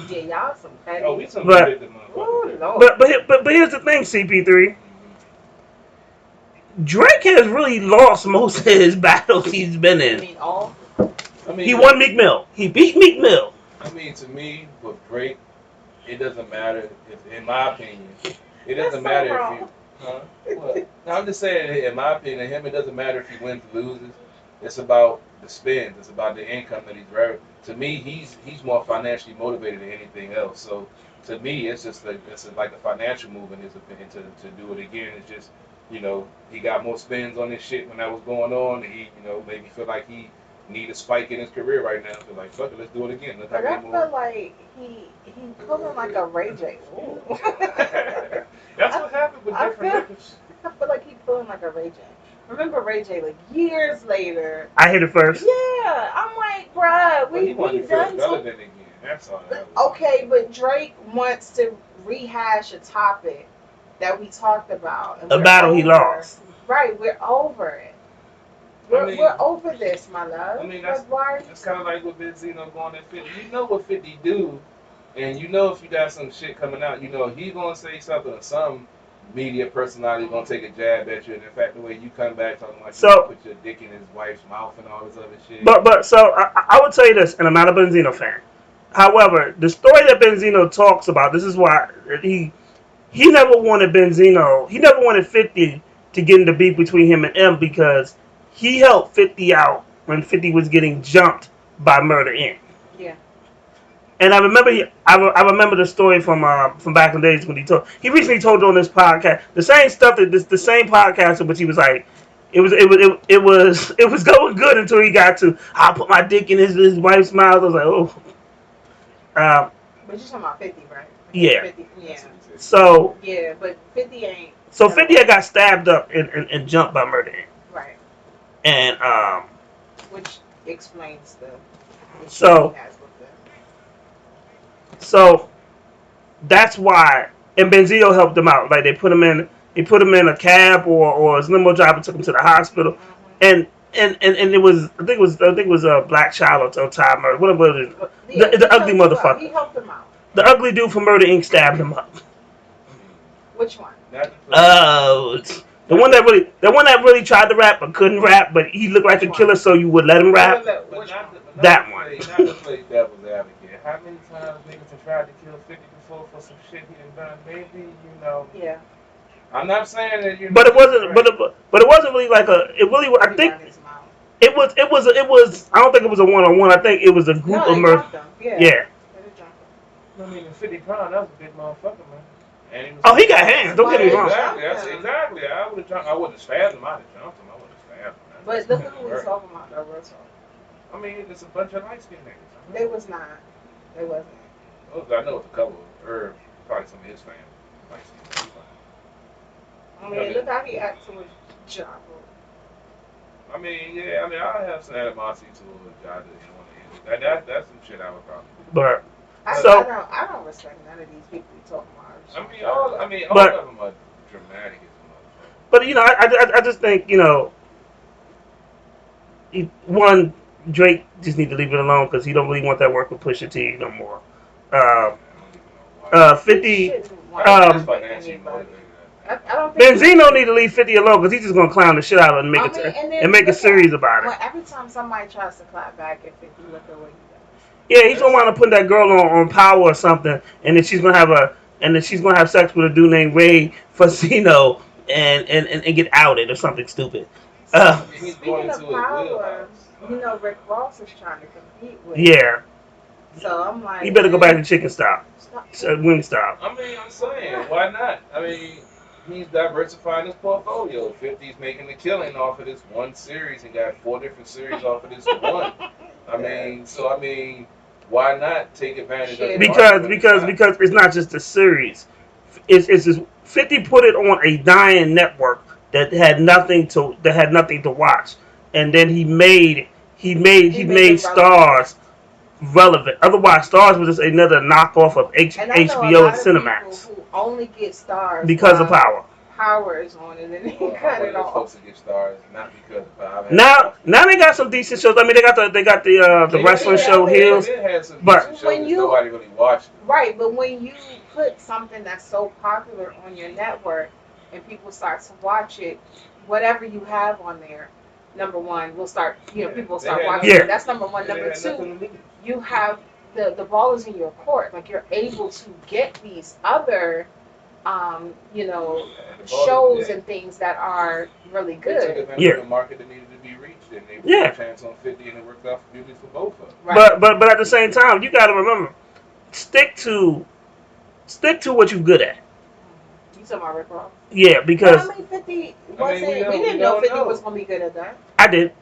yeah, y'all some petty. Oh, we some but, oh, Lord. but here's the thing, CP3. Drake has really lost most of his battles he's been in. He won Meek Mill. He beat Meek Mill. I mean, to me, with Drake, it doesn't matter. In my opinion, it doesn't matter if you. What? No, I'm just saying, in my opinion, him, it doesn't matter if he wins or loses. It's about the spends. It's about the income that he's driving. To me, he's more financially motivated than anything else. So to me, it's just like a financial move in his opinion to do it again. It's just, you know, he got more spins on this shit when that was going on. And he, you know, made me feel like he need a spike in his career right now. So like, fuck it, let's do it again. Let's but I feel like he pulling like a Ray J. That's what happened with different niggas. I feel like he pulling like a Ray J. Remember Ray J, like years later. I hit it first. Yeah, I'm like, bruh, we done so. That's all. Okay, but Drake wants to rehash a topic that we talked about. A battle he lost. Right, we're over it. We're over this, my love. I mean, that's kind of like what Benzino going at 50. You know what 50 do, and you know if you got some shit coming out, you know he's gonna say something or some media personality gonna take a jab at you, and in fact the way you come back talking like you put your dick in his wife's mouth and all this other shit. But so I would tell you this, and I'm not a Benzino fan. However, the story that Benzino talks about, this is why he never wanted Benzino, he never wanted 50 to get into beef between him and M because he helped 50 out when 50 was getting jumped by Murder Inc. Yeah. And I remember the story from back in the days when he recently told on this podcast the same stuff that the same podcast in which he was like it was going good until he got to I put my dick in his wife's mouth. I was like, oh. But you're talking about 50, right? Yeah. 50, yeah. So. Yeah, but 50 ain't. So 50 had got stabbed up and jumped by Murder Inc. Right. And which explains the. So that's why, and Benzino helped him out. Like they put him in a cab or his limo driver took him to the hospital, and it was I think it was a Black Child or Ty Murder, whatever it is, the ugly motherfucker. He helped him out. The ugly dude from Murder Inc. stabbed him up. Which one? The one that really tried to rap but couldn't rap, but he looked like a killer, so you would let him rap. That one. Not to play devil's advocate. How many times niggas have tried to kill 50 before for some shit he done done? Maybe, you know. Yeah. I'm not saying that you. But it wasn't. But it wasn't really like a. It really. I think it was. I don't think it was a one-on-one. I think it was a group of murder. Yeah. I mean, 50 pounds. That was a big motherfucker, man. And he got hands. Don't get me wrong. Exactly. I wouldn't have stabbed him. I'd have jumped him. I wouldn't have stabbed him. But look at who we're talking about, though, real talk. I mean, it's a bunch of light-skinned niggas. They was not. They wasn't. I know it's a couple of Herb, probably some of his family. I mean, look how he acts towards Ja. I mean, yeah. I mean, I have some animosity towards Ja. That's some shit I would probably. But I don't respect none of these people you talking about. All of them are dramatic as well. But you know, I just think, you know, Drake just need to leave it alone because he don't really want that work with Pusha T no more. 50. Benzino need to leave 50 alone because he's just gonna clown the shit out of him and make a series about it. Every time somebody tries to clap back at 50, look at what he does. Yeah, he's gonna wind up putting that girl on Power or something, and then she's gonna have sex with a dude named Ray Fasino and get outed or something stupid. Speaking of Power, you know Rick Ross is trying to compete with. Yeah. So I'm like, you better go back to chicken style, wing style. I mean, I'm saying, why not? I mean, he's diversifying his portfolio. 50's making a killing off of this one series and got 4 different series off of this one. I mean, why not take advantage of it? Because it's not just a series. It's just 50 put it on a dying network that had nothing to watch, and then he made Stars relevant. Otherwise, Stars was just another knockoff of HBO and Cinemax. Who only get Stars because of Power. Power is on, and then they cut it off. Folks that get Stars, not because of Power. Now they got some decent shows. I mean, they got the wrestling show Heels, but when you nobody really watched it. Right, but when you put something that's so popular on your network and people start to watch it, whatever you have on there, number one, will start. People will start watching. Yeah. It. That's number one. Number two, you have the ball is in your court. Like you're able to get these other, shows and things that are really good. They took advantage of the market that needed to be reached, and they put a chance on 50, and it worked out beautifully for both of them. Right. But at the same time, you got to remember, stick to what you're good at. You talking about Rick Ross? Yeah, because 50 wasn't. We didn't know 50 was gonna be good at that. I did,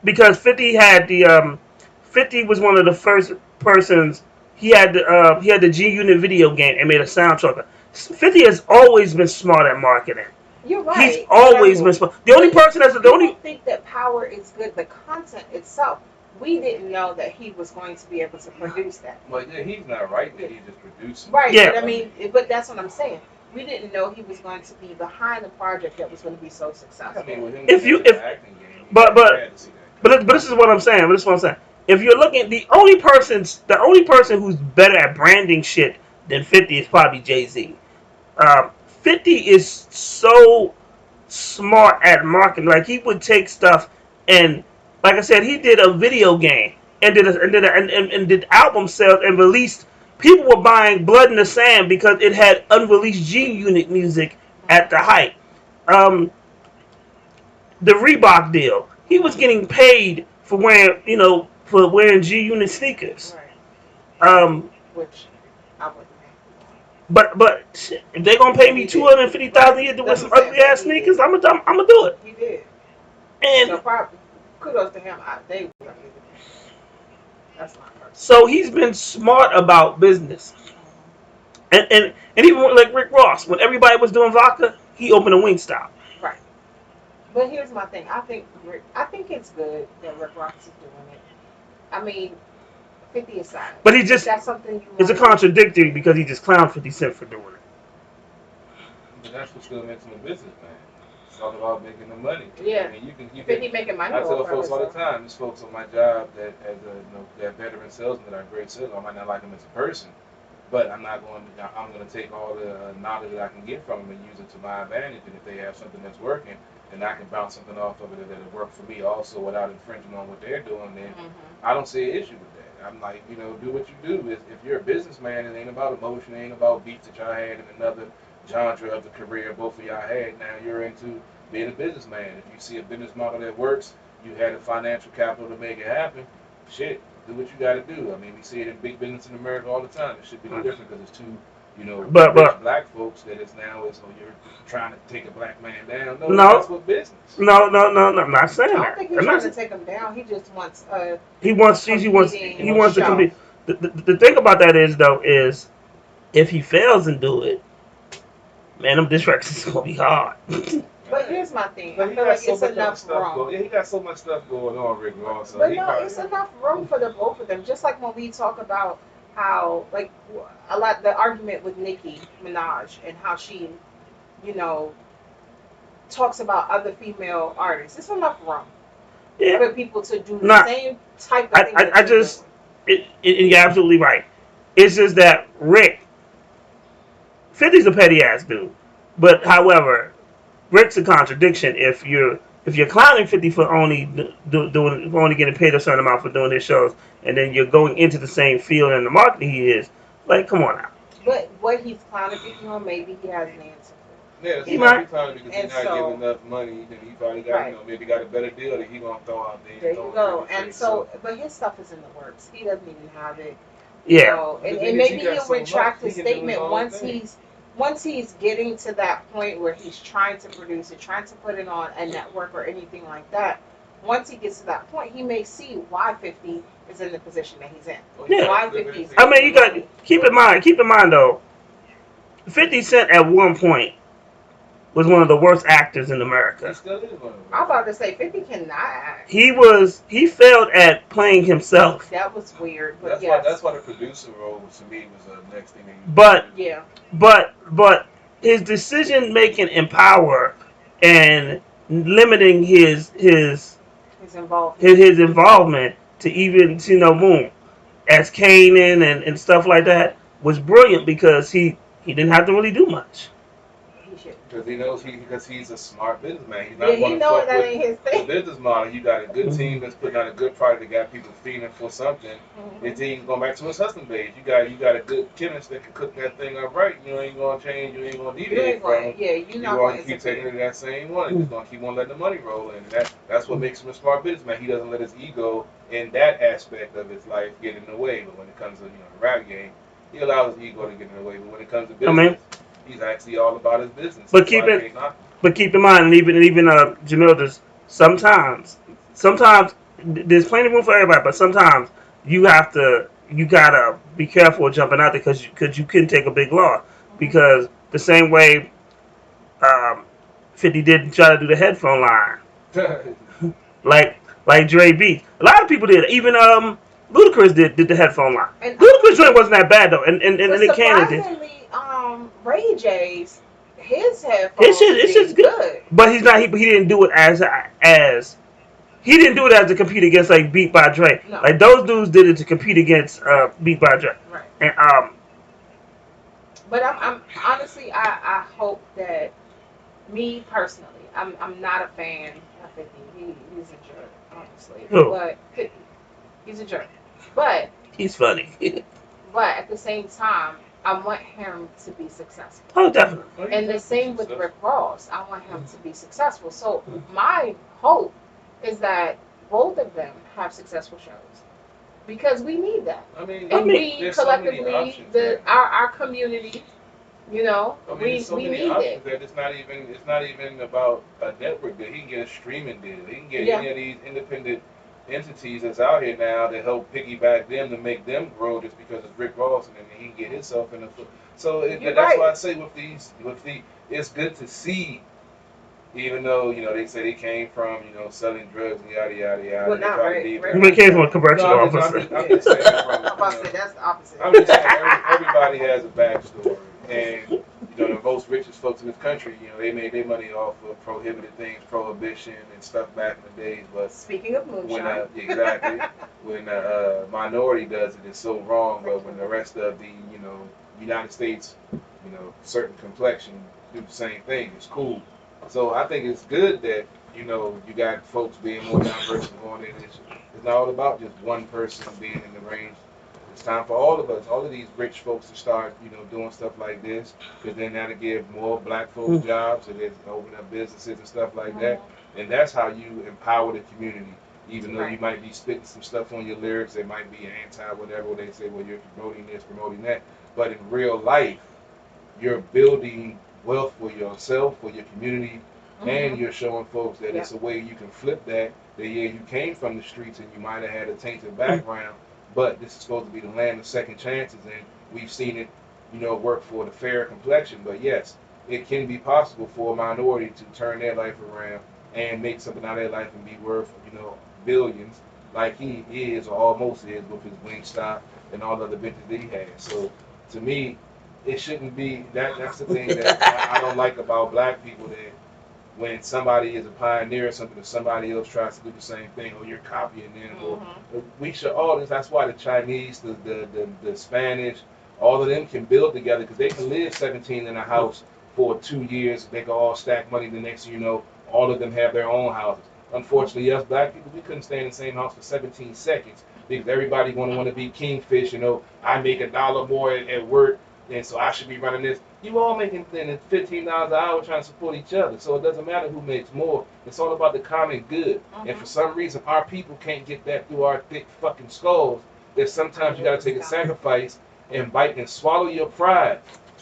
because 50 had the 50 was one of the first persons. He had the G Unit video game and made a soundtrack. 50 has always been smart at marketing. You're right. He's always been smart. The only person that's the only. I think that Power is good. The content itself, we didn't know that he was going to be able to produce that. Well, yeah, he's not right that he's just producing. Right. Yeah. But I mean, that's what I'm saying. We didn't know he was going to be behind a project that was going to be so successful. I mean, with him but this is what I'm saying. If you're looking, the only person who's better at branding shit than 50 is probably Jay-Z. 50 is so smart at marketing. Like, he would take stuff and, like I said, he did a video game and did album sales and released. People were buying Blood in the Sand because it had unreleased G Unit music at the height. The Reebok deal, he was getting paid for wearing G Unit sneakers. Right. Which I wouldn't. But if they're gonna pay me $250,000 a year to wear some ugly ass sneakers, I'm gonna do it. He did. And so probably kudos to him. That's not her. So he's been smart about business. And even like Rick Ross, when everybody was doing vodka, he opened a Wingstop. Right. But here's my thing. I think it's good that Rick Ross is doing it. I mean, 50 aside. But he just that's something it's a contradictory because he just clowned 50 Cent for doing it. But that's what still makes him a businessman. It's all about making the money. Yeah. I mean, you 50 making money. I tell folks all the time, there's folks on my job that as that veteran salesman that are great salesmen. I might not like them as a person, but I'm going to take all the knowledge that I can get from them and use it to my advantage. And if they have something that's working, then I can bounce something off of it that'll work for me also without infringing on what they're doing. Then I don't see an issue with that. I'm like, do what you do. If you're a businessman, it ain't about emotion, it ain't about beats that y'all had in another genre of the career both of y'all had. Now you're into being a businessman. If you see a business model that works, you had the financial capital to make it happen, shit, do what you got to do. I mean, we see it in big business in America all the time. It should be no different because it's two, rich black folks that is now you're trying to take a black man down. No, that's what business. No, I'm not saying that. I don't think he's trying to take him down. He just wants he wants to compete. The thing about that is if he fails and do it, man, them diss records is gonna be hard. But here's my thing. I feel like it's enough room. He got so much stuff going on, Rick Ross. But it's enough room for the both of them. Just like when we talk about how, like, the argument with Nicki Minaj and how she, talks about other female artists. It's enough room for people to do the same type of thing. You're absolutely right. It's just that Rick, 50's a petty ass dude, but however, Rick's a contradiction if you're if you're clowning 50 for only doing for only getting paid a certain amount for doing his shows, and then you're going into the same field and the market he is, like, come on now. But what he's clowning 50 on, maybe he has an answer for. Yeah, He might. because he's not getting enough money, then he probably got, Right. maybe got a better deal that he gonna throw out there. There you go. And so, but his stuff is in the works. He doesn't even have it. Yeah. You know, and maybe he'll retract his He can do his statement own once thing. he's getting to that point where he's trying to produce it, trying to put it on a network or anything like that. Once he gets to that point, he may see why 50 is in the position that he's in. Yeah. Why 50 is. I mean, you got keep in mind though, 50 Cent at one point was one of the worst actors in America. He still is one of them. I'm about to say 50 cannot act. He failed at playing himself. That was weird, but That's why the producer role to me was the next thing. But yeah. But his decision making in power and limiting his involvement to even boom as Kanan and stuff like that was brilliant because he didn't have to really do much. Because he knows because he's a smart businessman. He's Yeah, not he going to know fuck that with ain't his the thing. business model. You got a good team that's putting out a good product that got people feeding for something. And then going back to his husband base, you got a good chemist that can cook that thing up right. You ain't gonna change. You ain't gonna deviate from him. Yeah, you're not going going to to keep taking it to that same one. You're just gonna keep on letting the money roll in. And that's what makes him a smart businessman. He doesn't let his ego in that aspect of his life get in the way. But when it comes to the rap game, he allows his ego to get in the way. But when it comes to business, he's actually all about his business. But keep in mind, and even Jamil does. Sometimes there's plenty of room for everybody, but sometimes you gotta be careful jumping out there because you can take a big loss. Because the same way 50 did try to do the headphone line, like Dre beat. A lot of people did. Even Ludacris did the headphone line. Ludacris joint wasn't that bad though, and the candidate. Surprisingly, Ray J's his headphones It's just good. But he didn't do it as he didn't do it as to compete against like Beat by Dre. No. Like those dudes did it to compete against Beat by Dre. Right. And But I'm honestly I hope that me personally I'm not a fan of 50. He's a jerk, honestly. Who? But 50, he's a jerk. But he's funny. But at the same time, I want him to be successful. Oh, definitely. And the same with Rick Ross. I want him to be successful. So my hope is that both of them have successful shows. Because we need that. And we collectively, our community, we need it. That it's not even about a network deal. He can get a streaming deal. He can get any of these independent entities that's out here now that help piggyback them to make them grow just because it's Rick Ross, and then he can get himself in the foot. So that's why I say with the it's good to see, even though they say they came from selling drugs and yada yada yada. Well, not right. He came from a correctional officer. I'm just saying that's the opposite. I'm just saying everybody has a backstory, and the most richest folks in this country, they made their money off of prohibited things, prohibition and stuff back in the days. But speaking of moonshine, when a minority does it, it's so wrong. But when the rest of the United States, certain complexion do the same thing, it's cool. So I think it's good that you got folks being more diverse and going in. It's not all about just one person being in the range. It's time for all of us, all of these rich folks to start, doing stuff like this, because then that'll give more black folks jobs, and then open up businesses and stuff like that. And that's how you empower the community. Even though you might be spitting some stuff on your lyrics, they might be anti-whatever, they say, well, you're promoting this, promoting that. But in real life, you're building wealth for yourself, for your community, and you're showing folks that it's a way you can flip that you came from the streets and you might have had a tainted background, but this is supposed to be the land of second chances, and we've seen it, work for the fair complexion. But yes, it can be possible for a minority to turn their life around and make something out of their life and be worth, billions, like he is or almost is with his Wingstop and all the other ventures that he has. So to me, it shouldn't be that's the thing that I don't like about black people, that when somebody is a pioneer or something, if somebody else tries to do the same thing, or you're copying them, or we should all this. That's why the Chinese, the Spanish, all of them can build together, because they can live 17 in a house for 2 years. They can all stack money. The next thing you know, all of them have their own houses. Unfortunately, us black people, we couldn't stay in the same house for 17 seconds because everybody want to be kingfish. I make $1 more at work, and so I should be running this. You all making $15 an hour trying to support each other, so it doesn't matter who makes more. It's all about the common good. And for some reason, our people can't get that through our thick fucking skulls. That sometimes you got to take a sacrifice and bite and swallow your pride.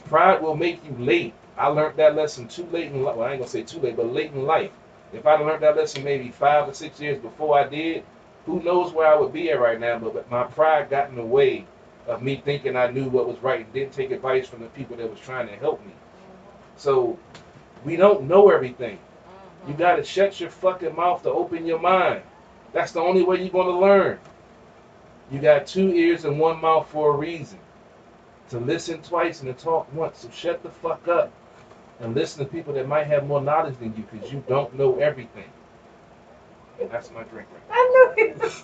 Pride will make you late. I learned that lesson too late in life. Well, I ain't gonna say too late, but late in life. If I'd learned that lesson maybe 5 or 6 years before I did, who knows where I would be at right now. But my pride got in the way of me thinking I knew what was right and didn't take advice from the people that was trying to help me. So we don't know everything. You gotta shut your fucking mouth to open your mind. That's the only way you're gonna learn. You got 2 ears and 1 mouth for a reason. To listen twice and to talk once. So shut the fuck up and listen to people that might have more knowledge than you, because you don't know everything. And that's my drink right I knew it.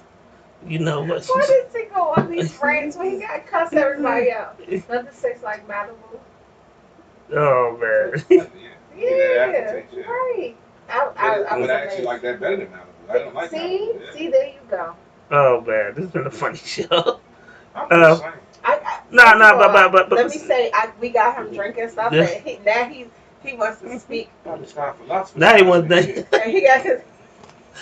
You know what? Why did he go on these rants when he got to cuss everybody out? Nothing tastes like Malibu. Oh man. Yeah, right. I would actually like that better than Malibu. I don't like Malibu. See, there you go. Oh man, this has been a funny show. I'm just saying. But let me say, we got him drinking stuff, Yeah. and now he wants to speak. Now he wants to. And he got his.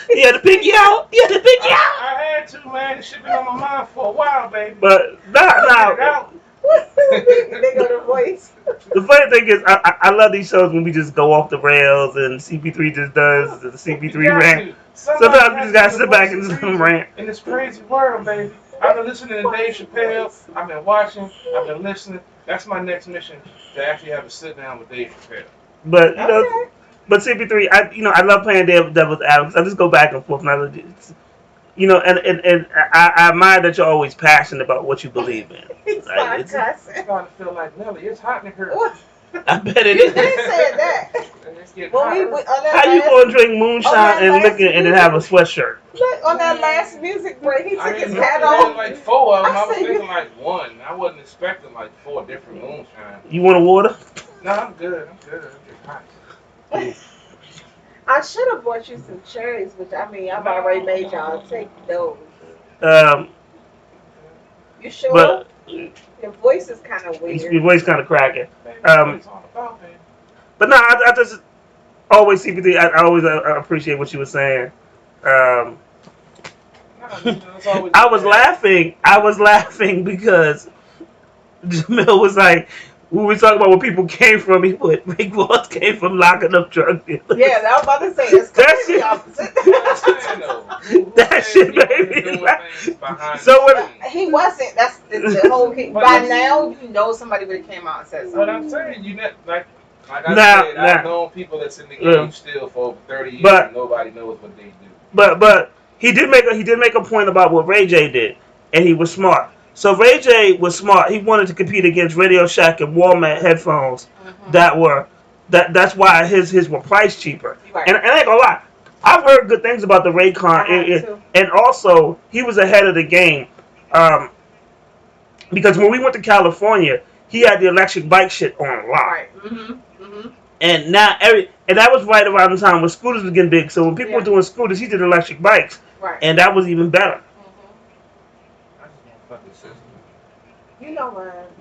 He had to pick you out. He had to pick you out. I had to, man. This shit been on my mind for a while, baby. But nah. They go the voice. The funny thing is, I love these shows when we just go off the rails and CP3 just does the CP3 rant. Sometimes we just gotta sit back and just rant. In this crazy world, baby. I've been listening to Dave Chappelle. I've been watching. I've been listening. That's my next mission, to actually have a sit down with Dave Chappelle. But but CP3, I love playing devil's advocate. I just go back and forth. And I admire that you're always passionate about what you believe in. It's Like, not cussing. I'm starting to feel like Nelly. It's hot in here. I bet it is. They said that. Well, How you gonna drink moonshine and liquor and then have a sweatshirt? Look, on that last music break, he took his hat I off. like 4 of them. I was thinking like 1. I wasn't expecting like 4 different moonshine. You want a water? No, I'm good. I'm just hot. I should have bought you some cherries, which I've already made y'all take those. You sure? But your voice is kind of weird. your voice kind of cracking. But no, I just always CP3. I always appreciate what you were saying. I was laughing because Jamil was like, we were talking about where people came from. He put Rick Ross came from locking up drug dealers. Yeah, I was about to say it's completely opposite. That shit made me laugh. So when he wasn't. That's the whole. By now, you know somebody would have came out and said something. But I'm saying like I said, I've known people that's in the game still for over 30 years, and nobody knows what they do. But he did make a point about what Ray J did, and he was smart. So Ray J was smart. He wanted to compete against Radio Shack and Walmart headphones that's why his were priced cheaper. Right. And I ain't gonna lie, I've heard good things about the Raycon, and also he was ahead of the game, because when we went to California, he had the electric bike shit on a lot. Right. And now and that was right around the time when scooters was getting big. So when people were doing scooters, he did electric bikes, and that was even better. You know what?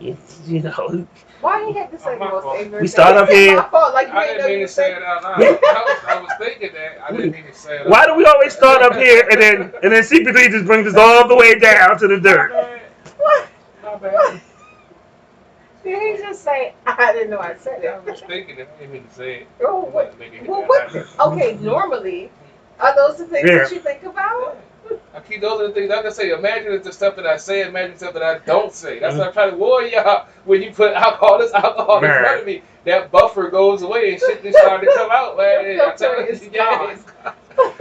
You know. Why you had to say the most ignorant? We start up here. Like I didn't mean to say it out loud. I was thinking that. I didn't mean to say it out loud. Why do we always start up here and then CP3 just brings us all the way down to the dirt? What? Not bad. Did he just say, I didn't know I said it? I was thinking it. I didn't mean to say it. Oh, what? Okay, normally, are those the things that you think about? Those are the things I can say. Imagine it's the stuff that I say. Imagine stuff that I don't say. That's what I'm trying to warn y'all. When you put alcohol in front of me, that buffer goes away and shit just started to come out, man. I tell you,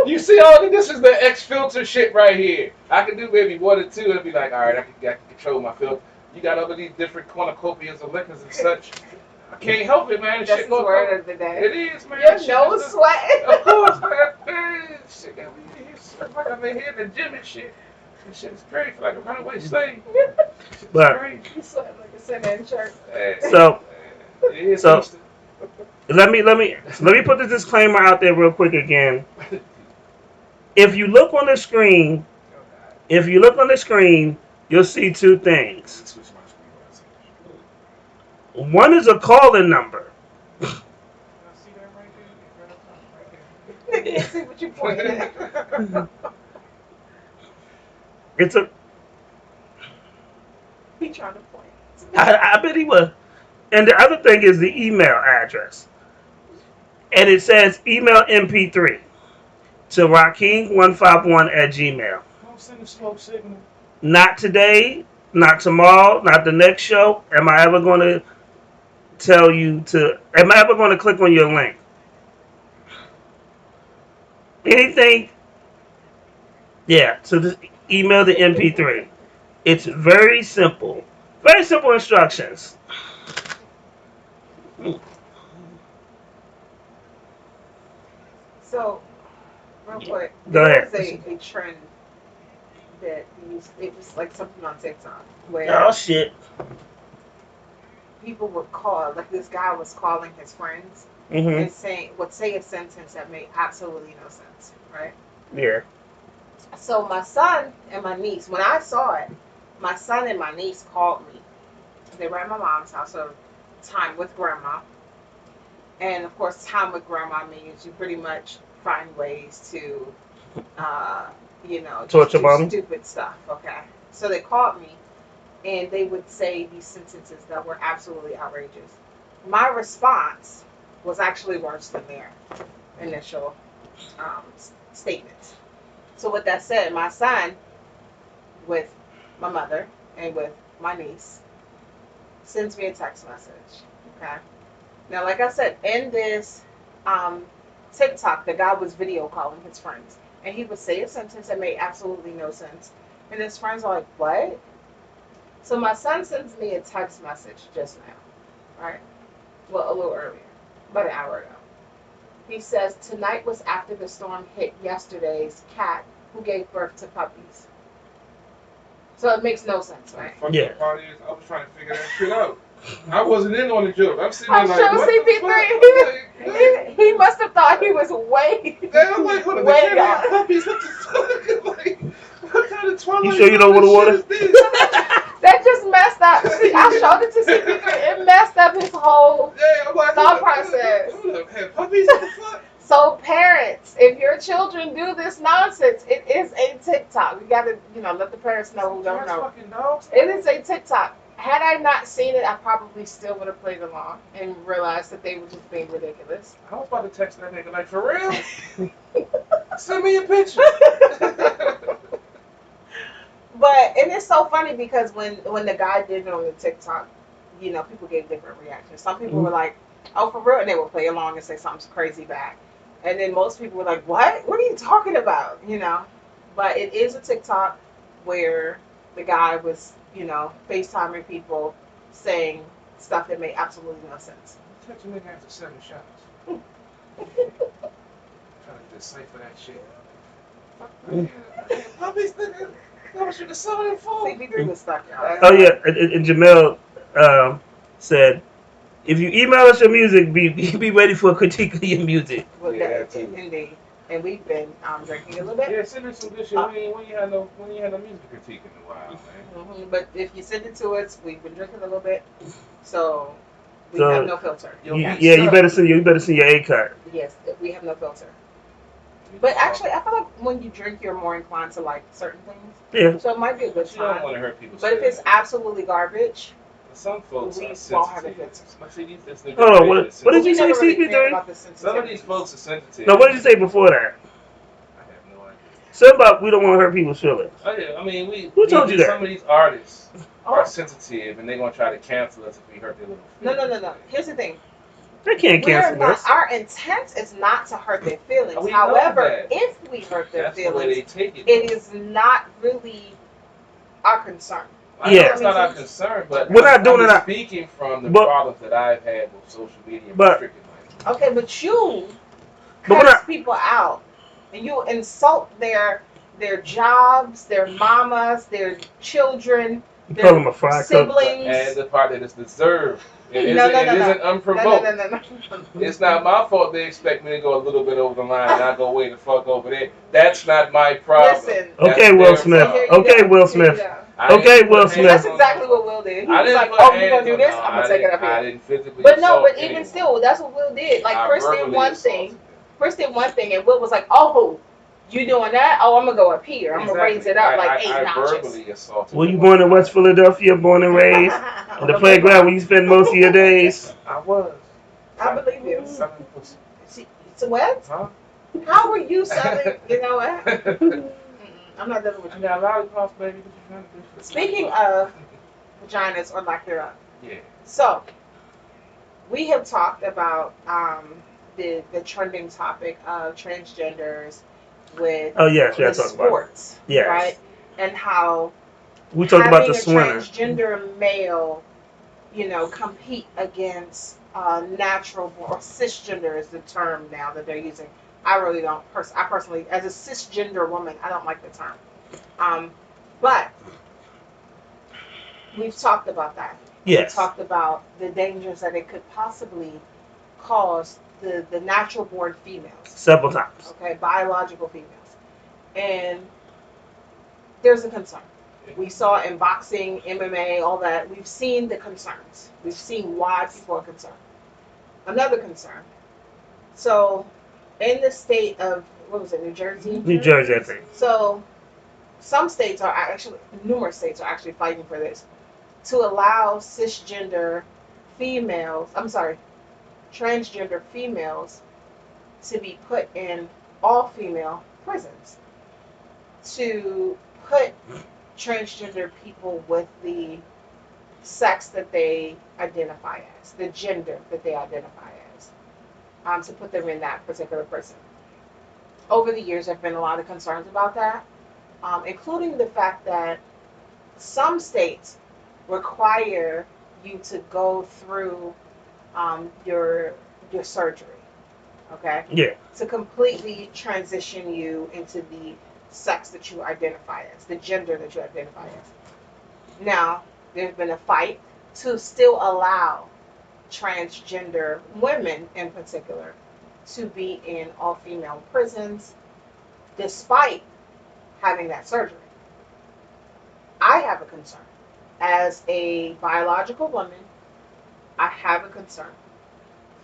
you see this is the X filter shit right here. I can do maybe 1 or 2 and be like, all right, I can control my filter. You got all of these different cornucopias of liquors and such. I can't help it, man. That's the word of the day. It is, man. Your nose sweating. Of course, man. Shit got me here. Like I'm in here in the gym and shit. This shit is crazy. Like a runaway slave. But you sweat like a sinner in church. let me put the disclaimer out there real quick again. If you look on the screen, you'll see two things. One is a call-in number. I can't see what you pointed at. It's a. He trying to point. I bet he was. And the other thing is the email address. And it says email MP3 to Rakeem151@gmail. Don't send a smoke signal. Not today, not tomorrow, not the next show. Am I ever going to tell you to? Am I ever going to click on your link? Anything? Yeah. So just email the MP3. It's very simple. Very simple instructions. So, real quick, Go ahead. there's a trend that it was like something on TikTok where Oh shit. people would call, like this guy was calling his friends Mhm. and say a sentence that made absolutely no sense, right? Yeah. So my son and my niece, when I saw it, my son and my niece called me. They were at my mom's house, so time with grandma. And of course, time with grandma means you pretty much find ways to, Torture do mommy? stupid stuff. Okay, so they called me, and they would say these sentences that were absolutely outrageous. My response was actually worse than their initial statements. So with that said, my son, with my mother and with my niece, sends me a text message. Okay. Now, like I said, in this TikTok, the guy was video calling his friends, and he would say a sentence that made absolutely no sense, and his friends are like, "What?" So my son sends me a text message just now, right? Well, a little earlier, about an hour ago. He says, "Tonight was after the storm hit yesterday's cat who gave birth to puppies." So it makes no sense, right? Yeah. Part is, I was trying to figure that shit out. I wasn't in on the joke. I'm sitting I'm there sure like, what CP3, he must have thought he was way, I'm like, hold on, way they can't have off. puppies. What the fuck? Like, what kind of Twilight You sure you don't want to water? shit is this? That just messed up. See, I showed it to CP3. It messed up his whole Yeah, I'm like, thought process. Hold up, have puppies? What the fuck? So parents, if your children do this nonsense, it is a TikTok. We gotta, let the parents know who don't Cats know. fucking dogs? It is a TikTok. Had I not seen it, I probably still would have played along and realized that they were just being ridiculous. I was about to text that nigga like, for real? Send me a picture. And it's so funny because when the guy did it on the TikTok, people gave different reactions. Some people were like, "Oh, for real," and they would play along and say something crazy back. And then most people were like, "What? What are you talking about?" But it is a TikTok where the guy was, FaceTiming people saying stuff that made absolutely no sense. Text a nigga after 7 shots. Trying to decipher that shit. Puppies, nigga. I was shooting selling for. CP3 was stuck, y'all. Oh yeah, and Jamel said, if you email us your music, be ready for a critique of your music. Well, Yeah, indeed. And we've been drinking a little bit. Yeah, send us some good shit. When you had no music critique in a while, man. But if you send it to us, we've been drinking a little bit, so we So, have no filter. You better send your A cut. Yes, we have no filter. But actually, I feel like when you drink, you're more inclined to like certain things. Yeah. So it might be a good You don't time. want to hurt people's But if it's absolutely garbage, some folks we are won't have a sensitive. filter. Hold on, what did you say, We never really cared CP3? about the Some of these sensitivities. folks are sensitive. No, what did you say before that? I have no idea. Something about we don't want to hurt people's feelings. Oh yeah, I mean Who told you that? Some of these artists Oh. are sensitive, and they're gonna try to cancel us if we hurt their little feelings. No. Here's the thing. They can't cancel us. Our intent is not to hurt their feelings. We know However, that. if we hurt their That's the way feelings, they take it. it is not really our concern. I know Yeah. it's not our concern, but We're not doing I'm it. speaking from the But- problems that I've had with social media. But- restricted life. Okay, but you But we're curse not- people out and you insult their jobs, their mamas, their children, You call him a fried cook. siblings. And the part that it's deserved. It No, isn't unprovoked. No. It's not my fault they expect me to go a little bit over the line and I go way the fuck over there. That's not my problem. Listen. Okay, Will Smith. Okay, Will Smith. Okay, Will Smith. That's exactly what Will did. He was like, "Oh, you gonna do this? I'm gonna take it up here." I didn't physically. But no, but even still, that's what Will did. Like Chris did one thing. Chris did one thing, and Will was like, "Oh, you doing that? Oh, I'm gonna go up here. I'm gonna raise it up like 8 notches." Verbally assaulted. Were you born in West Philadelphia, born and raised? On the playground where you spend most of your days? I was. I believe you. See, so what? huh? How were you selling? You know what? I'm not dealing with I you. got lollipops, baby. What you trying to do? Speaking of vaginas or lack thereof, Yeah. so we have talked about the trending topic of transgenders with Oh yes, we the gotta talk about it. sports, Yes. right? And how We talked about having the a swimmer. transgender male, compete against natural or cisgender is the term now that they're using. I really don't. I personally, as a cisgender woman, I don't like the term. But we've talked about that. Yes. We talked about the dangers that it could possibly cause the natural born females. Several times. Okay, biological females, and there's a concern. We saw in boxing, MMA, all that. We've seen the concerns. We've seen why people are concerned. Another concern. So, in the state of, what was it, New Jersey? New Jersey, I think. So, some states are actually, numerous states are actually fighting for this, to allow transgender females to be put in all-female prisons. To put transgender people with the sex that they identify as, the gender that they identify as, to put them in that particular prison. Over the years, there have been a lot of concerns about that, including the fact that some states require you to go through your surgery, okay? Yeah. To completely transition you into the sex that you identify as, the gender that you identify as. Now, there's been a fight to still allow transgender women in particular to be in all-female prisons despite having that surgery. I have a concern. As a biological woman, I have a concern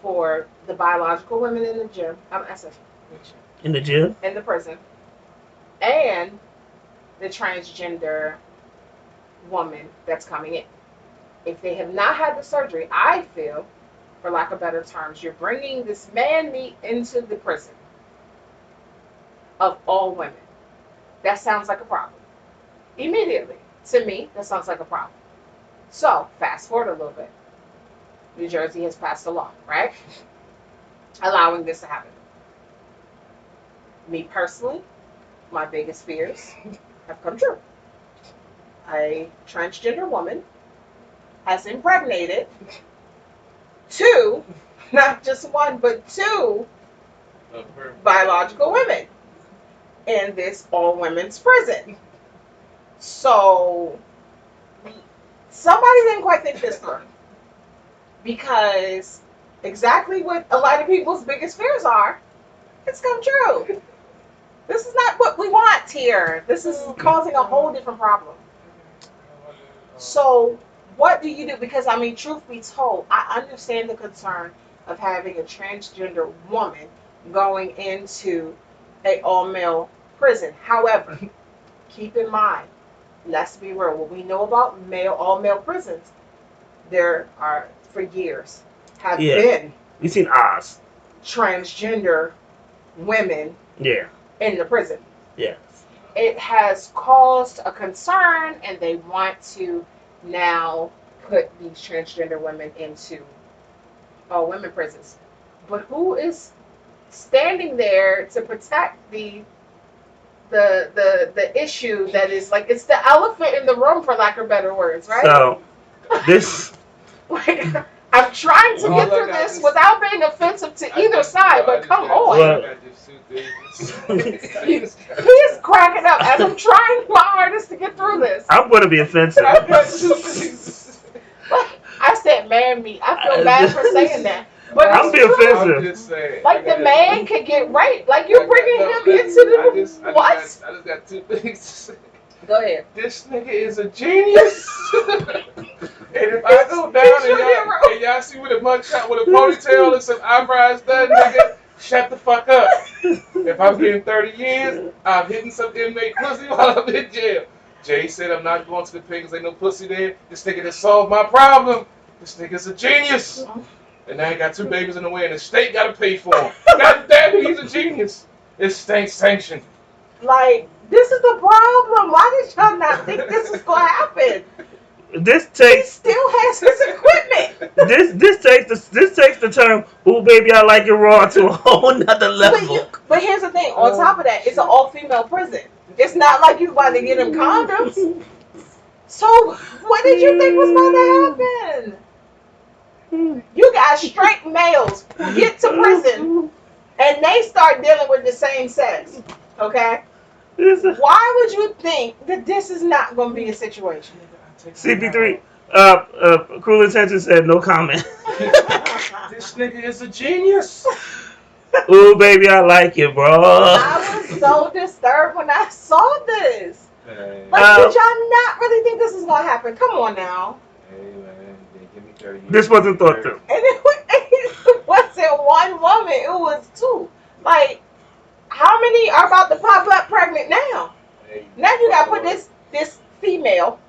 for the biological women in the gym. In the gym? In the prison. And the transgender woman that's coming in. If they have not had the surgery, I feel, for lack of better terms, you're bringing this man meat into the prison of all women. That sounds like a problem. Immediately, to me, that sounds like a problem. So, fast forward a little bit. New Jersey has passed a law, right? Allowing this to happen. Me personally, my biggest fears have come true. A transgender woman has impregnated 2, not just 1, but 2 biological women in this all-women's prison. So, somebody didn't quite think this through. Because exactly what a lot of people's biggest fears are, it's come true. This is not what we want here. This is causing a whole different problem. So, what do you do? Because, I mean, truth be told, I understand the concern of having a transgender woman going into an all-male prison. However, keep in mind, let's be real, what we know about all-male prisons, there are, for years, have been We've seen Oz. transgender women in the prison. Yeah. It has caused a concern, and they want to now put these transgender women into all-women prisons. But who is standing there to protect the issue that is like, it's the elephant in the room, for lack of better words, right? So this like, I'm trying to get through this without being offensive to either side, but come on. He's cracking up as I'm trying my hardest to get through this. I'm going to be offensive. I said man meat. I feel bad for saying that. But I'm being offensive. I'm just saying. Like the man could get raped. Like you're bringing him into the what? I just got two things to say. Go ahead. This nigga is a genius. And if I go down and y'all see with a mugshot with a ponytail and some eyebrows done, nigga, shut the fuck up. If I'm getting 30 years, I'm hitting some inmate pussy while I'm in jail. Jay said I'm not going to the pig because ain't no pussy there. This nigga just solved my problem. This nigga's a genius. And now he got 2 babies in the way and the state got to pay for him. God damn it, he's a genius. It's state sanctioned. Like, this is the problem. Why did y'all not think this was going to happen? This He takes still has his equipment. this takes the term "ooh baby I like it raw" to a whole nother level. But here's the thing. On top of that, it's an all-female prison. It's not like you about to get them condoms. So what did you think was going to happen? You got straight males who get to prison and they start dealing with the same sex. Okay? Why would you think that this is not going to be a situation? CP3, Cruel Intention said no comment. This nigga is a genius. Ooh, baby, I like it, bro. I was so disturbed when I saw this. Like, did y'all not really think this was going to happen? Come on now. Hey, man, give me 30 years. This wasn't thought through. And it wasn't one woman, it was 2. Like, how many are about to pop up pregnant now? Now you got to put this female,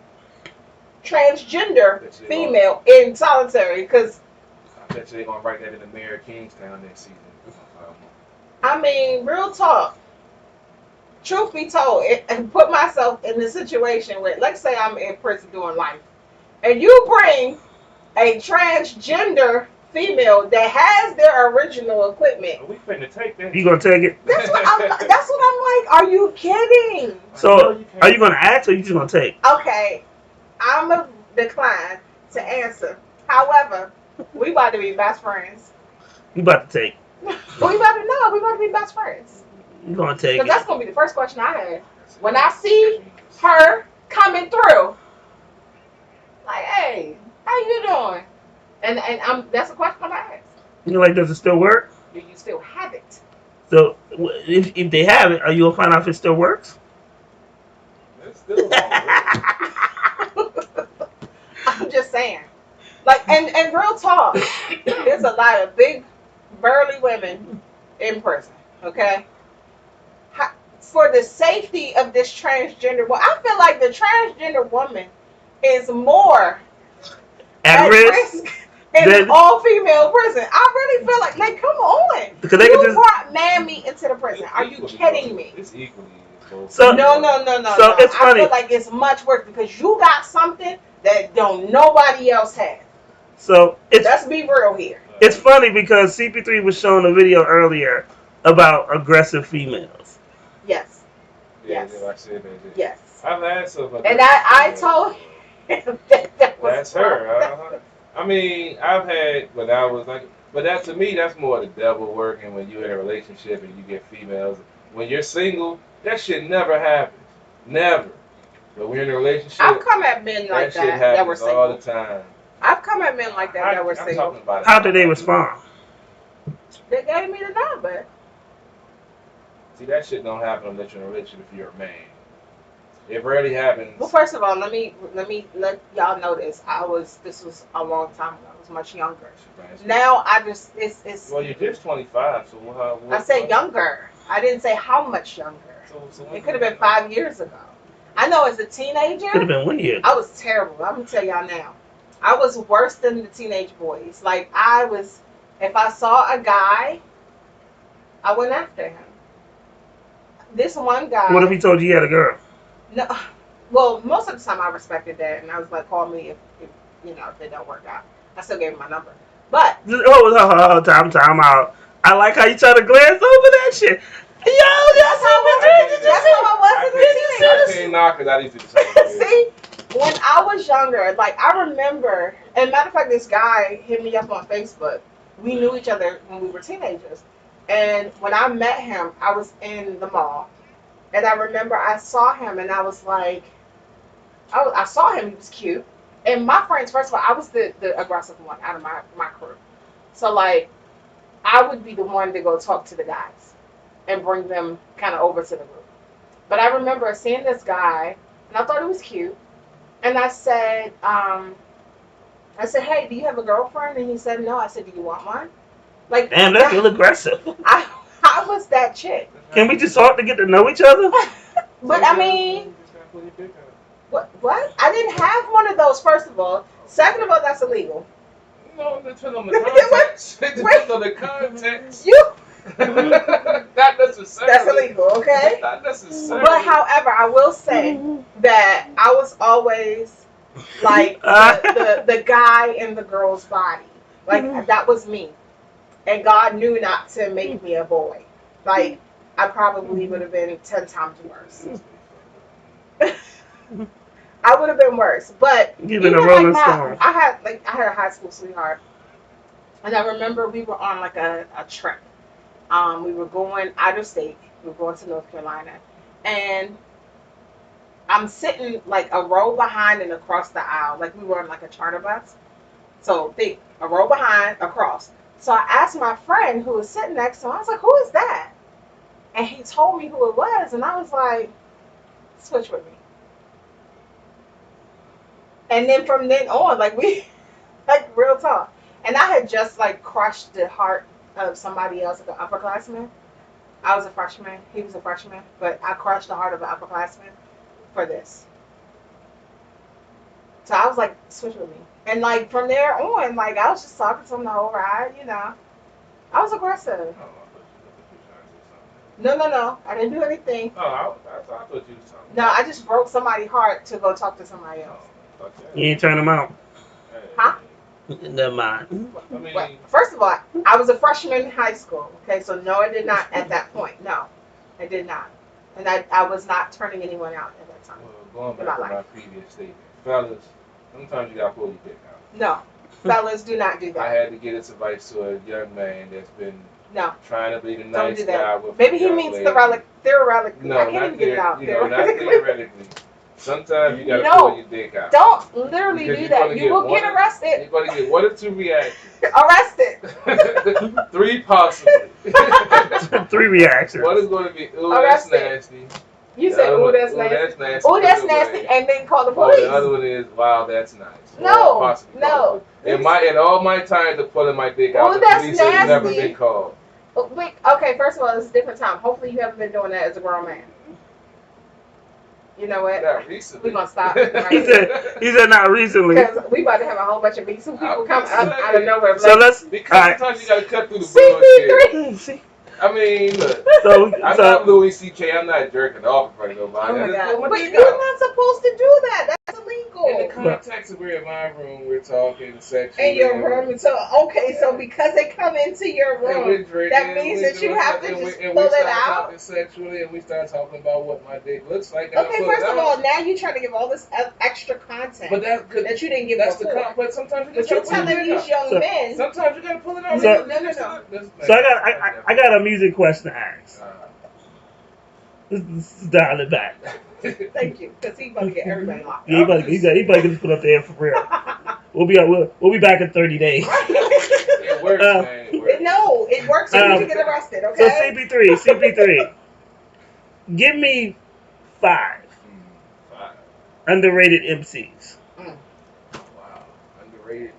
transgender female in solitary because I bet you they're going to write that in the Mayor of Kingstown next season. I mean, real talk. Truth be told, and put myself in the situation where, let's say I'm in prison doing life, and you bring a transgender female that has their original equipment. We finna take that. You gonna take it? That's what I'm like. Are you kidding? So, are you gonna ask or you just gonna take? Okay, I'm gonna decline to answer. However, we about to be best friends. You about to take? We about to be best friends. You gonna take Because it? that's gonna be the first question I had when I see her coming through. Like, hey, how you doing? And that's a question I'm gonna ask. You like, does it still work? Do you still have it? So, if they have it, are you gonna find out if it still works? It's still I'm just saying. Like, and real talk, there's a lot of big, burly women in prison, okay? For the safety of this transgender woman, I feel like the transgender woman is more at risk in all-female prison. I really feel like come on. Because they you brought man meat into the prison. Are you kidding me? It's equally. So, no. So it's funny. I feel like it's much worse because you got something that don't nobody else have. So let's be real here. It's funny because CP3 was showing a video earlier about aggressive females. Yes. Yeah, yes. I said that. Yes. I've had some. And I told him that was that's her. I mean, I've had when I was like, but that to me, that's more the devil working when you're in a relationship and you get females. When you're single, that shit never happens. Never. But when you're in a relationship, I've come at men like that shit that were single all the time. I've come at men like that were single. How did they respond? They gave me the number. See, that shit don't happen unless you're in a relationship if you're a man. It rarely happens. Well, first of all, let me let y'all know this. This was a long time ago. I was much younger. Now it's. Well, you're just 25, so what I said younger. I didn't say how much younger. So it could have been 5 years ago. I know as a teenager. Could have been 1 year. I was terrible. I'm gonna tell y'all now. I was worse than the teenage boys. Like if I saw a guy, I went after him. This one guy. What if he told you he had a girl? No, well, most of the time I respected that, and I was like, call me if it don't work out. I still gave him my number, but time out. I like how you try to glance over that shit. Yo, that's how I was as a teenager. I can't knock it. I need to say. See, when I was was younger, like I remember, and matter of fact, this guy hit me up on Facebook. We knew each other when we were teenagers, and when I met him, I was in the mall, and I remember I saw him, and I was like, I saw him, he was cute, and my friends, first of all, I was the aggressive one out of my crew, so like I would be the one to go talk to the guys and bring them kind of over to the group. But I remember seeing this guy, and I thought he was cute. And I said, hey, do you have a girlfriend? And he said, no. I said, do you want one? Like, damn, that's real aggressive. I was that chick. Can we just talk to get to know each other? But I mean, what? I didn't have one of those. First of all, second of all, that's illegal. No, it depends on the context. It depends on the context. Not necessarily. That's illegal, okay? Not necessarily. But however, I will say that I was always like the guy in the girl's body. Like that was me. And God knew not to make me a boy. Like I probably would have been 10 times worse. I would have been worse. But even a Rolling Stone. I had a high school sweetheart. And I remember we were on like a trip. We were going out of state. We were going to North Carolina. And I'm sitting like a row behind and across the aisle. Like we were on like a charter bus. So think, a row behind, across. So I asked my friend who was sitting next to him, I was like, who is that? And he told me who it was. And I was like, switch with me. And then from then on, like like real talk. And I had just like crushed the heart of somebody else, like an upperclassman. I was a freshman. He was a freshman. But I crushed the heart of an upperclassman for this. So I was like, switch with me. And like from there on, like I was just talking to him the whole ride, you know. I was aggressive. No. I didn't do anything. Oh, I thought you was talking. No, I just broke somebody's heart to go talk to somebody else. You ain't turn them out. Huh? Never mind. Well, first of all, I was a freshman in high school. Okay, so no, I did not at that point. No, I did not. And I was not turning anyone out at that time. Well, going back to my previous statement, fellas, sometimes you got to pull your dick out. No, fellas, do not do that. I had to give this advice to a young man that's been trying to be the nice guy with maybe he means theoretically. No, I can't even get it out. Not theoretically. Sometimes you gotta pull your dick out. Don't literally do that. You will get arrested. You're gonna get 1 or 2 reactions. Arrested. 3 possibly. 3 reactions. One is gonna be, ooh, that's nasty. You said, ooh, that's nasty. Ooh, that's nasty, and then call the police. The other one is, wow, that's nice. No. In all my time to pulling my dick out, the police has never been called. Wait, okay, first of all, it's a different time. Hopefully you haven't been doing that as a grown man. You know what? Not recently. We're going to stop. Right? he said not recently. Because we about to have a whole bunch of beats. Some people come out of nowhere. So let's... Because sometimes you got to cut through the bullshit. I mean, look, I'm not Louis C.K. I'm not jerking off in front of nobody. Oh my God. But you're not supposed to do that. That's illegal. In the context of we're in my room, we're talking sexually. In your room. So, okay, so because they come into your room, that means that you have to just pull it out? Talking sexually, and we start talking about what my dick looks like. Okay, first of all, now you're trying to give all this extra content that you didn't give before. But sometimes you're telling these young men. Sometimes you got to pull it out. No. So I got a music question to ask. Let's dial it back. Thank you, because he's about to get everybody locked up. He about to get this put up there for real. We'll be back in 30 days. It works, man. It works. No, it works so you can get arrested, okay? So CP3. Give me 5 underrated MCs. Wow, underrated.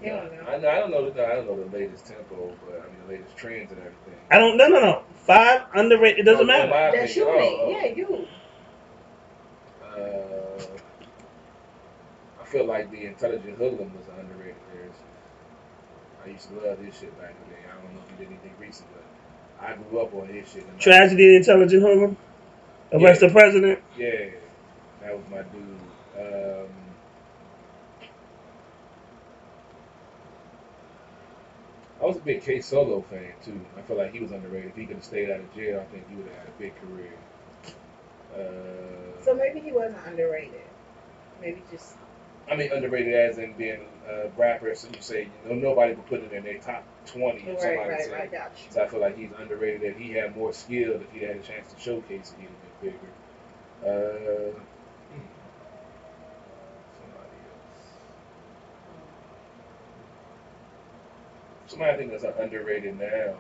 I don't know the latest tempo, but I mean the latest trends and everything. I don't. No. 5 underrated. It doesn't matter. That's you, yeah, you. I feel like the Intelligent Hoodlum was an underrated lyric. I used to love this shit back in the day. I don't know if you did anything recent, but I grew up on this shit. Tragedy, the Intelligent Hoodlum. Arrest the President. Yeah, that was my dude. was a big K Solo fan too. I feel like he was underrated. If he could have stayed out of jail, I think he would have had a big career. So maybe he wasn't underrated. Maybe just. I mean, underrated as in being rappers. So you say nobody would put it in their top 20 or something like that. Right, got you. So I feel like he's underrated. That he had more skill. If he had a chance to showcase it, he'd have been bigger. Somebody else. Somebody I think that's underrated now.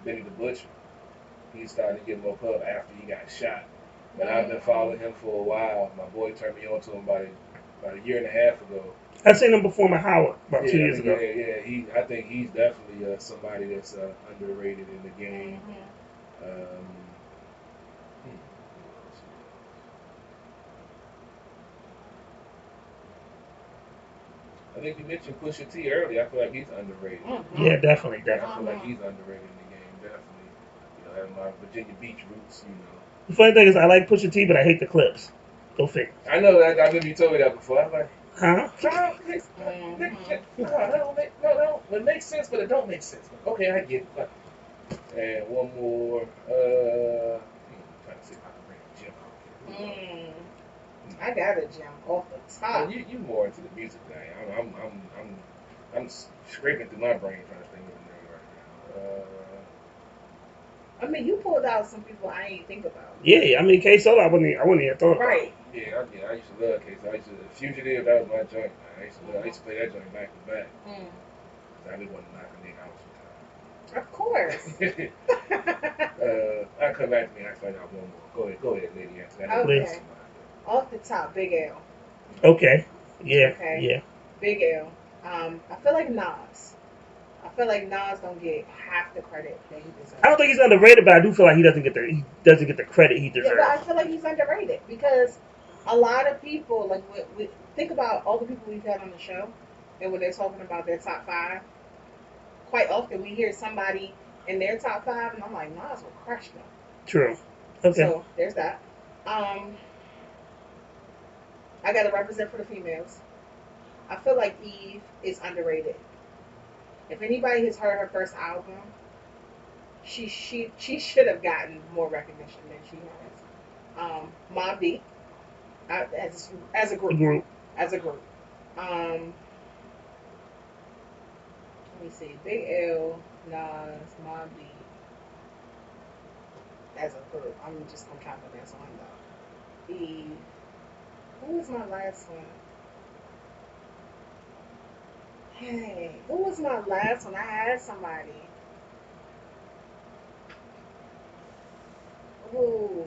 Benny the Butcher. He's starting to get more pub after he got shot. But I've been following him for a while. My boy turned me on to him about a year and a half ago. I seen him perform at Howard about 2 years ago. I think he's definitely somebody that's underrated in the game. I think you mentioned Pusha T earlier. I feel like he's underrated. Yeah, definitely. I feel like he's underrated in the game, definitely. Having my Virginia Beach roots, The funny thing is, I like Pusha T, but I hate the clips. Go figure. I know that. I remember you told me that before. I was like, huh? It makes sense, but it don't make sense. Okay, I get it. And one more. I'm trying to see if I can bring a gym out. I got a gym off the top. You more into the music thing. I'm scraping through my brain trying to think of the name right now. I mean, you pulled out some people I ain't think about. Yeah, I mean, K Solo, I wouldn't even thought about. Right. Yeah, I used to love K Solo. Fugitive, that was my joint. Man. I used to play that joint back to back. I just wasn't knocking nigga out sometimes. Of course. I'll come back to me and I find out one more. Go ahead, lady. Okay. Off the top, Big L. Okay. Yeah. Okay. Yeah. Big L. I feel like Nas. I feel like Nas don't get half the credit that he deserves. I don't think he's underrated, but I do feel like he doesn't get the credit he deserves. Yeah, but I feel like he's underrated because a lot of people, like, we think about all the people we've had on the show, and when they're talking about their top 5, quite often we hear somebody in their top 5, and I'm like, Nas will crush them. True. Okay. So there's that. I gotta represent for the females. I feel like Eve is underrated. If anybody has heard her first album, she should have gotten more recognition than she has. Mobb Deep, as a group. Let me see. Big L, Nas, Mobb Deep. As a group, I'm just gonna count them as one though. Eve. Who was my last one? Hey, who was my last one? I had somebody. Ooh.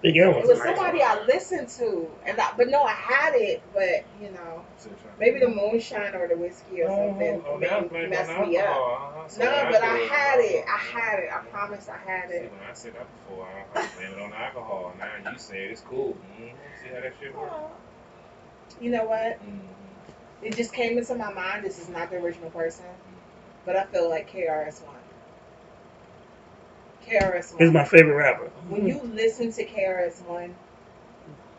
Big L It was somebody I listened to, but no, I had it, but maybe the moonshine or the whiskey or something messed me up. No, but I had it. I I promise I had it. When I said that before, I blame it on alcohol. Now you say it's cool. See how that shit works? You know what? It just came into my mind. This is not the original person, but I feel like KRS-One. KRS-One is my favorite rapper. When you listen to KRS-One,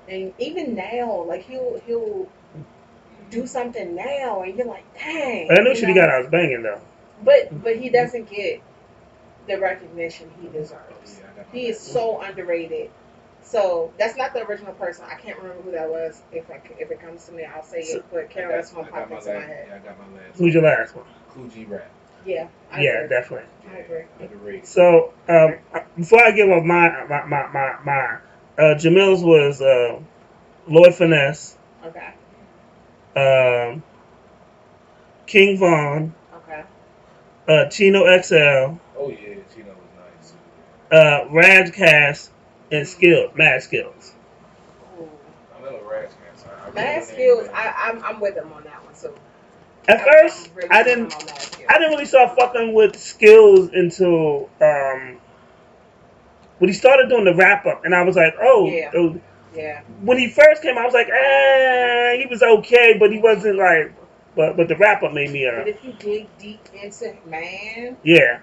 and even now, like he'll do something now, and you're like, dang. I know shit he got out was banging though. But he doesn't get the recognition he deserves. He is so underrated. So that's not the original person. I can't remember who that was. If it comes to me, I'll say it. But KRS-One popped into my head. Yeah, I got my last. Who's your last one? Coogee Rap. Yeah. I Yeah, agree. definitely. I agree. Underrated. So before I give up mine, Jamil's was Lloyd Finesse. Okay. King Von. Okay. Chino XL. Oh yeah, Chino was nice. Radcast and Skills, Mad Skills. I remember Radcast. Mad Skills. I'm with him on that one. So. At first, I didn't really start fucking with Skills until when he started doing the wrap up, and I was like, oh, yeah. When he first came, I was like, he was okay, but he wasn't like, but the wrap up made me. But if you dig deep into man, yeah,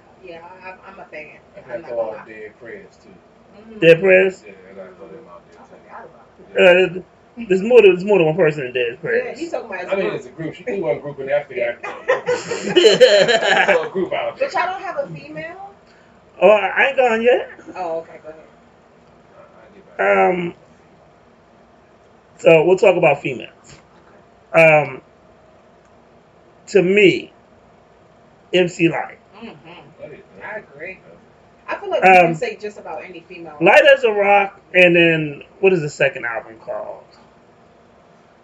I'm a fan. I got to Dead Prez too. Dead Prez. Yeah, I got to throw them out there too. There's more than one person in Dead's Yeah, Prayers. he's talking about as a I mean, group. it's a group. She threw one group in there. I figured I could throw a group out there. But y'all don't have a female? Oh, I ain't gone yet. Oh, okay, go ahead. So we'll talk about females. To me, MC Light. I agree. I feel like we can say just about any female. Light as a Rock, and then what is the second album called?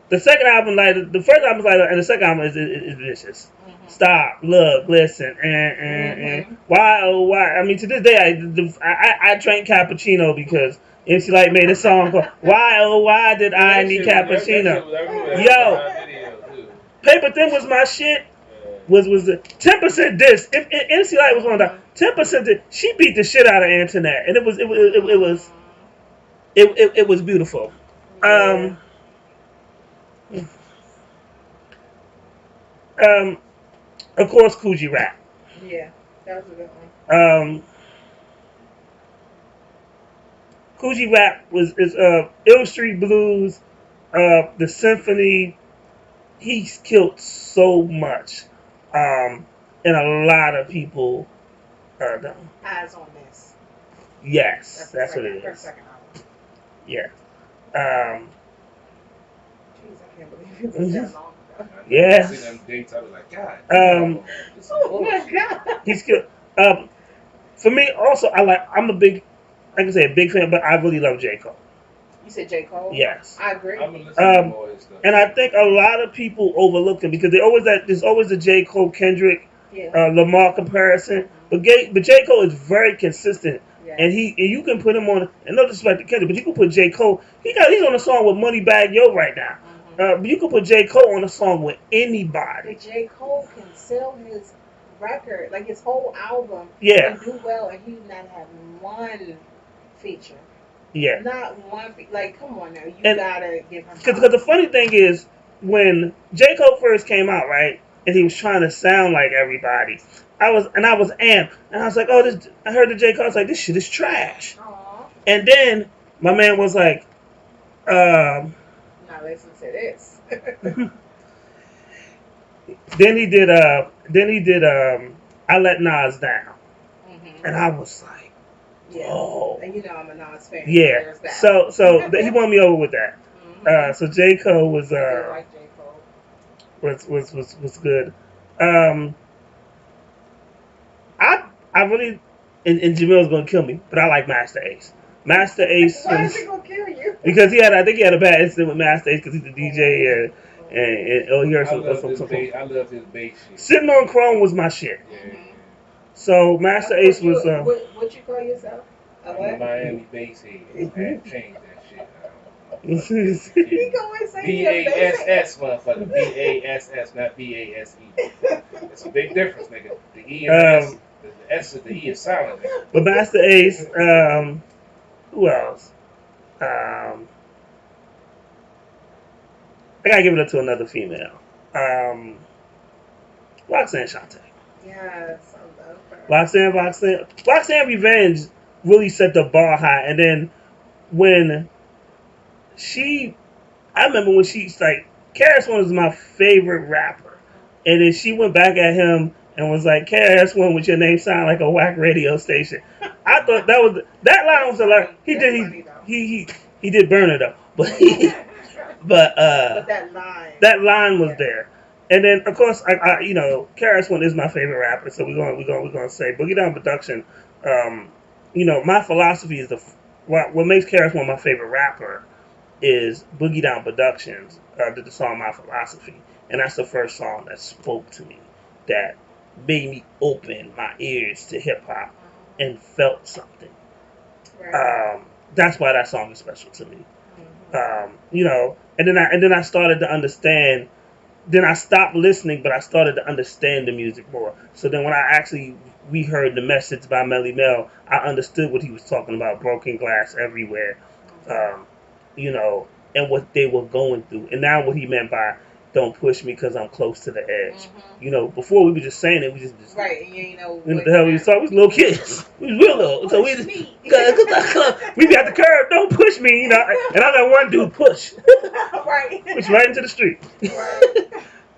The second album, the first album is Light, and the second album is Vicious. Stop, look, listen, and why? Oh, why? I mean, to this day, I drank cappuccino because MC Light made a song called "Why? Oh, why did I need cappuccino?" Yo, Paper Thin was my shit. Was the 10% diss? If MC Light was on the 10% diss, she beat the shit out of Antoinette, and it was beautiful. Of course, Coogee Rap. Yeah, that was a good one. Coogee Rap is Ill Street Blues, the Symphony. He's killed so much, and a lot of people don't. Eyes on This. Yes, that's what it is. Second album. Yeah. Jeez, I can't believe it was that long ago. Yeah. I see them dates. I was like, God. Oh my God. He's killed. For me, also, I'm a big, like I say, a big fan, but I really love J. Cole. You said J. Cole? Yes. I agree. I'm gonna listen to more of his stuff. And I think a lot of people overlook him because there's always a J. Cole Kendrick Lamar comparison. But J. Cole is very consistent. Yeah. And you can put him on, and no disrespect to Kendrick, but you can put J. Cole. He's on a song with Moneybagg Yo right now. But you can put J. Cole on a song with anybody. But J. Cole can sell his record, like his whole album, Yeah. and do well, and he not have one feature. Yeah. Not one. Like, come on now, you And- gotta give him. Because the funny thing is, when J. Cole first came out, right, and he was trying to sound like everybody, I was amped, and I was like, oh, this. I heard the J. Cole, I was like, this shit is trash. Aww. And then my man was like, Now listen to this. then he did I Let Nas Down, and I was like, Yeah. oh, And you know I'm a Nas fan. yeah. There's that. So he won me over with that. So J. Cole was I do like J. Cole. was good. I really, and Jamil's gonna kill me, but I like Master Ace. Master Ace Why is he gonna kill you? because I think he had a bad incident with Master Ace because he's a DJ and he heard I some. love his bass shit. Sitting on Chrome was my shit. Yeah. So Master Ace was. What you call yourself? A I'm a what? Miami bass head. I had changed that shit. He gonna say BASS, motherfucker. BASS, not BASE. It's a big difference, nigga. The E and the S. The S and the E is silent, nigga. But Master Ace, who else? I gotta give it up to another female. Roxanne Shante. Yes, I love her. Roxanne Revenge really set the bar high, and then when I remember when she's like, KRS-One is my favorite rapper, and then she went back at him and was like, KRS-One with your name sound like a whack radio station. I thought that line was hilarious. He did burn it up, but but that line was there. And then of course I KRS-One is my favorite rapper, so we're gonna say Boogie Down Production. My philosophy is what makes KRS-One my favorite rapper is Boogie Down Productions did the song My Philosophy, and that's the first song that spoke to me, that made me open my ears to hip hop and felt something. Right. That's why that song is special to me. And then I started to understand. Then I stopped listening, but I started to understand the music more. So then when we heard The Message by Melly Mel, I understood what he was talking about, broken glass everywhere, and what they were going through. And now what he meant by don't push me because I'm close to the edge. You know, before we were just saying it, we just right, and you know what the hell we saw? We was little kids. We was real little. So we just, we be at the curb, don't push me, you know. And I let one dude push. Right. Push right into the street. Right.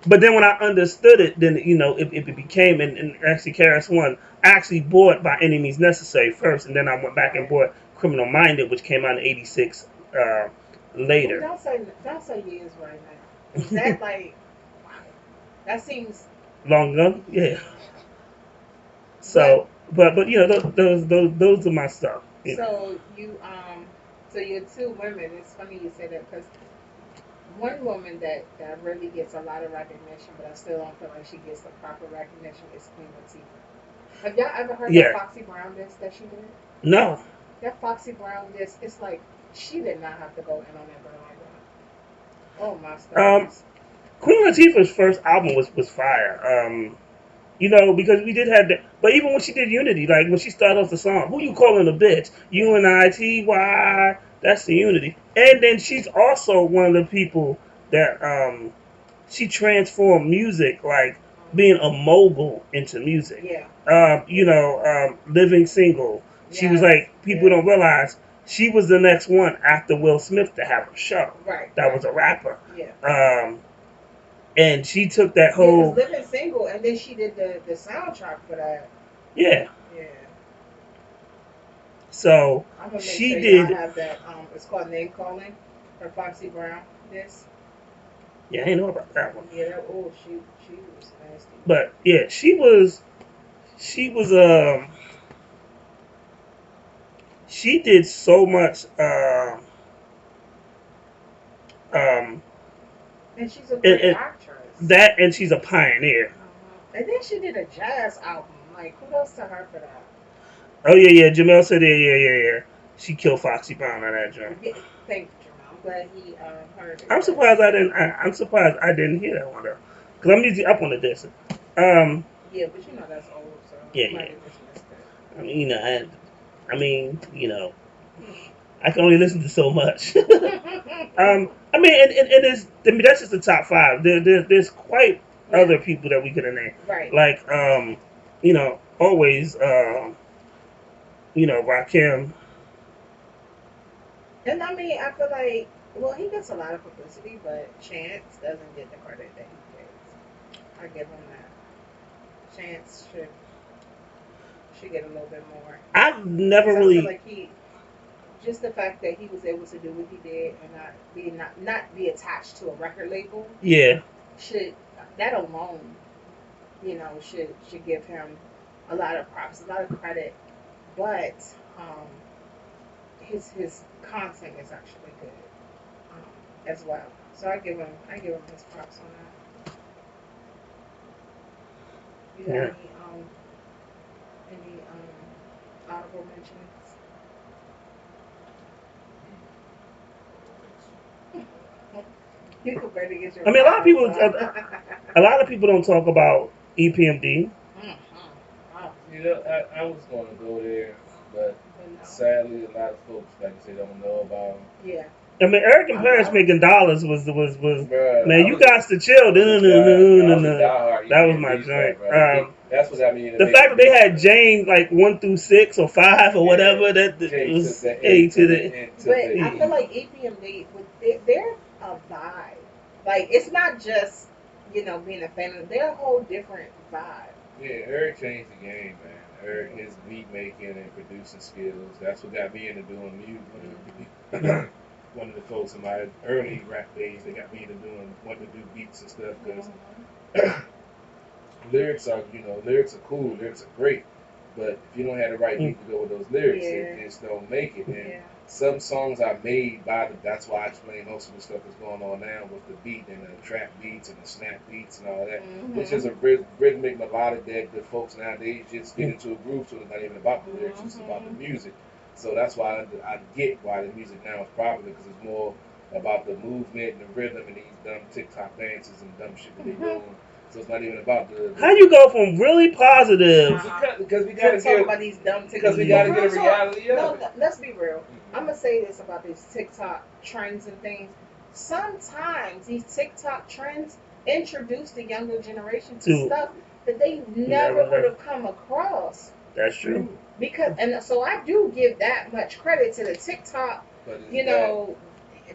But then when I understood it, then, you know, it became, and actually KRS-One, I actually bought By Any Means Necessary first, and then I went back and bought Criminal Minded, which came out in '86 later. Well, don't say years right now. Is that like, wow, that seems long ago? Yeah. So, but you know, those are my stuff. You know. So you're two women. It's funny you say that because one woman that really gets a lot of recognition, but I still don't feel like she gets the proper recognition is Queen Latifah. Have y'all ever heard that Foxy Brown disc that she did? No. That Foxy Brown disc, it's like she did not have to go in on that girl like that. Oh my stars. Queen Latifah's first album was fire. You know, because we did have that. But even when she did Unity, like when she started off the song, who you calling a bitch? UNITY. That's the Unity. And then she's also one of the people that she transformed music, like being a mogul into music. Yeah. You know, Living Single. She was like, people don't realize she was the next one after Will Smith to have a show. Right. That was a rapper. Yeah. And she took that whole Living Single, and then she did the soundtrack for that. Yeah. Yeah. So I'm gonna make she sure did. y'all have that. It's called Name Calling for Foxy Brown. This. Yeah, I didn't know about that one. Yeah. She was nasty. But yeah, she was. She did so much. And she's a great actress. That, and she's a pioneer. And then she did a jazz album. Like, kudos to her for that. Oh yeah. Jamel said yeah. She killed Foxy Brown on that joint. Yeah, thank you, Jamel. I'm glad he heard it. I'm surprised I didn't hear that one though, because I'm usually up on the disc. Yeah, but you know that's old, so Yeah. might have just missed it. I mean, you know, I can only listen to so much. I mean, and it's, I mean, that's just the top five. There's quite other people that we could have named. Right. Like, you know, always, you know, Rakim. And I mean, I feel like, well, he gets a lot of publicity, but Chance doesn't get the credit that he gets. I give him that. Chance should get a little bit more. I've never really. I feel like just the fact that he was able to do what he did and not be attached to a record label. Yeah. That alone, you know, should give him a lot of props, a lot of credit. But his content is actually good as well. So I give him his props on that. You got any honorable mentions? You can better get your. I mean, a lot of people don't talk about EPMD. You know, I was going to go there, but sadly, a lot of folks, like I say, don't know about him. Yeah. I mean, Eric and Paris making dollars was Bruh, man. You got to chill. That was my joint. That's what I mean. The fact that they had Jane like 1 through 6 or 5 or whatever, that was A to the. But I feel like EPMD, they're a vibe. Like, it's not just, you know, being a fan of. They're a whole different vibe. Yeah, Eric changed the game, man. Eric, his beat making and producing skills. That's what got me into doing music. One of the folks in my early rap days that got me into wanting to do beats and stuff, because lyrics are cool, lyrics are great, but if you don't have the right beat to go with those lyrics, it just don't make it. And some songs are made by that's why I explain most of the stuff that's going on now with the beat and the trap beats and the snap beats and all that. It's just a rhythmic melodic that the folks nowadays just get into a groove, so it's not even about the lyrics, it's about the music. So that's why I get why the music now is popular, because it's more about the movement and the rhythm and these dumb TikTok dances and dumb shit that they doing. So it's not even about the How you go from really positive? Because we gotta talk about these dumb TikTok. Because we gotta get a reality of it. No, let's be real. I'm gonna say this about these TikTok trends and things. Sometimes these TikTok trends introduce the younger generation to To- stuff that they Never never would heard. have come across. That's true. Because, and so I do give that much credit to the TikTok, But is you know,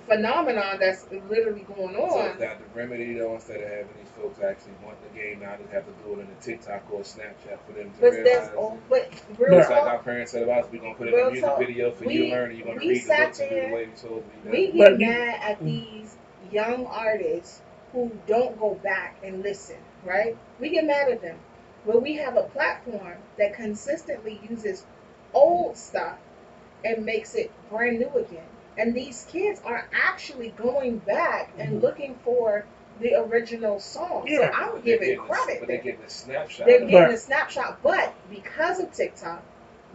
phenomenon that's literally going So on. is that the remedy though, instead of having these folks actually want the game now, they have to do it in a TikTok or a Snapchat for them to But realize. but real Just like talk, our parents said about us, we're gonna put in a real music talk, video for you to learn, and you're gonna we read the sat books and do there, the way you're supposed to be we done. get But you- mad at these young artists who don't go back and listen, right? We get mad at them. But we have a platform that consistently uses old stuff and makes it brand new again. And these kids are actually going back and looking for the original song. So Yeah. I'm But they're giving getting credit. But they're getting a snapshot. They're of it. getting But- a snapshot, but because of TikTok,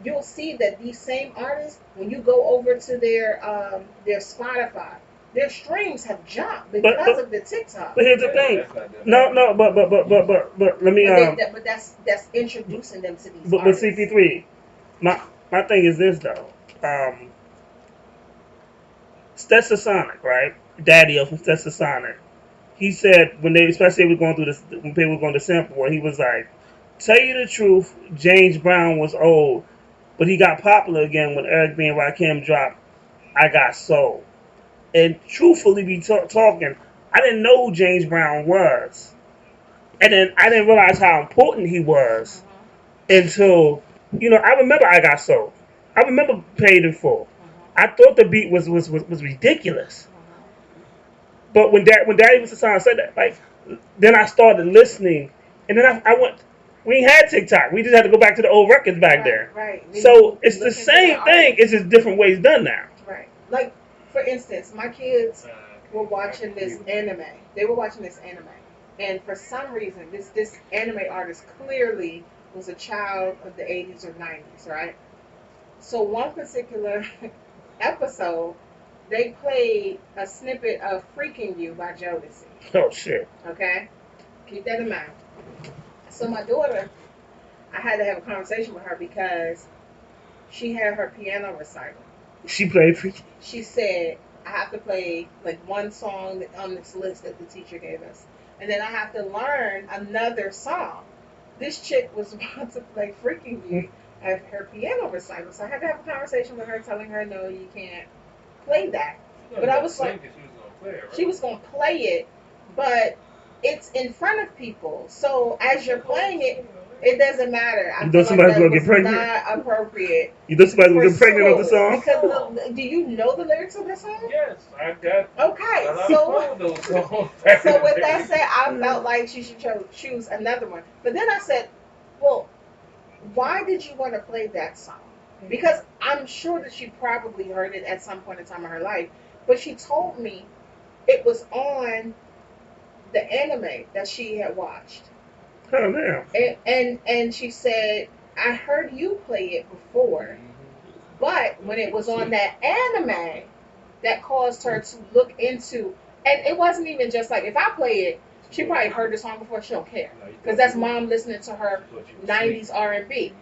you'll see that these same artists, when you go over to their Spotify, their streams have jumped because of the TikTok. But here's the Yeah, thing. that's not them. No, but let me But that's introducing them to these but artists. CP3, my thing is this though. Stetsasonic, right? Daddy-O from Stetsasonic. He said when they, especially was going through this, when people were going to sample war, he was like, "Tell you the truth, James Brown was old, but he got popular again when Eric B and Rakim dropped I Got Soul." And truthfully, be talking, I didn't know who James Brown was, and then I didn't realize how important he was until, I remember I Got Soul. I remember Paid in Full. I thought the beat was ridiculous. But when Daddy was the son said that, like, then I started listening, and then I went. We ain't had TikTok. We just had to go back to the old records back there. Right. So it's the Looking for same the thing. artist. It's just different ways done now. Right. Like, for instance, my kids were watching this anime. They were watching this anime. And for some reason, this anime artist clearly was a child of the 80s or 90s, right? So one particular episode, they played a snippet of Freaking You by Jodeci. Oh shit. Okay? Keep that in mind. So my daughter, I had to have a conversation with her because she had her piano recital. She played for. She said, I have to play like one song on this list that the teacher gave us. And then I have to learn another song. This chick was about to play Freaking You at her piano recital. So I had to have a conversation with her telling her, no, you can't play that. But I was like, she was going to play it, but it's in front of people. So as you're playing it, it doesn't matter. I You feel know somebody's that gonna get was pregnant? not appropriate. You know somebody's gonna for get pregnant off the school. song? Because do you know the lyrics of that song? Yes, I got. Okay, I so love those songs. so with that said, I felt like she should choose another one. But then I said, well, why did you want to play that song? Because I'm sure that she probably heard it at some point in time in her life. But she told me it was on the anime that she had watched. Oh damn. And she said, I heard you play it before. But when it was on that anime, that caused her to look into, and it wasn't even just like, if I play it, she probably heard the song before, she don't care. Because that's mom listening to her 90s R&B.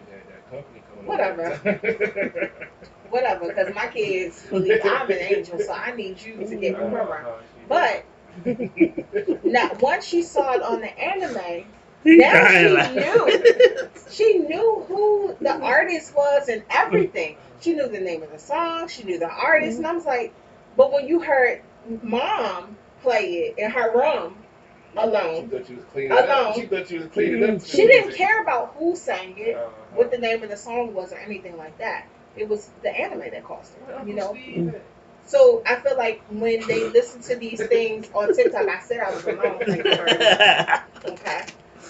Whatever. Whatever, because my kids believe I'm an angel, so I need you to get me right. But now, once she saw it on the anime, now she knew who the artist was and everything. She knew the name of the song, she knew the artist, and I was like, but when you heard mom play it in her room alone, She thought you was cleaning up. She thought you was cleaning up. she didn't care about who sang it, what the name of the song was, or anything like that. It was the anime that caused it, you know. So I feel like when they listen to these things on TikTok, I said I was alone. Thank you very much. Okay,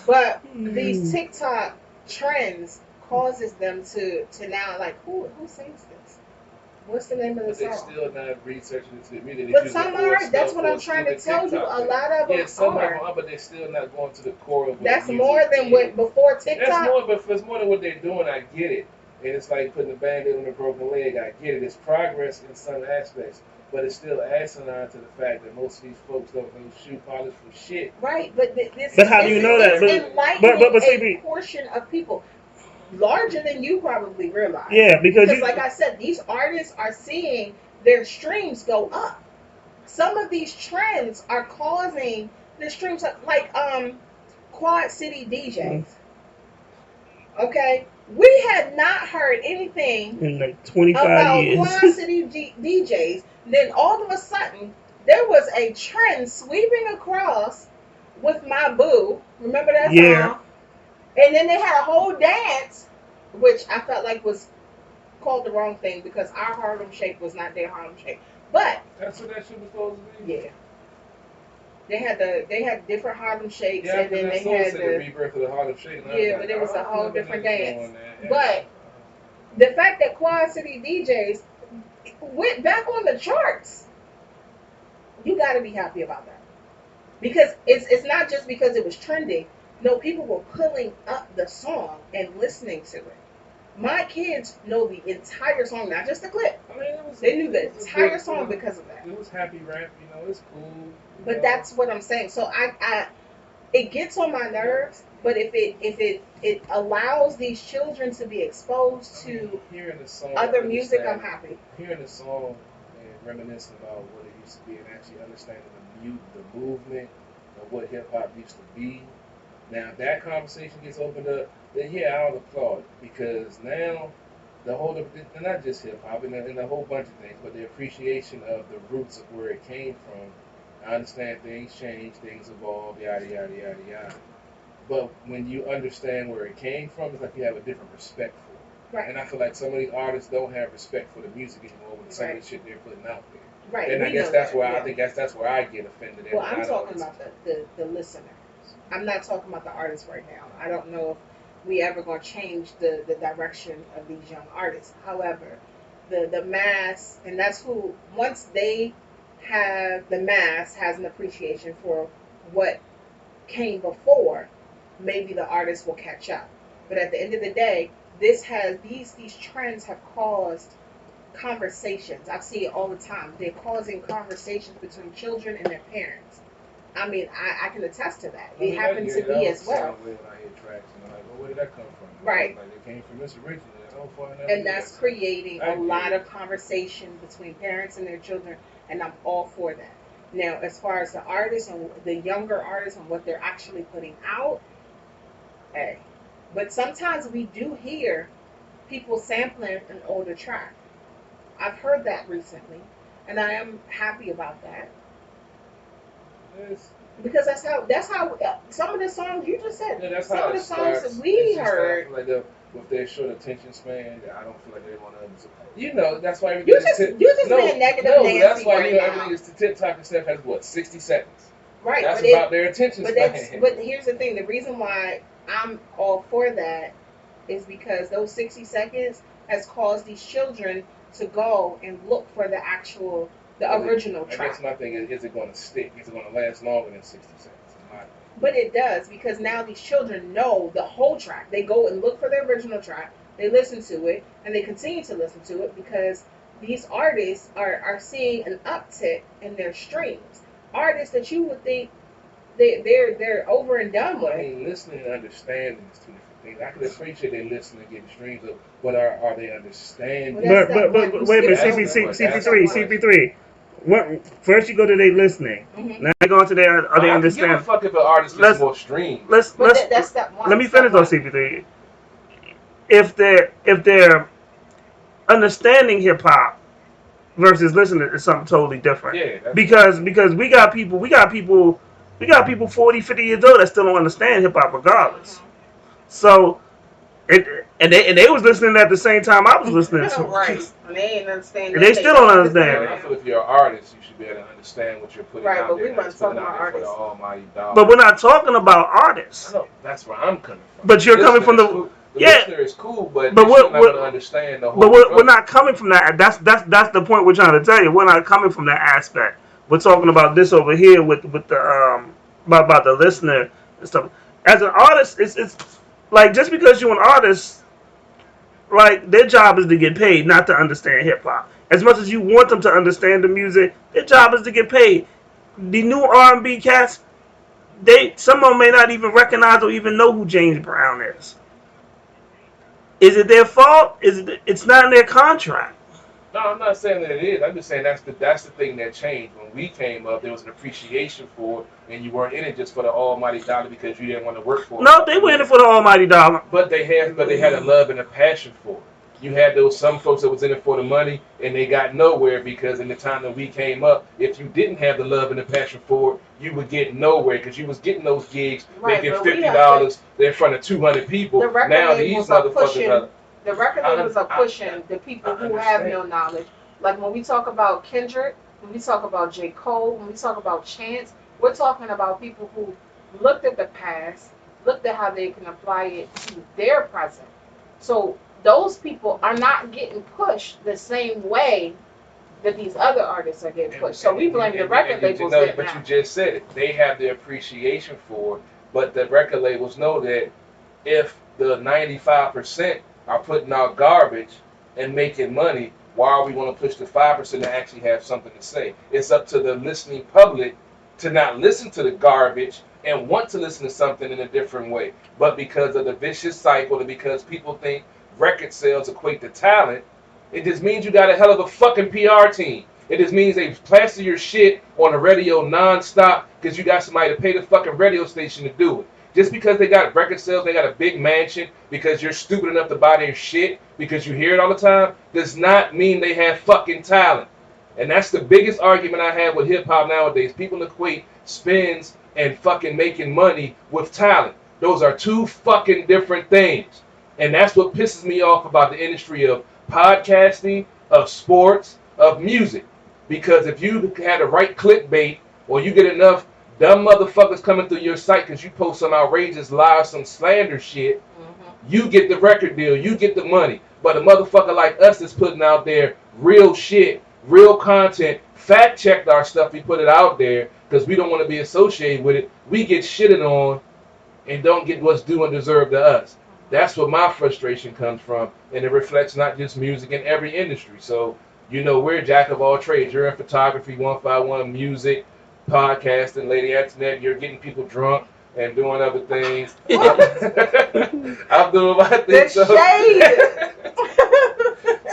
but these TikTok trends causes them to now like, who sings this? What's the name of the But they're song? still not researching into the music. But some are. That's what I'm trying to tell you. A lot of them Yeah, some are. are, but they're still not going to the core of what That's music more than is. what before TikTok. That's more, but if it's more than what they're doing, I get it. And it's like putting a band-aid on a broken leg. I get it. It's progress in some aspects, but it's still asinine to the fact that most of these folks don't know shoe polish for shit. Right, but this. But how do you know that? It's enlightening But a CB. portion of people, larger than you probably realize. Yeah, because you- like I said, these artists are seeing their streams go up. Some of these trends are causing the streams like Quad City DJs. Okay, we had not heard anything In like 25 about years. Quad City DJs. Then all of a sudden, there was a trend sweeping across with My Boo. Remember that Yeah. song? And then they had a whole dance, which I felt like was called the wrong thing because our Harlem Shake was not their Harlem Shake. But That's what that shit was supposed to be. yeah, they had different Harlem Shakes, Yeah, and then they said had the the rebirth of the Harlem Shake. And I yeah, was but like, it was a I whole remember different niggas dance. doing that. Yeah. But the fact that Quad City DJs went back on the charts, you got to be happy about that because it's not just because it was trending. No, people were pulling up the song and listening to it. My kids know the entire song, not just the clip. I mean, They knew the it was entire good, song you know, because of that. It was happy rap, you know, it's cool. But that's what I'm saying. So I it gets on my nerves. But if it allows these children to be exposed to hearing the song, other music, I'm happy. Hearing the song and reminiscing about what it used to be, and actually understanding the movement of what hip hop used to be. Now, if that conversation gets opened up, then yeah, I'll applaud it because now the whole, not just hip hop and a whole bunch of things, but the appreciation of the roots of where it came from. I understand things change, things evolve, yada yada yada yada. But when you understand where it came from, it's like you have a different respect for it. Right. And I feel like some of these artists don't have respect for the music anymore with some of the shit they're putting out there. Right. And I we guess know that's that, where yeah. I think that's where I get offended. Well, I'm talking about the listener. I'm not talking about the artists right now. I don't know if we ever going to change the direction of these young artists. However, the mass, and that's who, once they have, the mass has an appreciation for what came before, maybe the artists will catch up. But at the end of the day, these trends have caused conversations. I see it all the time. They're causing conversations between children and their parents. I mean, I can attest to that. It happened to me as well. When I hear tracks and I'm like, well, where did that come from? Right. Like it came from this originally. And that's creating a lot of conversation between parents and their children, and I'm all for that. Now, as far as the artists and the younger artists and what they're actually putting out, hey. But sometimes we do hear people sampling an older track. I've heard that recently, and I am happy about that. Because that's how some of the songs you just said. Yeah, some of the songs that we heard. Like with their short attention span, I don't feel like they want to understand. You know, that's why everything you just being negative. Nancy that's why right everything is TikTok and stuff has what 60 seconds. Right. That's about their attention span. But here's the thing: the reason why I'm all for that is because those 60 seconds has caused these children to go and look for the original track. I guess my thing is it going to stick? Is it going to last longer than 60 seconds? But it does, because now these children know the whole track. They go and look for the original track, they listen to it, and they continue to listen to it because these artists are seeing an uptick in their streams. Artists that you would think they're over and done with. I mean, listening and understanding is two different things. I can appreciate they listening and getting streams of, but are they understanding? But wait a minute, CP3. What, first you go to they listening. Now you go into their are they understand? Give a fuck if an artist gets more streams. That's step one. Let me finish on CP3. If they're understanding hip hop versus listening is something totally different. Yeah, because we got people 40, 50 years old that still don't understand hip hop regardless. So and they was listening at the same time I was listening to. Right. And they ain't understanding. And they still don't understand. I feel if you're an artist, you should be able to understand what you're putting out there. Right, but we weren't talking about artists. But we're not talking about artists. I know, that's where I'm coming from. But you're coming from the listener is cool, but we're not going to understand the whole. But we're not coming from that. That's the point we're trying to tell you. We're not coming from that aspect. We're talking about this over here with the about the listener and stuff. As an artist, it's like just because you're an artist, like their job is to get paid, not to understand hip hop. As much as you want them to understand the music, their job is to get paid. The new R&B cats, some of them may not even recognize or even know who James Brown is. Is it their fault? It's not in their contract. No, I'm not saying that it is. I'm just saying that's the thing that changed. When we came up, there was an appreciation for it, and you weren't in it just for the almighty dollar because you didn't want to work for it. No, they were in it for the almighty dollar. But they had a love and a passion for it. You had some folks that was in it for the money, and they got nowhere because in the time that we came up, if you didn't have the love and the passion for it, you would get nowhere because you was getting those gigs, making $50 in front of 200 people. Now these motherfuckers the record labels are pushing the people who have no knowledge. Like when we talk about Kendrick, when we talk about J. Cole, when we talk about Chance, we're talking about people who looked at the past, looked at how they can apply it to their present. So those people are not getting pushed the same way that these other artists are getting pushed. So we blame the record labels. But you just said it. They have the appreciation for it, but the record labels know that if the 95% are putting out garbage and making money, why are we going to push the 5% to actually have something to say? It's up to the listening public to not listen to the garbage and want to listen to something in a different way. But because of the vicious cycle and because people think record sales equate to talent, it just means you got a hell of a fucking PR team. It just means they plaster your shit on the radio nonstop because you got somebody to pay the fucking radio station to do it. Just because they got record sales, they got a big mansion, because you're stupid enough to buy their shit, because you hear it all the time, does not mean they have fucking talent. And that's the biggest argument I have with hip-hop nowadays. People equate spins and fucking making money with talent. Those are two fucking different things. And that's what pisses me off about the industry of podcasting, of sports, of music. Because if you had the right clickbait, or you get enough dumb motherfuckers coming through your site because you post some outrageous lies, some slander shit, you get the record deal, you get the money. But a motherfucker like us that's putting out there real shit, real content, fact checked our stuff, we put it out there because we don't want to be associated with it, we get shitted on and don't get what's due and deserved to us. That's where my frustration comes from, and it reflects not just music in every industry. So, you know, we're a jack of all trades. You're in photography, 151, music, podcasting, Lady Antoinette, you're getting people drunk and doing other things. I'm doing my thing.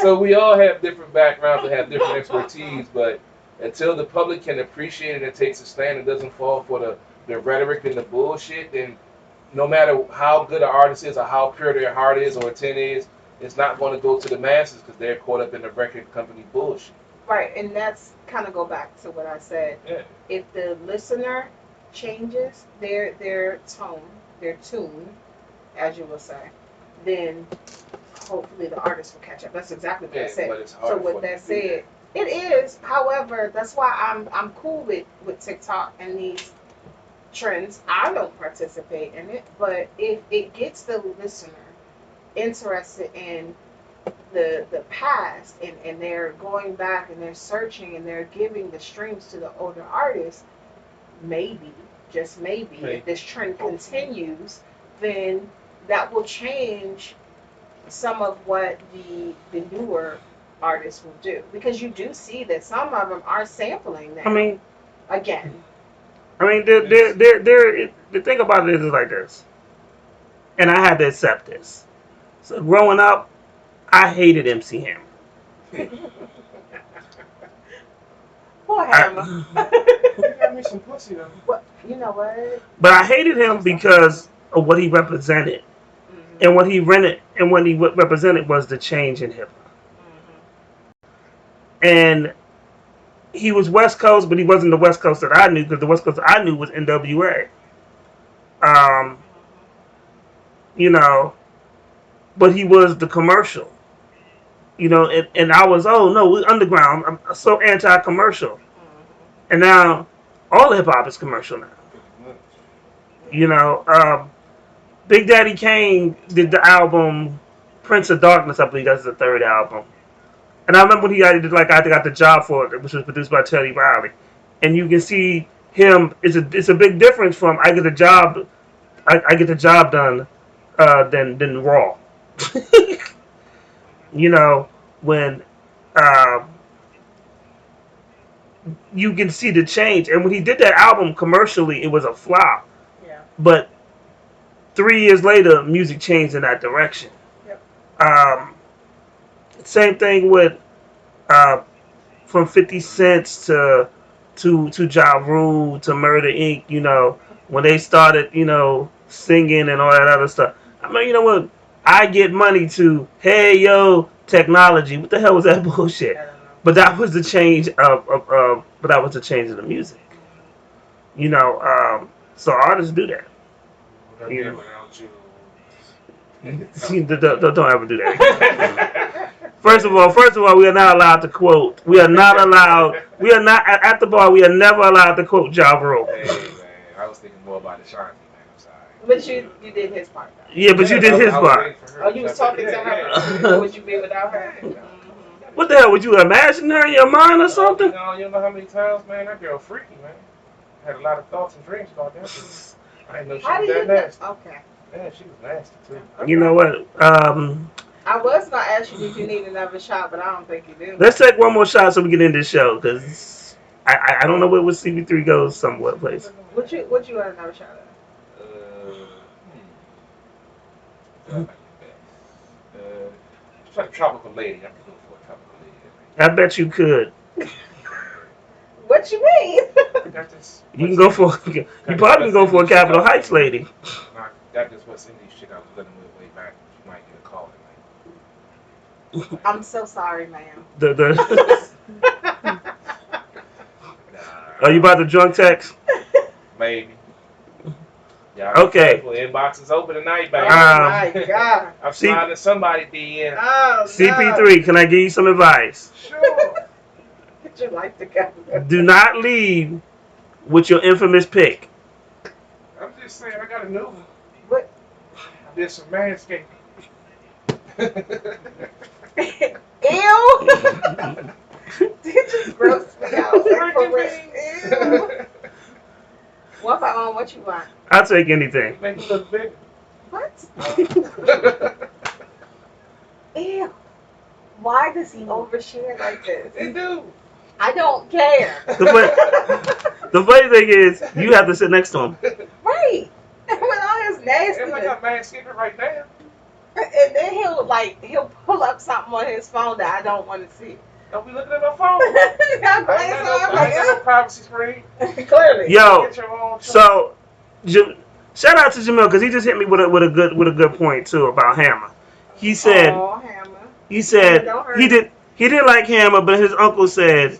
So we all have different backgrounds and have different expertise, but until the public can appreciate it and takes a stand and doesn't fall for the rhetoric and the bullshit, then no matter how good an artist is or how pure their heart is or intent is, it's not going to go to the masses because they're caught up in the record company bullshit. Right, and that's kind of go back to what I said. Yeah. If the listener changes their tone, their tune, as you will say, then hopefully the artist will catch up. That's exactly what I said. But it's So with that said, it is. However, that's why I'm cool with TikTok and these trends. I don't participate in it, but if it gets the listener interested in the past and they're going back and they're searching and they're giving the streams to the older artists, maybe, just maybe, if this trend continues, then that will change some of what the newer artists will do. Because you do see that some of them are sampling now. I mean, again. I mean, the thing about it is like this, and I had to accept this. So growing up, I hated MC Hammer. Poor Hammer. You got me some pussy though. Well, you know what? But I hated him because of what he represented, and what he represented was the change in hip hop. And he was West Coast, but he wasn't the West Coast that I knew, because the West Coast I knew was NWA. You know, but he was the commercial. You know, and I was, oh no, we're underground. I'm so anti-commercial. And now all hip hop is commercial now. You know, Big Daddy Kane did the album Prince of Darkness, I believe that's the third album. And I remember when he did, I got the job for it, which was produced by Teddy Riley. And you can see him, it's a big difference from I get the job done than Raw. You know, when you can see the change. And when he did that album commercially, it was a flop. Yeah. But 3 years later, music changed in that direction. Yep. Same thing with from 50 Cent to Ja Rule to Murder Inc. You know, when they started, you know, singing and all that other stuff. I mean, you know what? I get money to hey yo technology. What the hell was that bullshit? But that was the change of but that was the change of the music. You know, so artists do that. You know. Don't ever do that. First of all, we are not allowed to quote. We are not at the bar. We are never allowed to quote Ja Rule. Hey man, I was thinking more about Ashanti, man. I'm sorry. But you did his part. Though. Yeah, but you did his part. Oh, you was talking to her. Would you be without her? What the hell? Would you imagine her in your mind or something? You know how many times, man, that girl freaky, man. I had a lot of thoughts and dreams about that. I didn't know she was that nasty. Okay. Man, she was nasty too. You know what? I was gonna ask you if you need another shot, but I don't think you do. Let's take one more shot so we get into the show, because I don't know where CP3 goes somewhere place. What you want another shot of? Try a tropical lady. I could go for a tropical lady. I bet you could. What you mean? You can go for. You probably can go for a Capitol Heights lady. That is what's in these chick I was living with way back. You might get a call tonight. I'm so sorry, ma'am. Are you about to drunk text? Maybe. Yeah. Okay. Inbox is open tonight, baby. Oh my God. I'm sliding somebody DM. Oh, CP3, can I give you some advice? Sure. Get your life together. Do not leave with your infamous pick. I'm just saying, I got a new one. What? I did some manscaping. Ew! That just gross me out. Like, for real. Ew. What you want? I'll take anything. Make it look bigger. What? Ew. Why does he overshare like this? They do. I don't care. The funny thing is, you have to sit next to him. Right. With all his nastiness. And I got manscaping right now. And then he'll pull up something on his phone that I don't want to see. Don't be looking at my phone. I ain't got no privacy screen. Clearly. Yo, Get your own choice. so shout out to Jamil because he just hit me with a good point too about Hammer. He said Hammer. he didn't like Hammer, but his uncle said,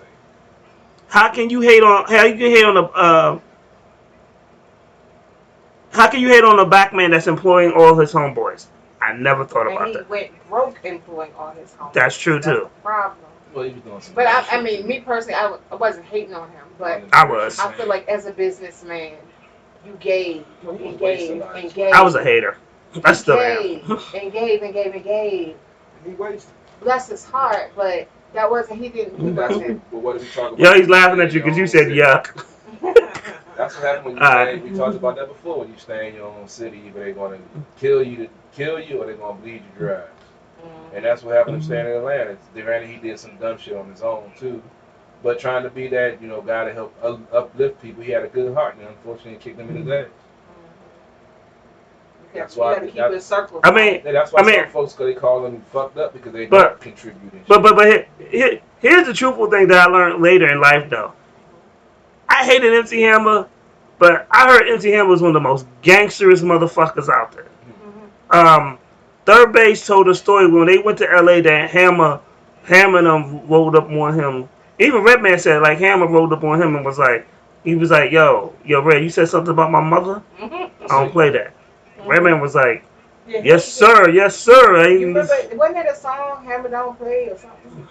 how can you hate on a black man that's employing all his homeboys? I never thought about that. And he went broke employing all his homeboys. That's true too. That's the problem. Well, he was doing some But I mean, me personally, I wasn't hating on him, but I was. I feel like as a businessman, you gave and gave and gave. I was a hater. I still am. And gave and gave and gave. He wasted. Bless his heart, but that wasn't. He wasn't. But what did we talk about? Yo, he's laughing at you because you said yuck. That's what happened when you stay. We talked about that before. When you stay in your own city, either they're going to kill you or they're going to bleed you dry. And that's what happened to staying in Atlanta. Granted, he did some dumb shit on his own too, but trying to be that guy to help uplift people. He had a good heart, and unfortunately, it kicked him in his ass. That's why. Keep it circle. That's why some folks they call them fucked up because they don't contribute. But here's the truthful thing that I learned later in life, though. I hated MC Hammer, but I heard MC Hammer was one of the most gangsterest motherfuckers out there. Third Base told a story when they went to LA that Hammer and them rolled up on him. Even Redman said like Hammer rolled up on him and was like, yo Red, you said something about my mother? I don't play that. Redman was like, yes sir. You remember, wasn't it a song Hammer Don't Play or something?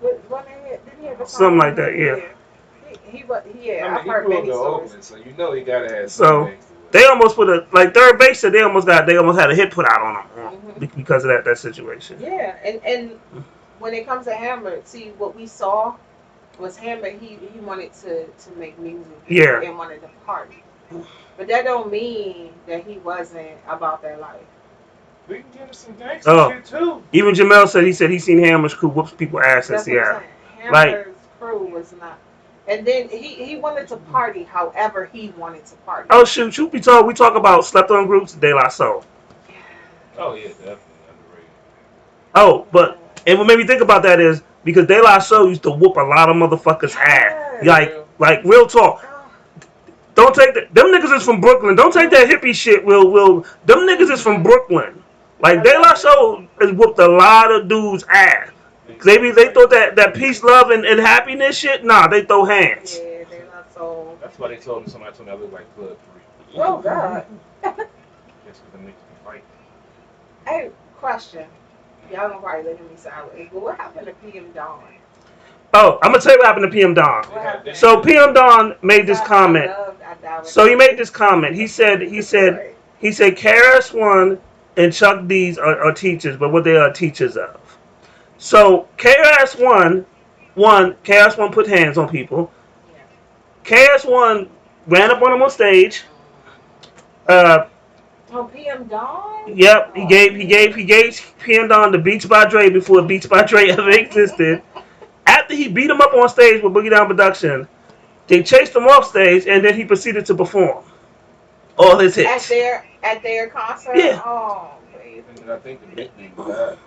Didn't he have a song? Something like that, yeah. I've heard many stories. So you gotta have so they almost Third Base said they almost had a hit put out on them because of that situation. Yeah, and when it comes to Hammer, see what we saw was Hammer. He wanted to make music. Yeah. And wanted to party, but that don't mean that he wasn't about that life. We can get into some gangster shit too. Even Jamel said he seen Hammer's crew whoops people's ass in Seattle. Hammer's crew was not. And then he wanted to party however he wanted to party. Oh shoot, truth be told, we talk about slept on groups, De La Soul. Oh yeah, definitely underrated. Oh, and what made me think about that is because De La Soul used to whoop a lot of motherfuckers' ass. Like real talk. Don't take that. Them niggas is from Brooklyn. Don't take that hippie shit. Will. Them niggas is from Brooklyn. Like De La Soul has whooped a lot of dudes' ass. They thought that peace, love, and happiness shit. Nah, they throw hands. Yeah, they not so. That's why somebody told me I look like Club 3. Oh God. Yes, because them niggas can fight. Hey, question. Y'all gonna probably look at me sideways, but what happened to PM Dawn? Oh, I'm gonna tell you what happened to PM Dawn. So PM Dawn made this comment. So he made this comment. He said KRS-One and Chuck D's are teachers, but what they are teachers of. So KRS-One put hands on people. KRS-One ran up on him on stage. Oh, PM Dawn? Yep, he gave PM Dawn the Beats by Dre before Beats by Dre ever existed. After he beat him up on stage with Boogie Down Production, they chased him off stage, and then he proceeded to perform all his hits. At their concert? Yeah. Oh, baby. And I think the big thing was that.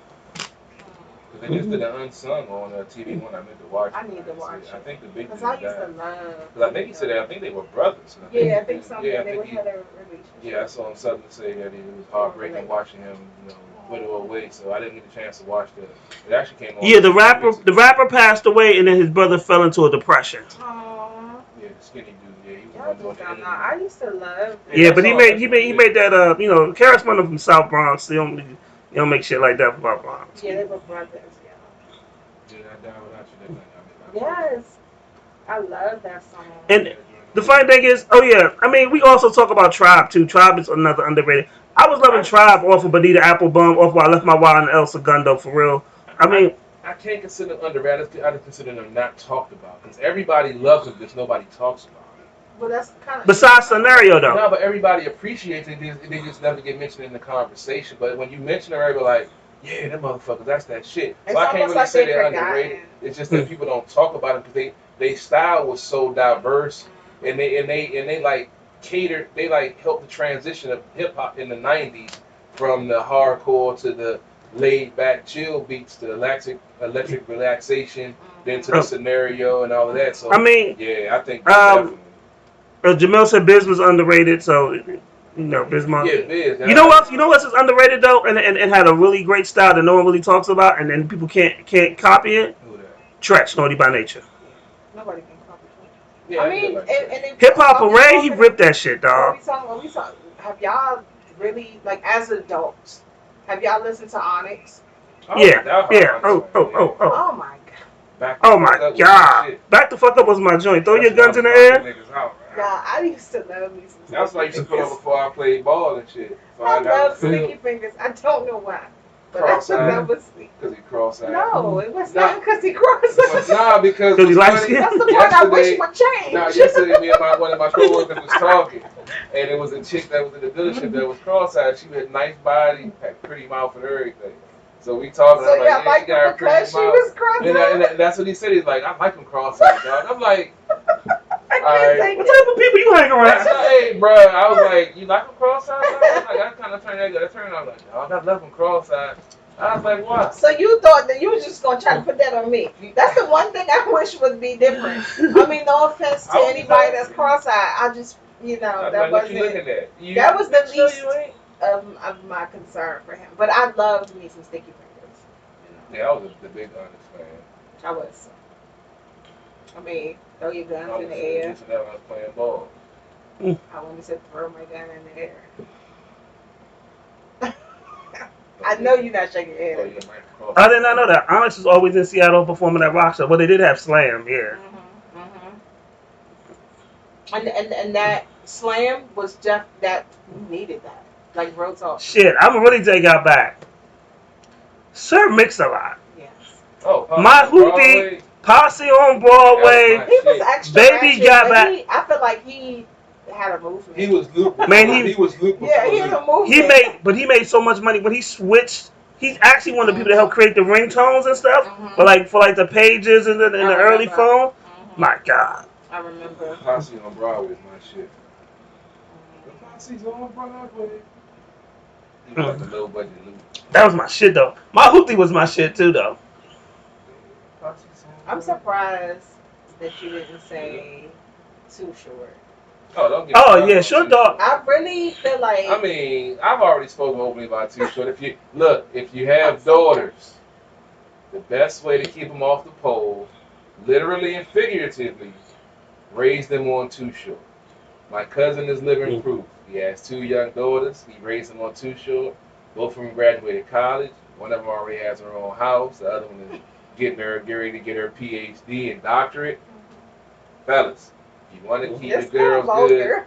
Because they just did an unsung on TV One. I meant to watch it. I need to watch it. I think the big thing Because was I used that. to love. Because I think he said that. I think they were brothers. Yeah, I think something. Yeah, I they think had a relationship. Yeah, I saw him something say that it was heartbreaking watching him, whittle away. So I didn't get a chance to watch that. It actually came on. Yeah, the rapper passed away, and then his brother fell into a depression. Aww. Yeah, the skinny dude. Yeah, he was Y'all doing just don't know. I used to love. Yeah, but he made that KRS-One from South Bronx. They don't make shit like that from South Bronx. Yeah, they were brothers. Did I die without you? Yes, I love that song. And the funny thing is, we also talk about Tribe too. Tribe is another underrated. I was loving Tribe off of Bonita Applebum, off of I Left My Wallet in El Segundo, for real. I can't consider them underrated. I just consider them not talked about because everybody loves them, just nobody talks about it. Well, that's kind of besides Scenario though. No, but everybody appreciates it. They just never get mentioned in the conversation. But when you mention them, everybody like, yeah, them motherfuckers, that's that shit. So I can't really say they're underrated. It's just that people don't talk about it because they style was so diverse, and they like catered. They like helped the transition of hip hop in the '90s from the hardcore to the laid back chill beats to electric relaxation, then to the Scenario and all of that. So yeah, I think definitely. Jamel said Biz was underrated, so Bismarck. Yeah, Biz. You know what else is underrated though, and had a really great style that no one really talks about, and then people can't copy it. Who that? Tretch, Naughty by Nature. Nobody can copy it. Yeah, I mean, and Hip Hop Array, he ripped that shit, dog. Have y'all really, like, as adults, have y'all listened to Onyx? Yeah. Oh my god. Oh my god. Back the fuck up was my joint. Throw your guns in the air. Yeah, I used to love me some. That's why I used to put on before I played ball and shit. So I love Sticky Fingers. I don't know why. But that's what that was. Because he cross-eyed. No, it was not because he cross-eyed. Nah, because he likes it. That's the part I wish would change. Nah, yesterday me and one of my coworkers was talking, and it was a chick that was in the dealership that was cross-eyed. She had nice body, had pretty mouth and everything. So we talking. So I'm like, she got a pretty mouth. She was cross-eyed. And that's what he said. He's like, I like him cross-eyed, dog. I'm like. What type of people you hang around? Hey, bro, I was like, you like him cross-eyed? I kind of turned that. I was like, dog, I love him cross-eyed. I was like, what? So you thought that you was just gonna try to put that on me? That's the one thing I wish would be different. I mean, no offense to anybody that's cross-eyed. I just, that wasn't. That was the least of my concern for him. But I loved me some Sticky Fingers. Yeah, I was the big Onyx fan. I was. I mean, throw your guns in the air. I was playing ball. I wanted to throw my gun in the air. I know you're not shaking your head. I did not know that. Onyx was always in Seattle performing at Rock Show. Well, they did have Slam, yeah. And that Slam was just that we needed that. Like real talk. Shit, I'm really take y'all back. Sir Mix-a-Lot. Yes. Oh, My Hoopty, Posse on Broadway. He was extra. Baby got back. I feel like he had a movement. He was Luke. Man, he was Luke. Yeah, he had a movement. He made so much money when he switched. He's actually one of the people that helped create the ringtones and stuff. For the pages and the early phone. My God. I remember. Posse on Broadway is my shit. The Posse's on Broadway. He was the low budget Luke. That was my shit though. My Hoopty was my shit too though. I'm surprised that you didn't say Too Short. Oh, don't get Oh me yeah, wrong. Short Dog. I really feel like. I mean, I've already spoken openly about Too Short. If you have daughters, the best way to keep them off the pole, literally and figuratively, raise them on Too Short. My cousin is living proof. He has 2 young daughters. He raised them on Too Short. Both of them graduated college. One of them already has her own house. The other one is getting ready to get her PhD and doctorate. Fellas, if you want to keep the girls good,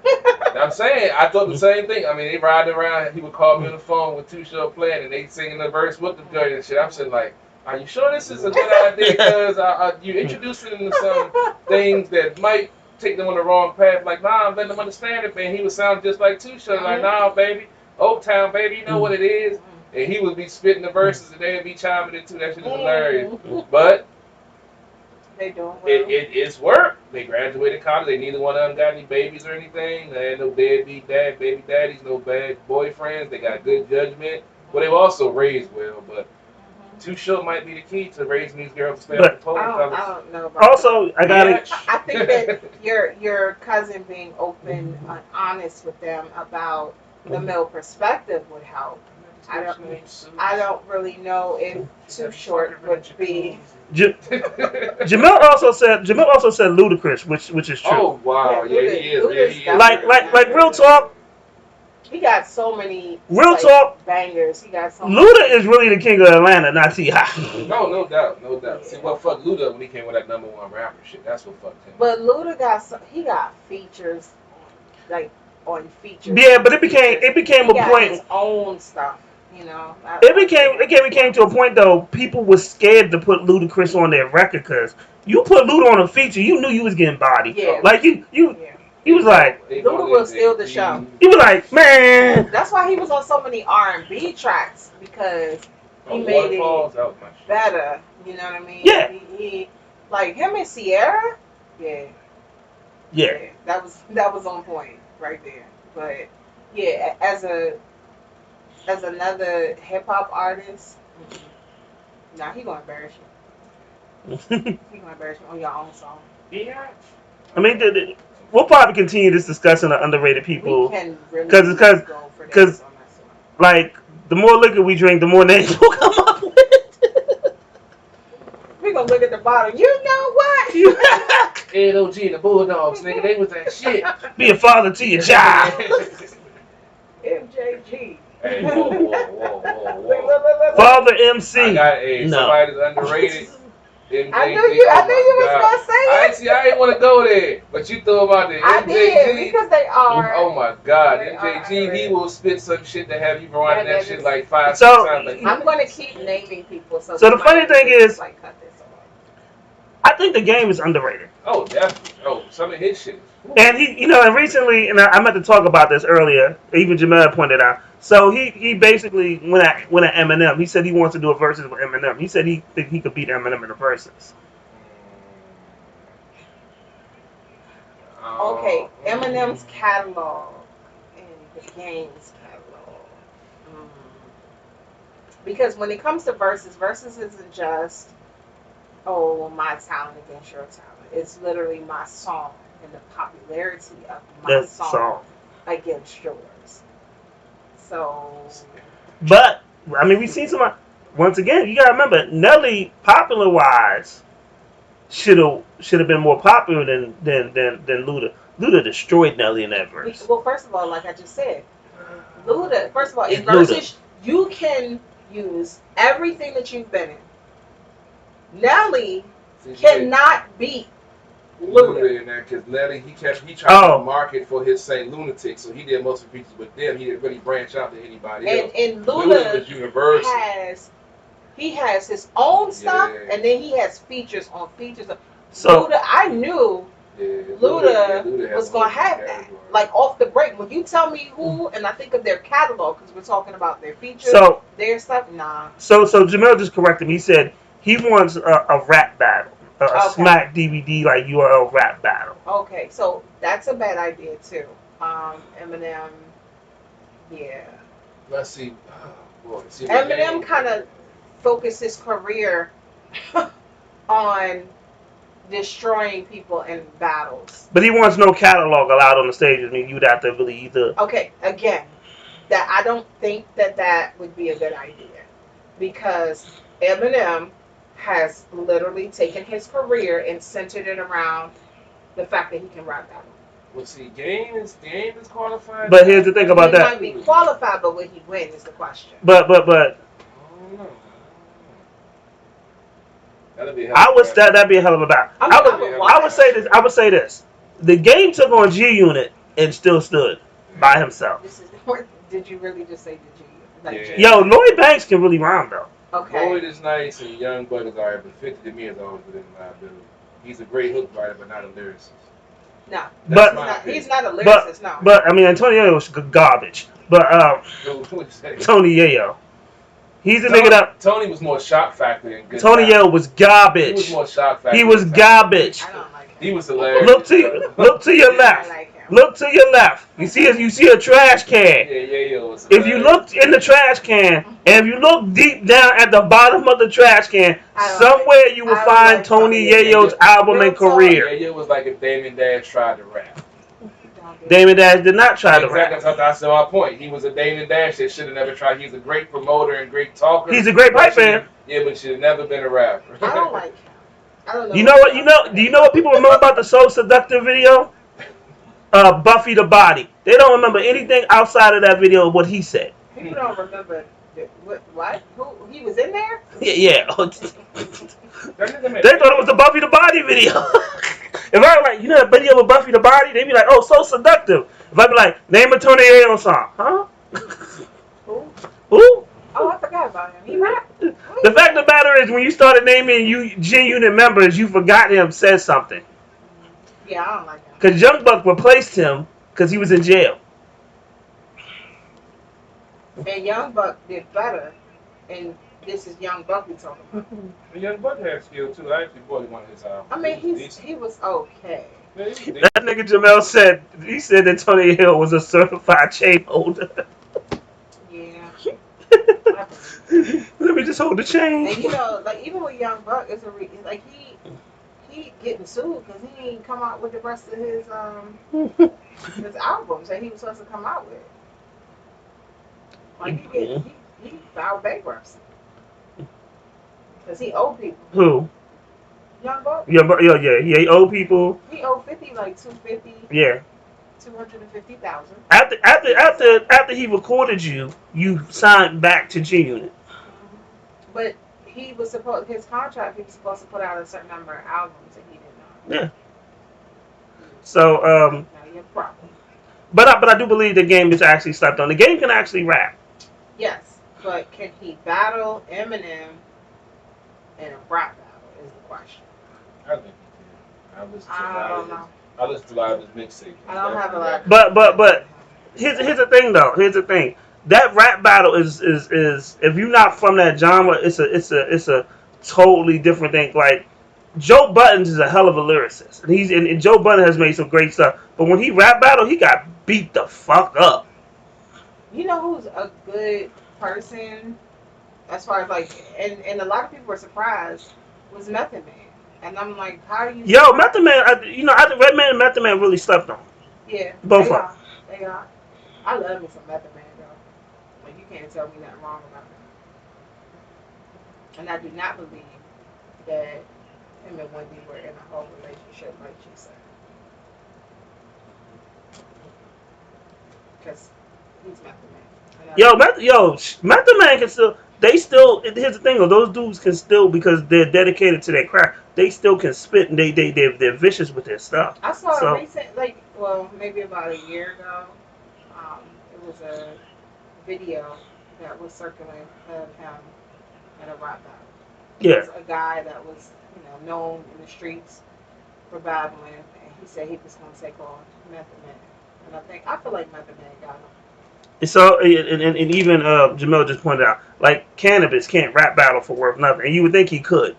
I'm saying, I thought the same thing. I mean, they riding around. He would call me on the phone with Too Short playing, and they singing the verse with the girl and shit. I'm saying like, are you sure this is a good idea? Because you introducing them to some things that might take them on the wrong path. Like, nah, I'm letting them understand it, man. He would sound just like Too Short. Like, nah, baby, Old Town, baby, you know what it is. And he would be spitting the verses, and they'd be chiming in too. That shit is hilarious. But they doing well. It's work. They graduated college. They neither one of them got any babies or anything. They had no deadbeat baby daddies, no bad boyfriends. They got good judgment. Well, they were also raised well, but Too Short might be the key to raising these girls to stay on the pole. I don't know about Also, that. I think that your cousin being open and honest with them about the male perspective would help. I don't really know if Too Short would be. Jamel also said Ludacris, which is true. Oh wow, yeah, he is. Like real talk. He got so many real talk bangers. He got so. Luda is really the king of Atlanta, not T.I. No doubt. See what fucked Luda when he came with that #1 rapper shit. That's what fucked him. But Luda got features, like on features. Yeah, but it became a point. His own stuff. You know, it became to a point though. People were scared to put Ludacris on their record because you put Luda on a feature, you knew you was getting bodied. Yeah. Like he was like Luda will steal the show. He was like, man. That's why he was on so many R&B tracks because he made it better. You know what I mean? Yeah. He like him and Sierra. Yeah. That was on point right there. But yeah, as another hip hop artist, nah, he gonna embarrass you. He gonna embarrass you on your own song. Yeah. I mean, we'll probably continue this discussion of underrated people because like the more liquor we drink, the more names we'll come up with. We gonna look at the bottom. You know what? LOG and the Bulldogs, nigga, they was that shit. Be a father to your child. MJG. Hey, whoa. Father MC. I got somebody that's underrated. MJG. I knew you was gonna say it. I didn't want to go there, but you threw him out there. I did because they are. Oh my God, MJG, he will spit some shit to have you rewinding that shit like 5 6 times. Like, I'm gonna keep naming people. So the funny thing is, I think the game is underrated. Oh, definitely. Oh, some of his shit. And and recently, and I meant to talk about this earlier. Even Jamel pointed out. So he basically went at Eminem. He said he wants to do a versus with Eminem. He said he think he could beat Eminem in the versus. Okay, Eminem's catalog and the game's catalog. Because when it comes to versus isn't just my talent against your talent. It's literally my song and the popularity of my song against yours. So, but I mean, we've seen some. Once again, you gotta remember, Nelly, popular wise, should have been more popular than Luda. Luda destroyed Nelly in that verse. Well, first of all, like I just said, Luda. First of all, in verses, you can use everything that you've been in. Nelly cannot beat Luda in there because Nelly he tried to market for his Saint Lunatic, so he did most of the features with them. He didn't really branch out to anybody else. And Luda has his own stuff, and then he has features on features. So Luda, I knew Luda was gonna have that, like off the break. When you tell me who, and I think of their catalog because we're talking about their features, their stuff. Nah. So Jamel just corrected me. He said he wants a rap battle. A Smack DVD like URL rap battle. Okay, so that's a bad idea too. Eminem, yeah. Let's see. Eminem kind of focused his career on destroying people in battles. But he wants no catalog allowed on the stage. I mean, you'd have to really either. Okay, again, that I don't think that would be a good idea because Eminem has literally taken his career and centered it around the fact that he can rap battle. Well, see, Game is qualified. But here's the thing about He that. might be qualified, but will he win is the question. But I would that'd be a hell of a battle. I would say this. I would say this. The Game took on G Unit and still stood by himself. Did you really just say the G? Like Yeah. Yo, Lloyd Banks can really rhyme though. Okay. Lloyd is nice and Young Buck is alright, but 50 to me is always within my ability. He's a great hook writer, but not a lyricist. No, But he's not a lyricist. No. But I mean, Antonio was garbage. But Tony Yayo, he's a nigga that. Tony was more shock factor than good. Tony Yayo was garbage. He was more shock factor. He was garbage. He was hilarious. Look to your left. Look to your left. You see a trash can. If you look in the trash can, and if you look deep down at the bottom of the trash can, somewhere you will find Tony Yayo's album and career. Yayo was like if Damon Dash tried to rap. Damon Dash did not try to rap. Exactly, that's my point. He was a Damon Dash that should have never tried. He's a great promoter and great talker. He's a great pipe man. Yeah, but should have never been a rapper. I don't like him. I don't know. You know what? Do you know what people remember about the So Seductive video? Buffy the Body. They don't remember anything outside of that video of what he said. People don't remember what? Who he was in there? Yeah. They thought it was the Buffy the Body video. If I was like, you know that video of Buffy the Body, they'd be like, oh, So Seductive. If I'd be like, name a Tony Yayo song. Huh? Who? Oh, I forgot about him. He rapped. The fact of the matter is, when you started naming G-Unit members, you forgot him said something. Yeah, I don't like him. Because Young Buck replaced him because he was in jail. And Young Buck did better. And this is Young Buck we talking about. Young Buck had skill too. I actually bought one of his albums. I mean, he was okay. That nigga Jamel said, he said that Tony Hill was a certified chain holder. Yeah. Let me just hold the chain. And you know, like even with Young Buck, it's like he getting sued because he ain't come out with the rest of his albums that he was supposed to come out with. Like he filed bankruptcy because he owed people. Who? Young Buck. Yeah. He owed people. He owed 50, like 250. Yeah. 250,000. After he recorded you signed back to G Unit. But he was supposed to put out a certain number of albums and he did not. Yeah. So Now you're problem. But I do believe the Game is actually slept on. The Game can actually rap. Yes, but can he battle Eminem in a rap battle is the question. I think he can. I listen to a lot of his mixtapes. I don't have a lot. But here's the thing though. Here's the thing. That rap battle is if you're not from that genre, it's a totally different thing. Like Joe Buttons is a hell of a lyricist, and Joe Budden has made some great stuff. But when he rap battle, he got beat the fuck up. You know who's a good person as far as like, and a lot of people were surprised was Method Man, and I'm like, how do you? Yo, Method Man, Redman and Method Man really slept on. Yeah, both of them. They are. I love me some Method Man though. Like you can't tell me nothing wrong about that. And I do not believe that him and Wendy were in a whole relationship like she said. Because he's Method Man. Method Man can still. They still. Here's the thing, though. Those dudes can still, because they're dedicated to their craft. They still can spit, and they're vicious with their stuff. I saw a recent, maybe about a year ago. It was a video that was circulating of him at a rap battle. Yeah. It was a guy that was, known in the streets for battling, and he said he was going to take on Method Man. And I feel like Method Man got him. So, and even Jamel just pointed out, like, Cannabis can't rap battle for worth nothing, and you would think he could.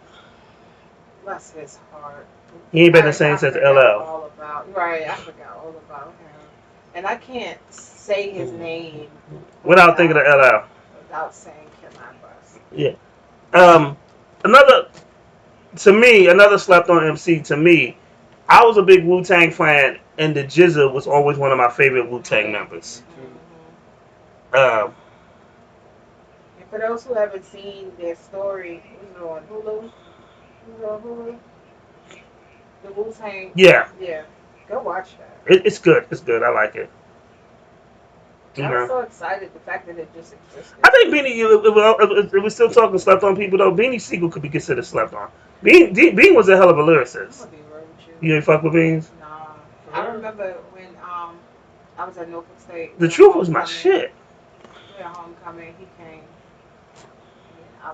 Bless his heart. He ain't been the same since LL. Right, I forgot all about him. And I can't say his name without thinking of LL. Without saying Kim Bus. Yeah. to me, another slept on MC. To me, I was a big Wu Tang fan, and the GZA was always one of my favorite Wu Tang members. And for those who haven't seen their story, is it on Hulu? Is it on Hulu? The Wu Tang. Yeah, Yeah. Go watch that. it's good. It's good. I like it. You I know. was so excited the fact that it just existed. I think Beanie, if we're still talking slept on people though, Beanie's sequel could be considered slept on. Bean was a hell of a I'm lyricist. gonna be real with you. You ain't fuck with Beans? Nah. I remember when I was at Norfolk State. The Truth was my shit. We had homecoming. He came. And I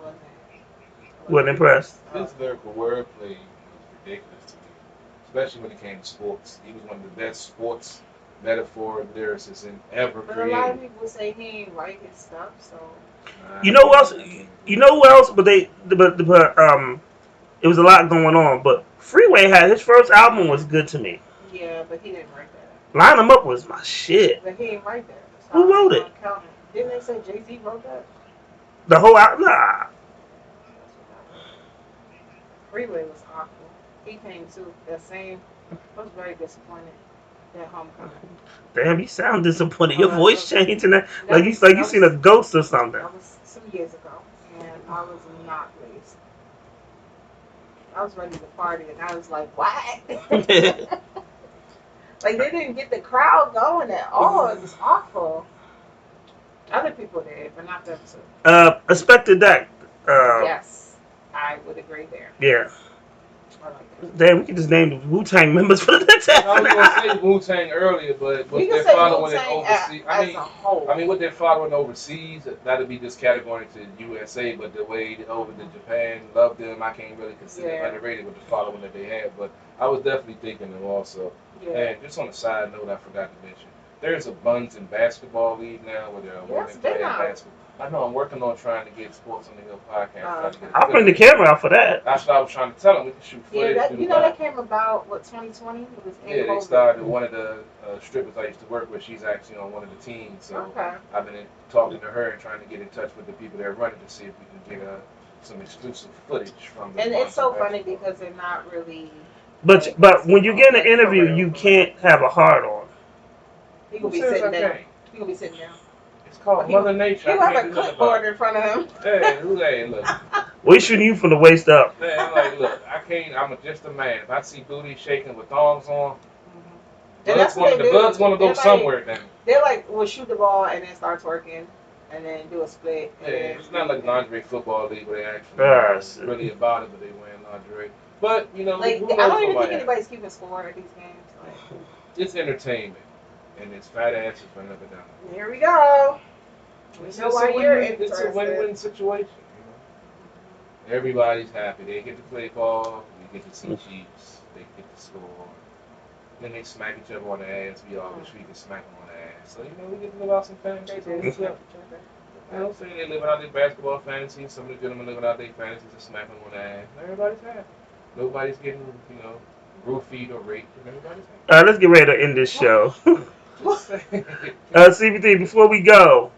Wasn't impressed. His lyrical wordplay was ridiculous to me, especially when it came to sports. He was one of the best sports metaphor lyricists ever But a lot of created. people say he ain't write his stuff, so. You know who else? You know who else? But it was a lot going on. But Freeway had his first album was good to me. Yeah, but he didn't write that. Line 'Em Up was my shit. But he didn't write that. So Who wrote it? Didn't they say Jay-Z wrote that? The whole album? Nah. Freeway was awful. He came too. That same. I was very disappointed. That homecoming. Damn, you sound disappointed. Your voice changing. Like you seen a ghost or something. That was some years ago, and I was not pleased. I was ready to party, and I was like, "What?" Like they didn't get the crowd going at all. It was awful. Other people did, but not them two. Expected that. Yes, I would agree there. Yeah. I like that. Damn, we can just name the Wu Tang members for the next half I was an gonna hour. say Wu Tang earlier, but We what can they're say following it Wu-Tang overseas. as a whole. I mean, what they're following overseas, that'd be just category to USA. But the way over to Japan loved them, I can't really consider Yeah. underrated with the following that they have. But I was definitely thinking them also. Yeah. And just on a side note, I forgot to mention, there's a Buns and Basketball League now where there are Yes, women been playing out. basketball. I know I'm working on trying to get Sports on the Hill podcast. Trying to get it I'll bring the fixed. camera out for that. That's what I was trying to tell them. We can shoot Yeah, footage. that, do you know that came about, what, 2020? It was in yeah, they COVID. started one of the strippers I used to work with. She's actually on one of the teams, so Okay. I've been talking to her and trying to get in touch with the people that run it to see if we can get some exclusive footage from the. And it's so Buns funny basketball. because they're not really. But when you get in an interview, you can't have a hard on. He gonna be Who says sitting I down. can't? He gonna be sitting down. It's called He- Mother Nature. He I will have can't a do nothing clipboard about in front of him. it. Hey, look. We shooting you from the waist up. Hey, I'm like, look, I can't. Just a man. If I see booty shaking with thongs on, And that's what the they do. bloods want to go They're like- somewhere. Then They're like, we'll shoot the ball and then start twerking and then do a split. yeah, it's not like lingerie football league where they actually Yes. really about it, but they wearing lingerie. But you know, Like, who I knows don't even what think might anybody's keeping score at these games. Like, happen. It's entertainment, and it's fat asses for another down. here we go. We It's know a why you're win-win- It's a interested. win-win situation. You know? Everybody's happy. They get to play ball. We get to see Chiefs. They get to score. Then they smack each other on the ass. We all wish we could smack them on the ass. So, you know, we get to live out some fantasies. They do. on this level. You know, saying they living out their basketball fantasies. Some of the gentlemen living out their fantasies of smacking them on the ass. Everybody's happy. Nobody's getting, roofied or raped. And everybody's happy. All right, let's get ready to end this show. Just saying. CBT, before we go,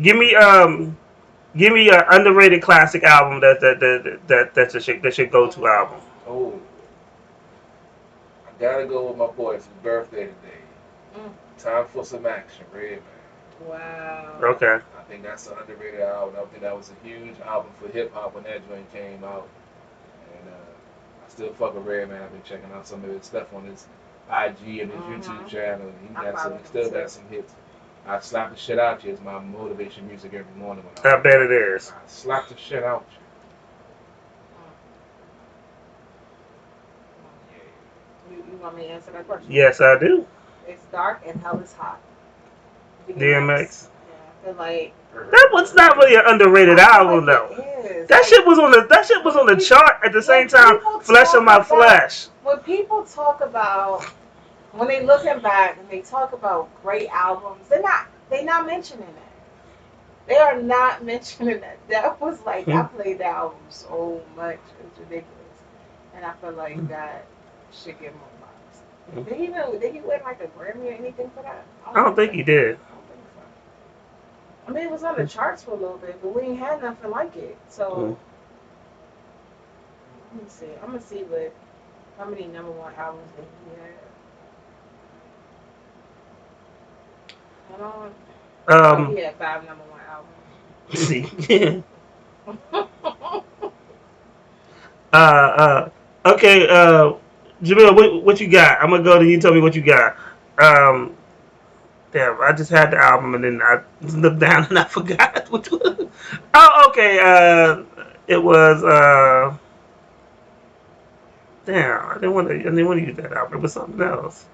give me an underrated classic album that should go to album. Oh, I gotta go with my boy. It's his birthday today. Time for some action, Redman. Wow. Okay. I think that's an underrated album. I think that was a huge album for hip hop when that joint came out. And I still fuck with Redman. I've been checking out some of his stuff on his IG and his YouTube channel. And he still got some hits. I slap the shit out you is my motivation music every morning. When I bet it is. I slap the shit out you. You want me to answer that question? Yes, I do. It's dark and hell is hot. DMX. Yeah, I feel like That was not really an underrated album though. That shit was on the chart at the same time. Flesh on my flesh. when people talk about, when they looking back and they talk about great albums, they're not mentioning that. They are not mentioning that. That was like, I played that album so much. It's ridiculous. And I feel like that should get more props. Did he win like a Grammy or anything for that? I don't think he did. I mean, it was on the charts for a little bit, but we ain't had nothing like it. So, Let me see. I'm gonna see what how many number one albums that he had. Hold on. He had 5 number one albums. See. Okay, Jamil, what you got? I'm gonna go to you. Tell me what you got. Damn, I just had the album and then I looked down and I forgot what was. Oh, okay. It was. Damn, I didn't want to use that album. It was something else.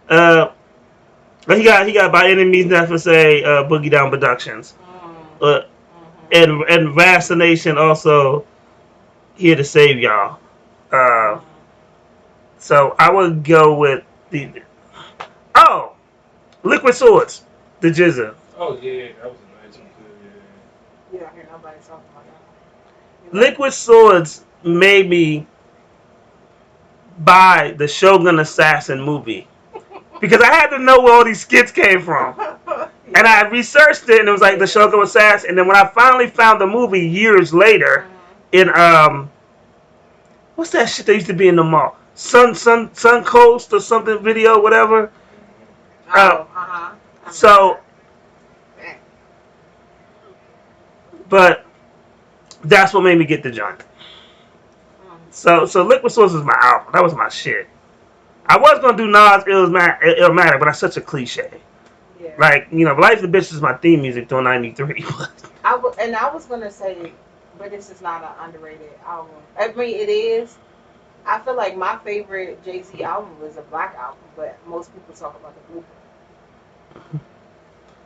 He got By Any Means Necessary, Boogie Down Productions. And Vaccination also Here to Save Y'all. So I would go with Liquid Swords, the Jizza. Oh yeah, that was a nice one too. You don't hear nobody talking about that. Liquid Swords made me buy the Shogun Assassin movie because I had to know where all these skits came from. And I researched it, and it was like the Shogun Assassin. And then when I finally found the movie years later, in what's that shit that used to be in the mall? Sun Coast or something video, whatever. So, but that's what made me get the joint. So Liquid Swords is my album. That was my shit. I was gonna do Nas Illmatic, but that's such a cliche. Yeah. Like, Life of the Bitch is my theme music till '93. I was gonna say, but this is not an underrated album. I mean, it is. I feel like my favorite Jay-Z album was a Black album, but most people talk about the Blueprint.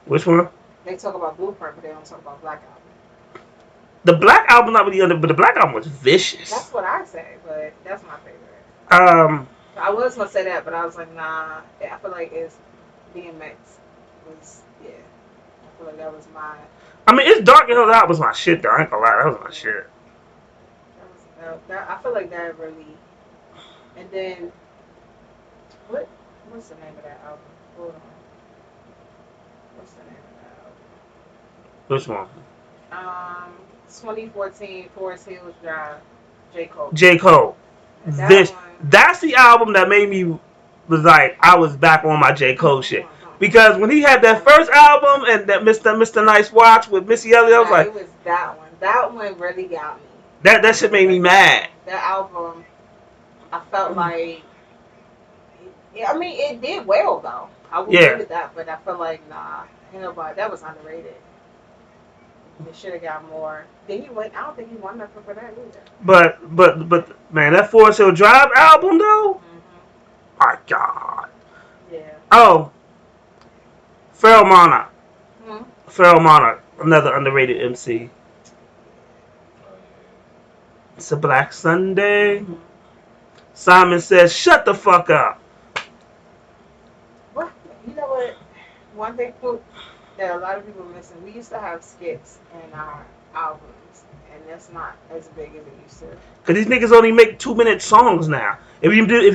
Which one? They talk about Blueprint, but they don't talk about Black album. The Black album not really but the Black album was vicious. That's what I say, but that's my favorite. I was gonna say that, but I was like, nah. I feel like it's DMX was I feel like that was my. I mean, it's Dark Hill. That was my shit, though. I ain't gonna lie, that was my shit. I feel like that really. And then, what's the name of that album? Hold on. What's the name of that album? Which one? 2014 Forest Hills Drive. J. Cole. That's the album that made me was like I was back on my J. Cole shit. Because when he had that first album and that Mr. Nice Watch with Missy Elliott, I was like, it was that one. That one really got me. That shit made me mad. That album, I felt like, I mean, it did well though. I will give it that, but I feel like ain't nobody. That was underrated. It should have got more. Then he went. I don't think he won nothing for that either. But man, that Forest Hill Drive album though, my God. Yeah. Oh, Pharoah Monarch. Pharoah Monarch, another underrated MC. It's a Black Sunday. Simon Says, "Shut the fuck up." Well, you know what? One thing that a lot of people are missing. We used to have skits in our albums, and that's not as big as it used to. Cause these niggas only make 2-minute songs now. If you did a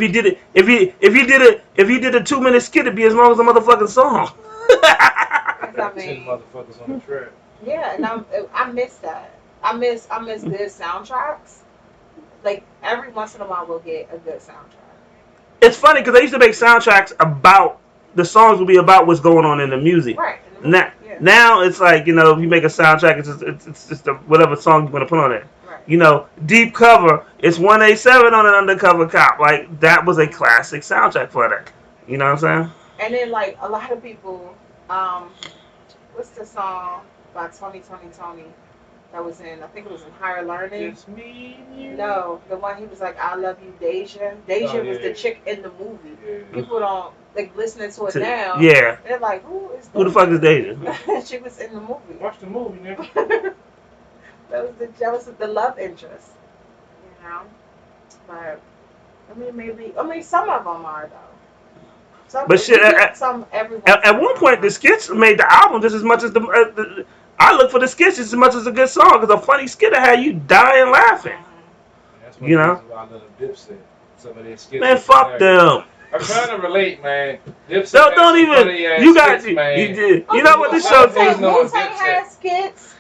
2-minute skit, it'd be as long as a motherfucking song. I mean, 10 motherfuckers on the track. Yeah, and I miss that. I miss good soundtracks. Like every once in a while, we'll get a good soundtrack. It's funny because they used to make soundtracks about the songs would be about what's going on in the music. Right. Now it's like if you make a soundtrack, it's just whatever song you want to put on it. Right. Deep Cover. It's 187 on an undercover cop. Like that was a classic soundtrack for that. You know what I'm saying? And then like a lot of people, what's the song by Tony that was in? I think it was in Higher Learning. Just me and you. No, the one he was like, "I love you, Deja." Deja was the chick in the movie. Yeah. People don't like listening to it now. Yeah. They're like, "Who is? Who the fuck is Deja?" She was in the movie. Watch the movie, nigga. that was the love interest. But I mean, some of them are though. But shit, at one point the skits made the album just as much as the I look for the skits just as much as a good song because a funny skit will have you dying laughing. That's You know? I love Dipset. Some of their skits. Man, fuck them. I'm trying to relate, man. Dipset. Don't even. You got skits, man. you did. You know what this show Wu-Tang had skits.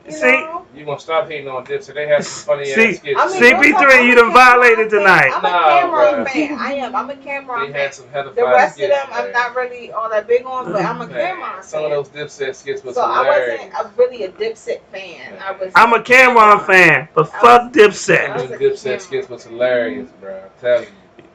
You gonna stop hating on Dipset? They have some funny ass skits. CP3, you done violated tonight. I'm a Cameron fan. I'm a Cameron fan. They had some hella the rest of them, I'm not really all that big on, but I'm a Cameron fan. Some of those Dipset skits was so hilarious. I wasn't really a Dipset fan. I'm a Cameron fan, but fuck Dipset. Some of those Dipset skits was hilarious, bro. I'm telling you.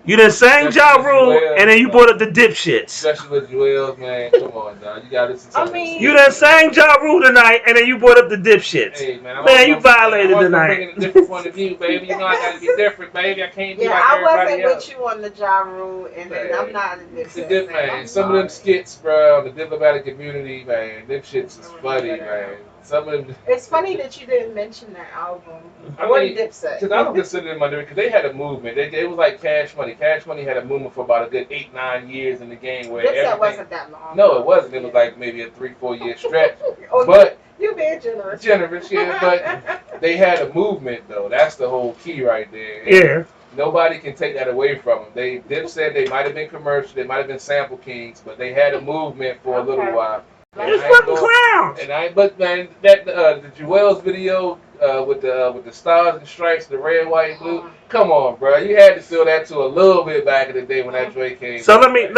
You done sang Ja Rule, and then you brought up the dipshits. Especially with Joel's, man. Come on, dog. You gotta listen to you done sang Ja Rule tonight, and then you brought up the dipshits. Hey, man, you violated tonight. I'm bringing a different point of view, baby. You know I gotta be different, baby. I can't be like I everybody else. wasn't with you on the Ja Rule, and then I'm not a Dipset fan. Man. Some of them skits, bro, the diplomatic community, man, them shits is funny, man. Some of them. It's funny that you didn't mention that album. I mean, Dipset. Because I don't consider them under, because they had a movement. It was like Cash Money. Cash Money had a movement for about a good 8-9 years in the game where Dipset wasn't that long. No, it wasn't. It was like maybe a 3-4 year stretch. But you being generous. Generous, yeah. But they had a movement though. That's the whole key right there. And yeah. Nobody can take that away from them. Dipset, they might have been commercial, they might have been sample kings, but they had a movement for a little while. It's fucking clowns. But man, that the Joel's video with the stars and stripes, the red, white, and blue. Come on, bro. You had to feel that too a little bit back in the day when that joint came. So let me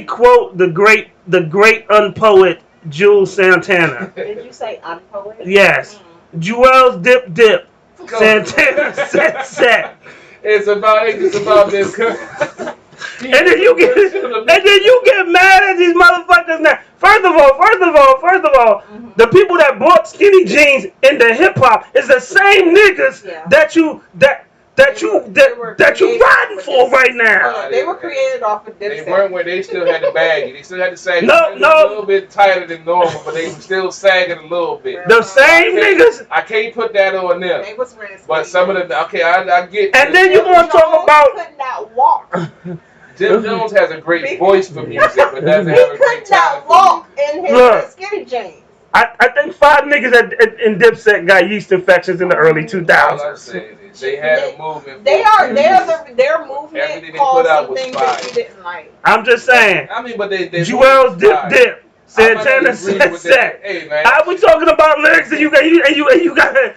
quote the great unpoet Jules Santana. Did you say unpoet? Yes. Joel's dip. Santana set. It's about this. And then you get mad at these motherfuckers now. First of all, the people that bought skinny jeans into hip hop is the same niggas that you riding for right now. They were created off of Dipset. They weren't where they still had the baggy. They still had the sag. No. A little bit tighter than normal, but they were still sagging a little bit. The same niggas. I can't put that on them. They was wearing but some of them, okay, I get. And then you want to talk about. Could not walk. Jim Jones has a great voice for music, but doesn't have a great talent walk in his skinny jeans. I think 5 niggas in Dipset got yeast infections in the early 2000s. They had a movement. Their movement everything they caused put out some was things fire. that you didn't like. I'm just saying. I mean, but they Joel's dip. Santana set. Hey, man. I was talking about lyrics, and you gotta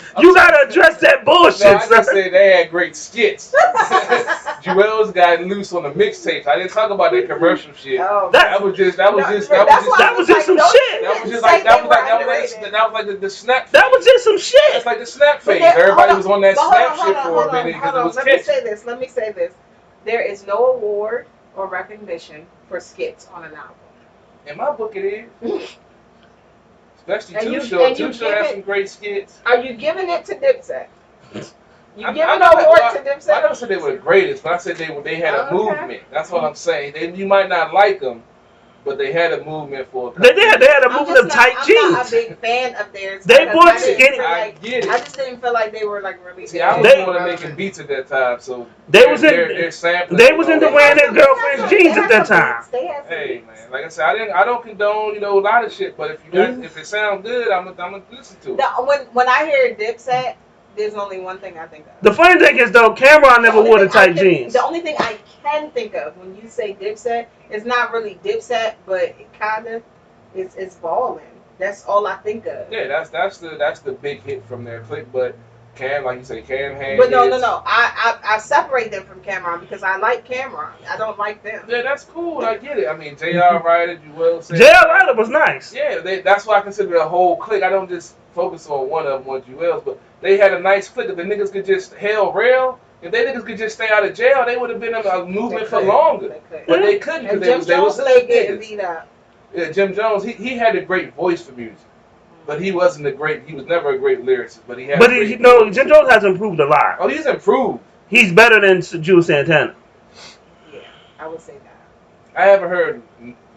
address that bullshit. No, I just said they had great skits. Joel's got loose on the mixtapes. I didn't talk about that commercial shit. Oh, that was just some shit. That was like the snap. That was just some shit. That's like the snap phase. Everybody was on that snap shit for a minute because it was catchy. Let me say this. There is no award or recognition for skits on an album. In my book, it is. Especially Too Short. Too Short has some great skits. Are you giving it to Dipset? You giving an award to Dipset? I never said they were the greatest, but I said they had a movement. That's what I'm saying. You might not like them, but they had a movement for. They had a movement of tight jeans. I'm not a big fan of theirs. They bought skinny. I get it. I just didn't feel like they were like really. See, I was more than making beats at that time, so they was into wearing their girlfriend's jeans at that time. Hey man, like I said, I don't condone a lot of shit, but if it sounds good, I'm gonna listen to it. When I hear Dipset, there's only one thing I think of. The funny thing is though, Cameron never wore the tight jeans. The only thing I can think of when you say Dipset, it's not really Dipset, but it kinda it's balling. That's all I think of. Yeah, that's the big hit from their clip, but Cam, like you say, Cam had. But no. I separate them from Cameron because I like Cameron. I don't like them. Yeah, that's cool. I get it. I mean, J.R. Ryder, Joel said. J.R. Ryder was nice. Yeah, that's why I consider it a whole clique. I don't just focus on one of them or Joel's, but they had a nice clique. If the niggas could just rail, if they niggas could just stay out of jail, they would have been a movement for longer. But they couldn't because they was getting beat up. Yeah, Jim Jones, he had a great voice for music. But he wasn't he was never a great lyricist, but he had Jim Jones has improved a lot. Oh, he's improved. He's better than Jules Santana. Yeah, I would say that. I haven't heard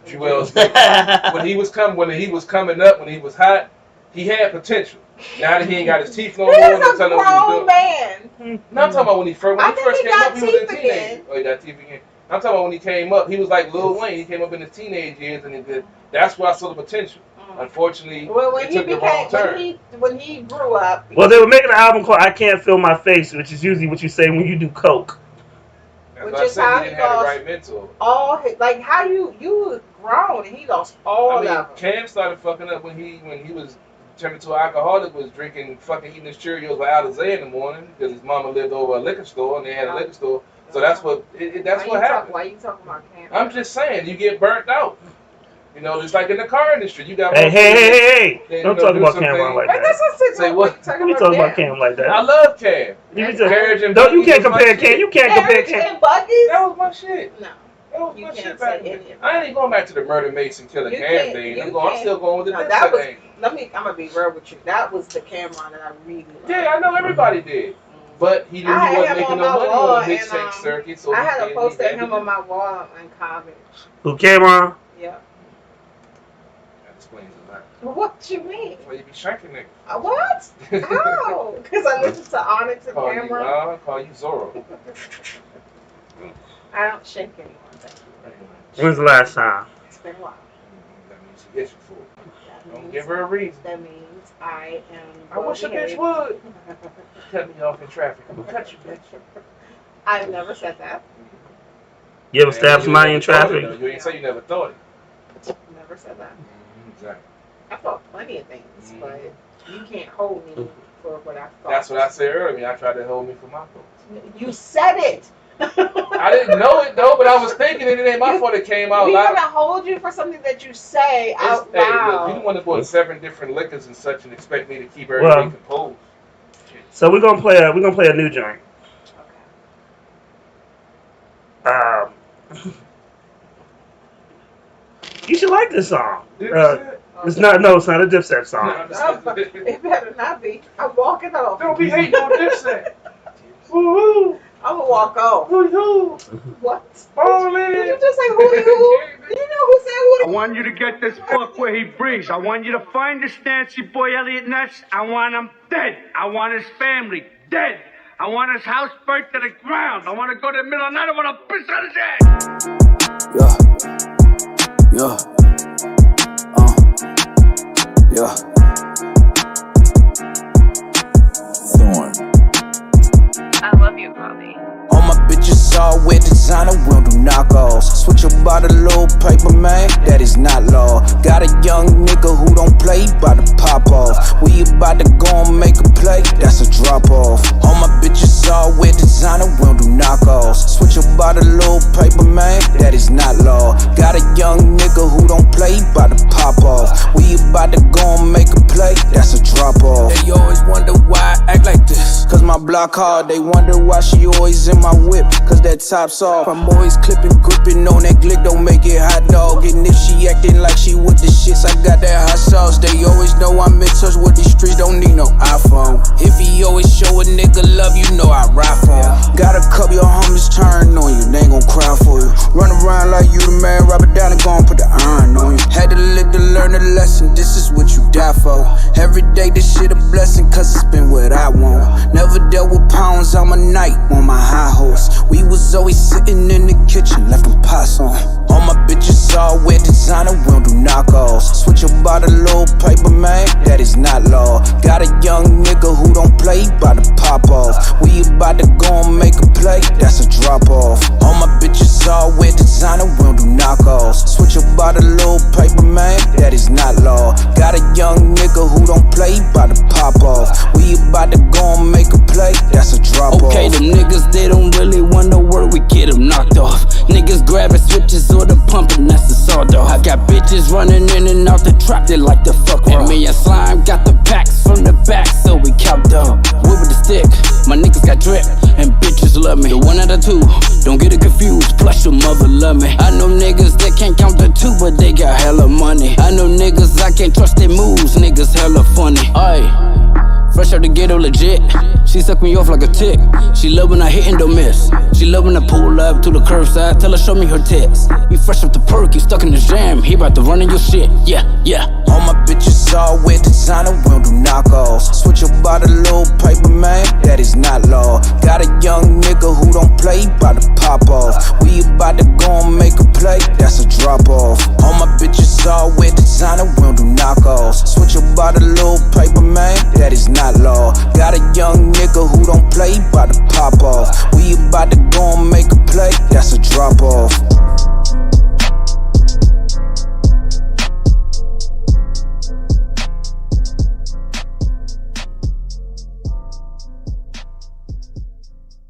Joel's when he was coming up, when he was hot, he had potential. Now that he ain't got his teeth no more, he's a grown man. No, I'm talking about when he first came up, he was a teenager. Again. Oh, he got teeth again. I'm talking about when he came up, he was like Lil Wayne. He came up in his teenage years, and that's where I saw the potential. Unfortunately, it took the wrong turn. When he grew up. Well, they were making an album called "I Can't Feel My Face," which is usually what you say when you do coke. Which is how he lost right mental. How you grown and he lost all of them. Cam started fucking up when he was turned into an alcoholic was drinking, fucking eating his Cheerios by Alizé in the morning because his mama lived over a liquor store and they had a liquor store. So that's what happened. Why you talking about Cameron? I'm just saying, you get burnt out. You know, just like in the car industry, you got. Hey! Don't talk about Cameron like that. Say what? Don't be talking about Cam like that. I love Cam. No, you can't compare Cam. You can't compare Cam. That was my shit. No. That was my shit back then. I ain't even going back to the Murder Mason Killer Cam thing. I'm still going with the Dipset thing. I'm gonna be real with you. That was the Cameron that I really liked. Yeah, I know everybody did. But he knew he wasn't making no money on the mixtape circuit. So I had a poster of him on my wall in college. Who, Cameron? Yeah. That explains a lot. What you mean? Well, you be shanking niggas. What? How? Because I listen to Onyx and Cameron. I'll call you Zorro. I don't shake anyone. When's the last time? It's been a while. That means she gets you for it. Don't give her a reason. That means I am. I wish a bitch would. Cut me off in traffic. I'm gonna cut you, bitch. I've never said that. You ever stabbed somebody in traffic? You ain't say you never thought it. Never said that. Exactly. I thought plenty of things, but you can't hold me for what I thought. That's what I said earlier. I tried to hold me for my thoughts. You said it. I didn't know it though, but I was thinking it. It ain't my fault it came out We're loud. gonna hold you for something that you say out loud. Hey, look, you don't want to bought 7 different liquors and such, and expect me to keep everything composed. So we're gonna play a new joint. You should like this song. It's not a Dipset song. It better not be. I'm walking off. Don't be hating on Dipset. Woo-hoo. I'm gonna walk off. Woo-hoo. What? Oh, man. Did you just say woo-hoo? You know who said woo-hoo? I want you to get this fuck where he breathes. I want you to find this Nancy boy Elliot Ness. I want him dead. I want his family dead. I want his house burnt to the ground. I want to go to the middle of the night. I want to piss on his head. Thorn. I love you, Bobby. All my bitches all wear designer, we'll do knockoffs. Switch about a little paper, man, that is not law. Got a young nigga who don't play, bout to pop off. We about to go and make a play, that's a drop off. All my bitches all wear designer, we'll do knockoffs. Switch about a little paper, man, that is not law. Got a young nigga who don't play, bout to pop off. We about to go and make a play, that's a drop off. They always wonder why I act like this, cause my block hard. They wonder why she always in my whip, cause that top's off. I'm always clipping, gripping on that glick, don't make it hot dog. And if she acting like she with the shits, I got that hot sauce. They always know I'm in touch with these streets, don't need no iPhone. If he always show a nigga love, you know I ride for him. Got a couple your homies turn on you, they ain't gon' cry for you. Run around like you the man, rub it down and gon' put the iron on you. Had to live to learn a lesson, this is what you die for. Every day this shit a blessing, cause it's been what I want. Never dealt with pounds on my night, on my high horse. We was always sitting in the kitchen, left them pots on. All my bitches all wear designer, we'll do knockoffs. Switch about a little paper, man, that is not law. Got a young nigga who don't play, bout to pop off. We about to go and make a play, that's a drop off. All my bitches all wear designer, we'll do knockoffs. Switch about a little paper, man, that is not law. Got a young nigga who don't play, bout to pop off. We about to go and make a play, that's a drop off. Okay, them niggas, they don't really wanna work, we get them knocked off. Niggas grabbing switches or the pumping, that's the sawed off. I got bitches running in and out the trap, they like the fuck raw. And me and Slime got the packs from the back, so we count up. Whip with the stick, my niggas got drip, and bitches love me. The 1 out of 2, don't get it confused, plus your mother love me. I know niggas that can't count the 2, but they got hella money. I know niggas I can't trust their moves, niggas hella funny. Aye. Fresh out the ghetto legit, she suck me off like a tick. She love when I hit and don't miss. She love when I pull up to the curbside, tell her show me her tits. He fresh up the perk, he stuck in the jam, he about to run in your shit, yeah. All my bitches all wear designer, we'll do knockoffs. Switch about a little paper, man, that is not law. Got a young nigga who don't play, bout to pop off. We about to go and make a play, that's a drop off. All my bitches all wear designer, we'll do knockoffs. Switch about a little paper, man, that is not law. Got a young nigga who don't play, bout to pop off. We